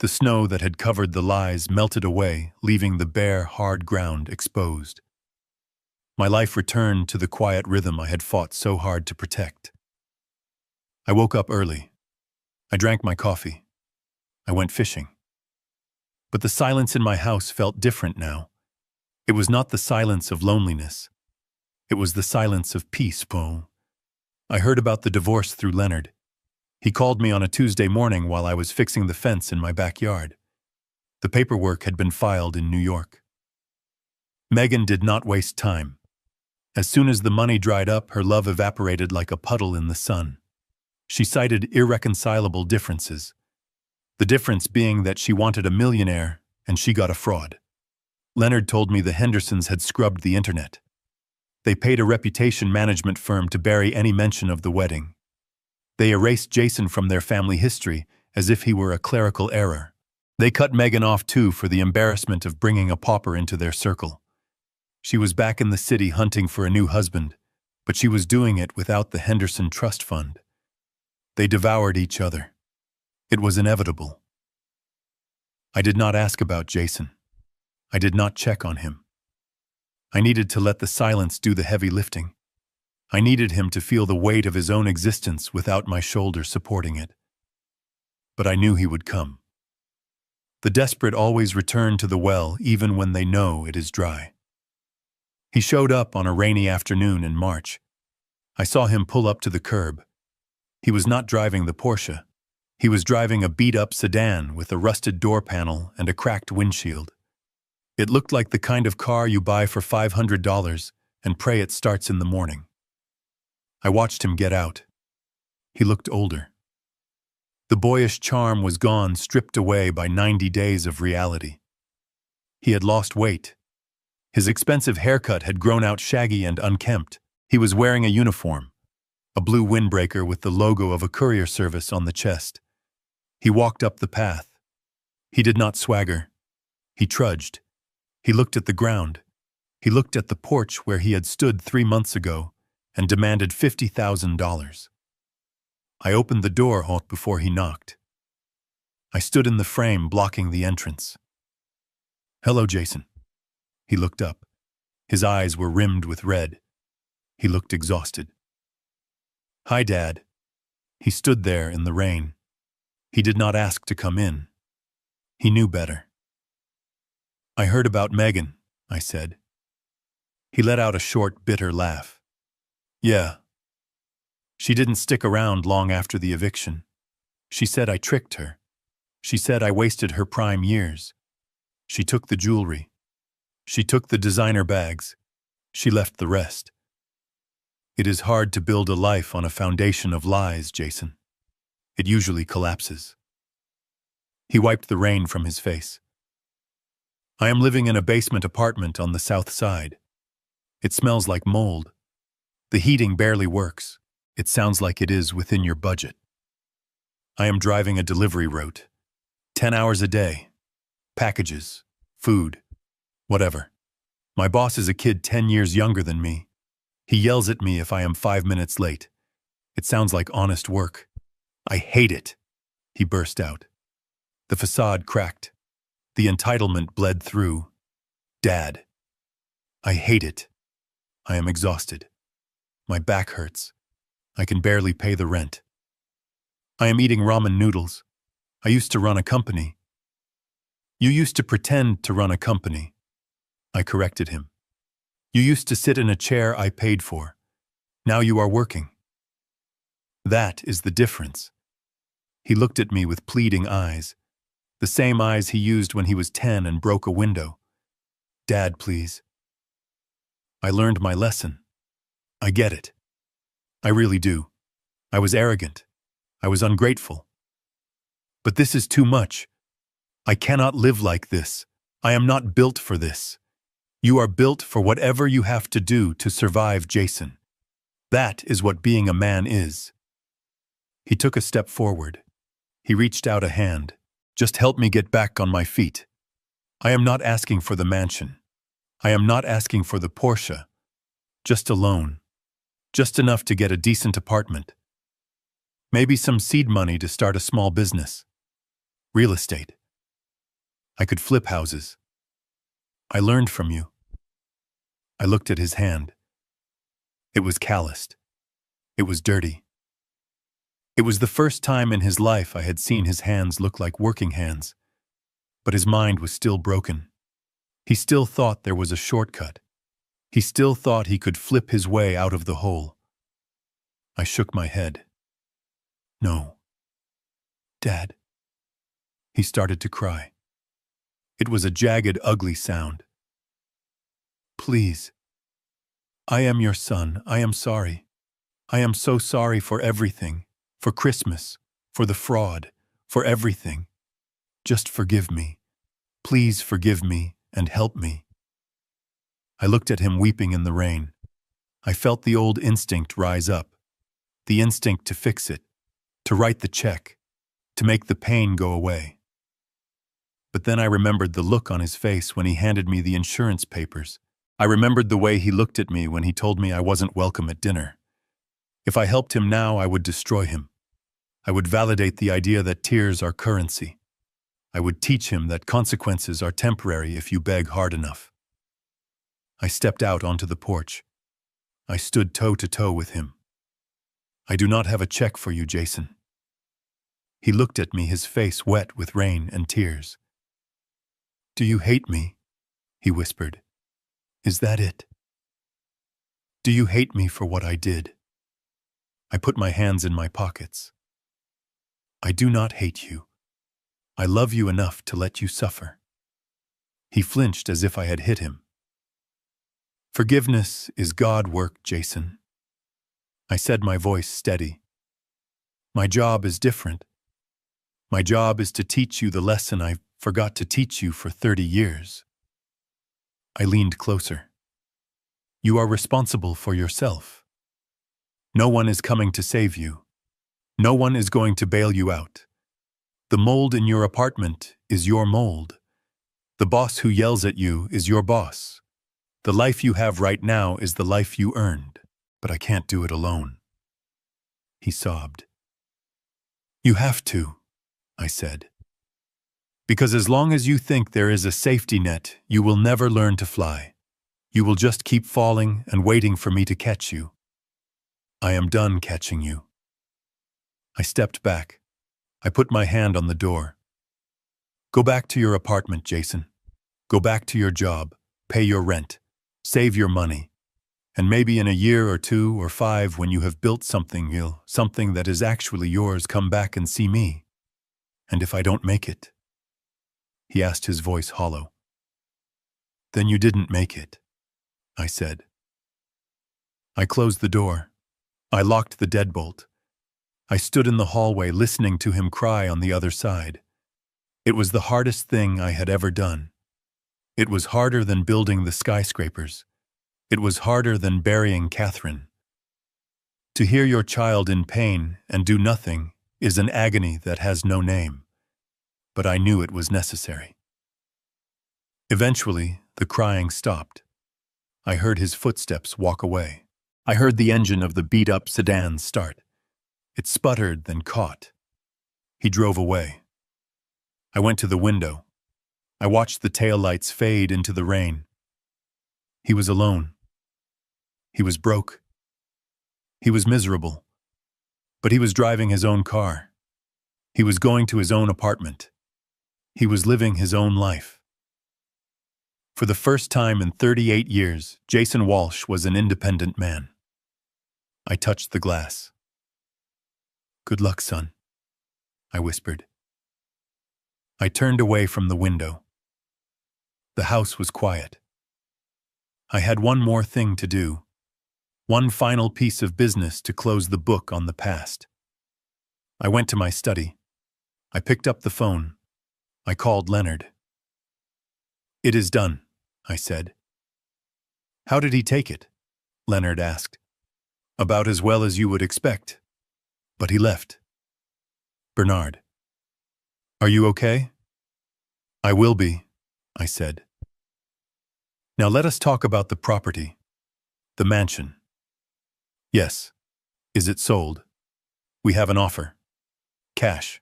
The snow that had covered the lies melted away, leaving the bare, hard ground exposed. My life returned to the quiet rhythm I had fought so hard to protect. I woke up early. I drank my coffee. I went fishing. But the silence in my house felt different now. It was not the silence of loneliness. It was the silence of peace, Paul. I heard about the divorce through Leonard. He called me on a Tuesday morning while I was fixing the fence in my backyard. The paperwork had been filed in New York. Megan did not waste time. As soon as the money dried up, her love evaporated like a puddle in the sun. She cited irreconcilable differences. The difference being that she wanted a millionaire and she got a fraud. Leonard told me the Hendersons had scrubbed the internet. They paid a reputation management firm to bury any mention of the wedding. They erased Jason from their family history as if he were a clerical error. They cut Megan off too for the embarrassment of bringing a pauper into their circle. She was back in the city hunting for a new husband, but she was doing it without the Henderson Trust Fund. They devoured each other. It was inevitable. I did not ask about Jason. I did not check on him. I needed to let the silence do the heavy lifting. I needed him to feel the weight of his own existence without my shoulder supporting it. But I knew he would come. The desperate always return to the well even when they know it is dry. He showed up on a rainy afternoon in March. I saw him pull up to the curb. He was not driving the Porsche. He was driving a beat-up sedan with a rusted door panel and a cracked windshield. It looked like the kind of car you buy for $500 and pray it starts in the morning. I watched him get out. He looked older. The boyish charm was gone, stripped away by 90 days of reality. He had lost weight. His expensive haircut had grown out shaggy and unkempt. He was wearing a uniform, a blue windbreaker with the logo of a courier service on the chest. He walked up the path. He did not swagger. He trudged. He looked at the ground. He looked at the porch where he had stood 3 months ago and demanded $50,000. I opened the door before he knocked. I stood in the frame blocking the entrance. "Hello, Jason." He looked up. His eyes were rimmed with red. He looked exhausted. "Hi, Dad." He stood there in the rain. He did not ask to come in. He knew better. "I heard about Megan," I said. He let out a short, bitter laugh. "Yeah. She didn't stick around long after the eviction. She said I tricked her. She said I wasted her prime years. She took the jewelry. She took the designer bags. She left the rest. It is hard to build a life on a foundation of lies, Jason. It usually collapses." He wiped the rain from his face. "I am living in a basement apartment on the south side. It smells like mold. The heating barely works. It sounds like it is within your budget. I am driving a delivery route. 10 hours a day. Packages, food, whatever. My boss is a kid 10 years younger than me. He yells at me if I am 5 minutes late. It sounds like honest work. I hate it," he burst out. The facade cracked. The entitlement bled through. "Dad, I hate it. I am exhausted. My back hurts. I can barely pay the rent. I am eating ramen noodles. I used to run a company." "You used to pretend to run a company," I corrected him. "You used to sit in a chair I paid for. Now you are working. That is the difference." He looked at me with pleading eyes, the same eyes he used when he was 10 and broke a window. "Dad, please." I learned my lesson. I get it. I really do. I was arrogant. I was ungrateful. But this is too much. I cannot live like this. I am not built for this. You are built for whatever you have to do to survive, Jason. That is what being a man is. He took a step forward. He reached out a hand. "Just help me get back on my feet. I am not asking for the mansion. I am not asking for the Porsche. Just a loan. Just enough to get a decent apartment. Maybe some seed money to start a small business. Real estate. I could flip houses. I learned from you." I looked at his hand. It was calloused. It was dirty. It was the first time in his life I had seen his hands look like working hands. But his mind was still broken. He still thought there was a shortcut. He still thought he could flip his way out of the hole. I shook my head. "No. Dad." He started to cry. It was a jagged, ugly sound. "Please. I am your son. I am sorry. I am so sorry for everything. For Christmas. For the fraud. For everything. Just forgive me. Please forgive me and help me." I looked at him weeping in the rain. I felt the old instinct rise up. The instinct to fix it. To write the check. To make the pain go away. But then I remembered the look on his face when he handed me the insurance papers. I remembered the way he looked at me when he told me I wasn't welcome at dinner. If I helped him now, I would destroy him. I would validate the idea that tears are currency. I would teach him that consequences are temporary if you beg hard enough. I stepped out onto the porch. I stood toe to toe with him. "I do not have a check for you, Jason." He looked at me, his face wet with rain and tears. "Do you hate me?" he whispered. "Is that it? Do you hate me for what I did?" I put my hands in my pockets. "I do not hate you. I love you enough to let you suffer." He flinched as if I had hit him. "Forgiveness is God work, Jason. I said, my voice steady. My job is different. My job is to teach you the lesson I forgot to teach you for 30 years. I leaned closer. You are responsible for yourself. No one is coming to save you. No one is going to bail you out. The mold in your apartment is your mold. The boss who yells at you is your boss. The life you have right now is the life you earned, but I can't do it alone. He sobbed. You have to, I said. Because as long as you think there is a safety net, you will never learn to fly. You will just keep falling and waiting for me to catch you. I am done catching you. I stepped back. I put my hand on the door. Go back to your apartment, Jason. Go back to your job. Pay your rent. Save your money. And maybe in a year or 2 or 5, when you have built something that is actually yours, come back and see me. And if I don't make it? He asked, his voice hollow. Then you didn't make it, I said. I closed the door. I locked the deadbolt. I stood in the hallway listening to him cry on the other side. It was the hardest thing I had ever done. It was harder than building the skyscrapers. It was harder than burying Catherine. To hear your child in pain and do nothing is an agony that has no name. But I knew it was necessary. Eventually, the crying stopped. I heard his footsteps walk away. I heard the engine of the beat-up sedan start. It sputtered, then caught. He drove away. I went to the window. I watched the taillights fade into the rain. He was alone. He was broke. He was miserable. But he was driving his own car. He was going to his own apartment. He was living his own life. For the first time in 38 years, Jason Walsh was an independent man. I touched the glass. Good luck, son, I whispered. I turned away from the window. The house was quiet. I had one more thing to do. One final piece of business to close the book on the past. I went to my study. I picked up the phone. I called Leonard. It is done, I said. How did he take it? Leonard asked. About as well as you would expect. But he left. Bernard. Are you okay? I will be, I said. Now let us talk about the property. The mansion. Yes. Is it sold? We have an offer. Cash.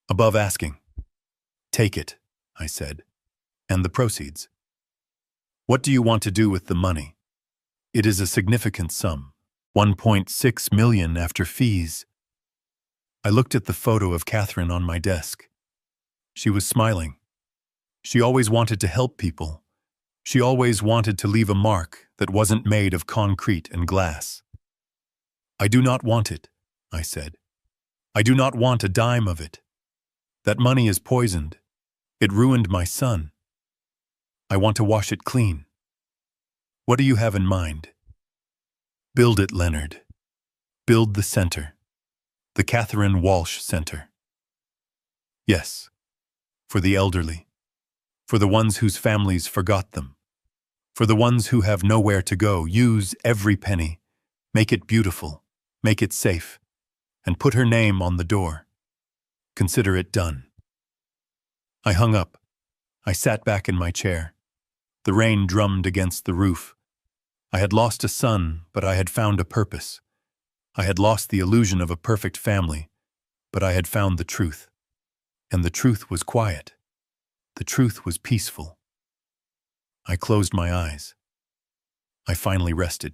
Above asking. Take it, I said. And the proceeds. What do you want to do with the money? It is a significant sum. 1.6 million after fees. I looked at the photo of Catherine on my desk. She was smiling. She always wanted to help people. She always wanted to leave a mark that wasn't made of concrete and glass. I do not want it, I said. I do not want a dime of it. That money is poisoned. It ruined my son. I want to wash it clean. What do you have in mind? Build it, Leonard. Build the center. The Catherine Walsh Center. Yes. For the elderly. For the ones whose families forgot them. For the ones who have nowhere to go. Use every penny. Make it beautiful. Make it safe. And put her name on the door. Consider it done. I hung up. I sat back in my chair. The rain drummed against the roof. I had lost a son, but I had found a purpose. I had lost the illusion of a perfect family, but I had found the truth. And the truth was quiet. The truth was peaceful. I closed my eyes. I finally rested.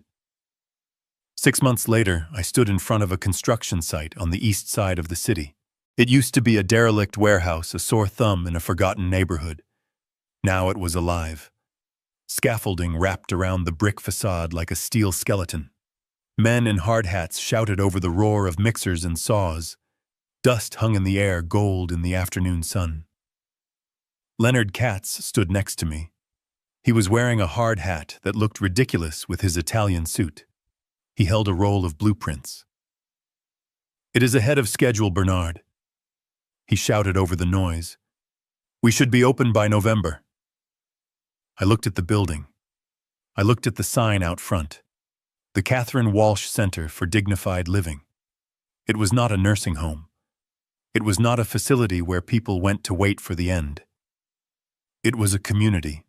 6 months later, I stood in front of a construction site on the east side of the city. It used to be a derelict warehouse, a sore thumb in a forgotten neighborhood. Now it was alive. Scaffolding wrapped around the brick facade like a steel skeleton. Men in hard hats shouted over the roar of mixers and saws. Dust hung in the air, gold in the afternoon sun. Leonard Katz stood next to me. He was wearing a hard hat that looked ridiculous with his Italian suit. He held a roll of blueprints. "It is ahead of schedule, Bernard," he shouted over the noise. "We should be open by November." I looked at the building. I looked at the sign out front. The Catherine Walsh Center for Dignified Living. It was not a nursing home. It was not a facility where people went to wait for the end. It was a community.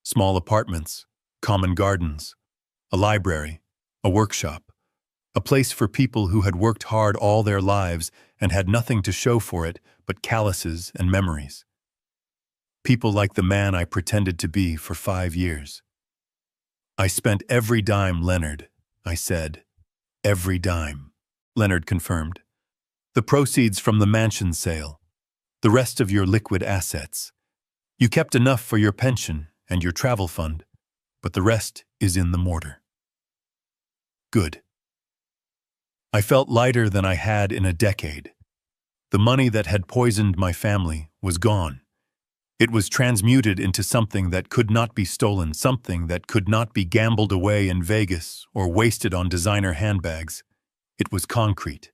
Small apartments, common gardens, a library, a workshop, a place for people who had worked hard all their lives and had nothing to show for it but calluses and memories. People like the man I pretended to be for 5 years. "I spent every dime, Leonard," I said. "Every dime," Leonard confirmed. "The proceeds from the mansion sale. The rest of your liquid assets. You kept enough for your pension and your travel fund, but the rest is in the mortar." Good. I felt lighter than I had in a decade. The money that had poisoned my family was gone. It was transmuted into something that could not be stolen, something that could not be gambled away in Vegas or wasted on designer handbags. It was concrete.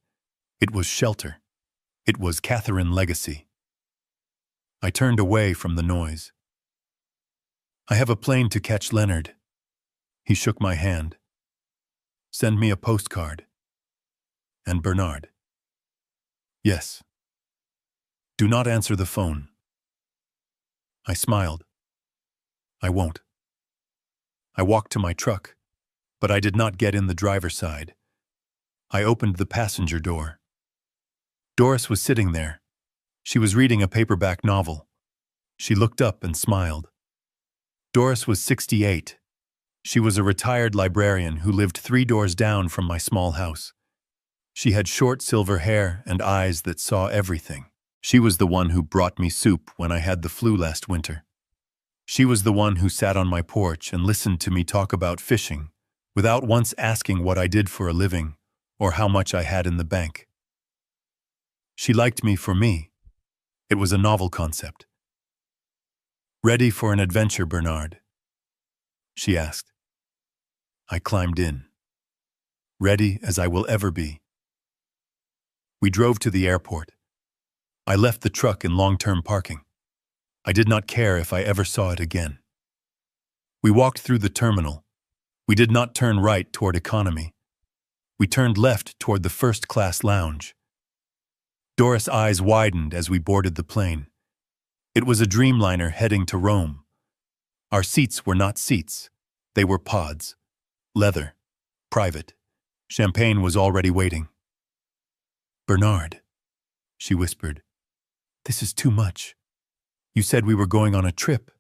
It was shelter. It was Catherine legacy. I turned away from the noise. "I have a plane to catch, Leonard." He shook my hand. "Send me a postcard." "And Bernard." "Yes." "Do not answer the phone." I smiled. "I won't." I walked to my truck, but I did not get in the driver's side. I opened the passenger door. Doris was sitting there. She was reading a paperback novel. She looked up and smiled. Doris was 68. She was a retired librarian who lived 3 doors down from my small house. She had short silver hair and eyes that saw everything. She was the one who brought me soup when I had the flu last winter. She was the one who sat on my porch and listened to me talk about fishing, without once asking what I did for a living or how much I had in the bank. She liked me for me. It was a novel concept. "Ready for an adventure, Bernard?" she asked. I climbed in. Ready as I will ever be. We drove to the airport. I left the truck in long-term parking. I did not care if I ever saw it again. We walked through the terminal. We did not turn right toward economy. We turned left toward the first-class lounge. Doris' eyes widened as we boarded the plane. It was a Dreamliner heading to Rome. Our seats were not seats. They were pods. Leather. Private. Champagne was already waiting. "Bernard," she whispered, "this is too much. You said we were going on a trip.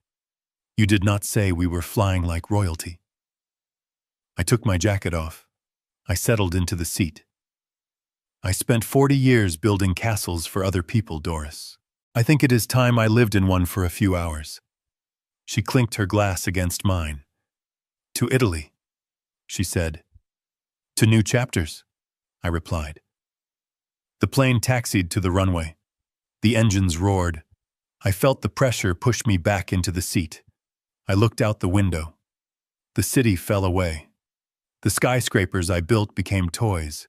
You did not say we were flying like royalty." I took my jacket off. I settled into the seat. "I spent 40 years building castles for other people, Doris. I think it is time I lived in one for a few hours." She clinked her glass against mine. "To Italy," she said. "To new chapters," I replied. The plane taxied to the runway. The engines roared. I felt the pressure push me back into the seat. I looked out the window. The city fell away. The skyscrapers I built became toys.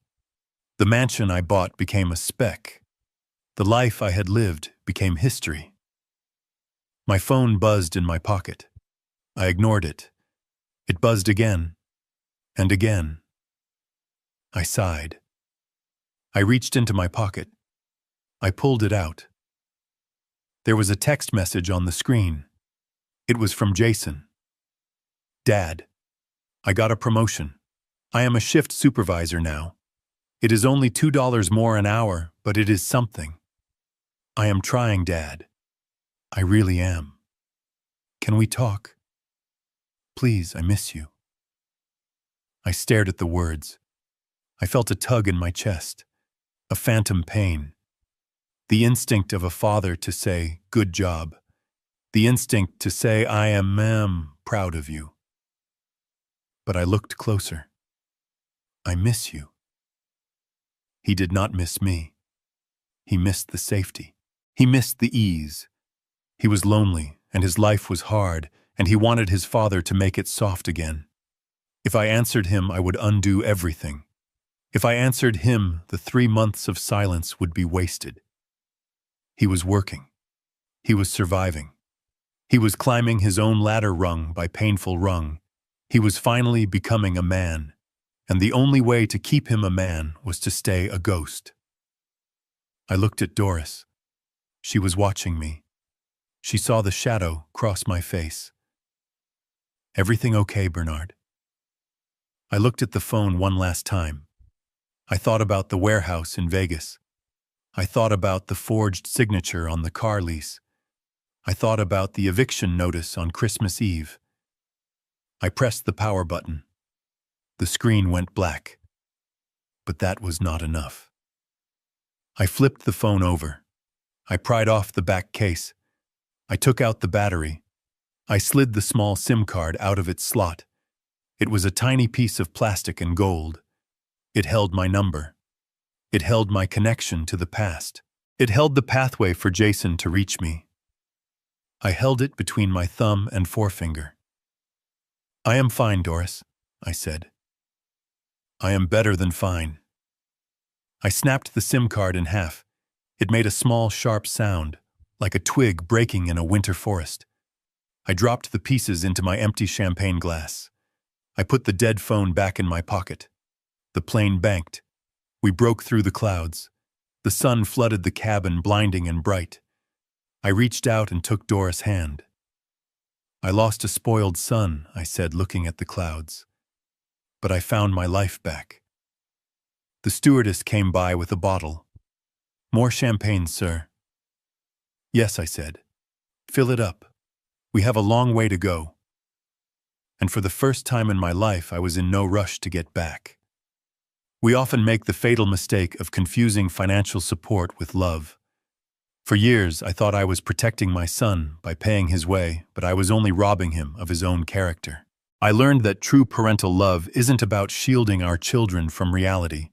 The mansion I bought became a speck. The life I had lived became history. My phone buzzed in my pocket. I ignored it. It buzzed again, and again. I sighed. I reached into my pocket. I pulled it out. There was a text message on the screen. It was from Jason. "Dad, I got a promotion. I am a shift supervisor now. It is only $2 more an hour, but it is something. I am trying, Dad. I really am. Can we talk? Please, I miss you." I stared at the words. I felt a tug in my chest, a phantom pain. The instinct of a father to say, "Good job." The instinct to say, "I am proud of you." But I looked closer. "I miss you." He did not miss me. He missed the safety. He missed the ease. He was lonely, and his life was hard, and he wanted his father to make it soft again. If I answered him, I would undo everything. If I answered him, the 3 months of silence would be wasted. He was working. He was surviving. He was climbing his own ladder rung by painful rung. He was finally becoming a man, and the only way to keep him a man was to stay a ghost. I looked at Doris. She was watching me. She saw the shadow cross my face. Everything okay, Bernard? I looked at the phone one last time. I thought about the warehouse in Vegas. I thought about the forged signature on the car lease. I thought about the eviction notice on Christmas Eve. I pressed the power button. The screen went black. But that was not enough. I flipped the phone over. I pried off the back case. I took out the battery. I slid the small SIM card out of its slot. It was a tiny piece of plastic and gold. It held my number. It held my connection to the past. It held the pathway for Jason to reach me. I held it between my thumb and forefinger. I am fine, Doris, I said. I am better than fine. I snapped the SIM card in half. It made a small, sharp sound, like a twig breaking in a winter forest. I dropped the pieces into my empty champagne glass. I put the dead phone back in my pocket. The plane banked. We broke through the clouds. The sun flooded the cabin, blinding and bright. I reached out and took Doris' hand. I lost a spoiled son, I said, looking at the clouds. But I found my life back. The stewardess came by with a bottle. More champagne, sir. Yes, I said. Fill it up. We have a long way to go. And for the first time in my life, I was in no rush to get back. We often make the fatal mistake of confusing financial support with love. For years, I thought I was protecting my son by paying his way, but I was only robbing him of his own character. I learned that true parental love isn't about shielding our children from reality.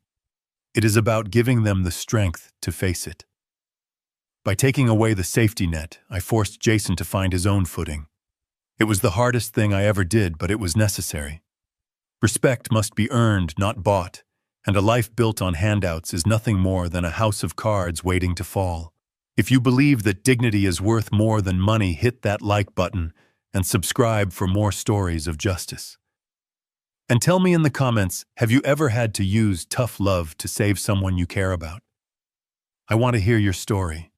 It is about giving them the strength to face it. By taking away the safety net, I forced Jason to find his own footing. It was the hardest thing I ever did, but it was necessary. Respect must be earned, not bought, and a life built on handouts is nothing more than a house of cards waiting to fall. If you believe that dignity is worth more than money, hit that like button and subscribe for more stories of justice. And tell me in the comments, have you ever had to use tough love to save someone you care about? I want to hear your story.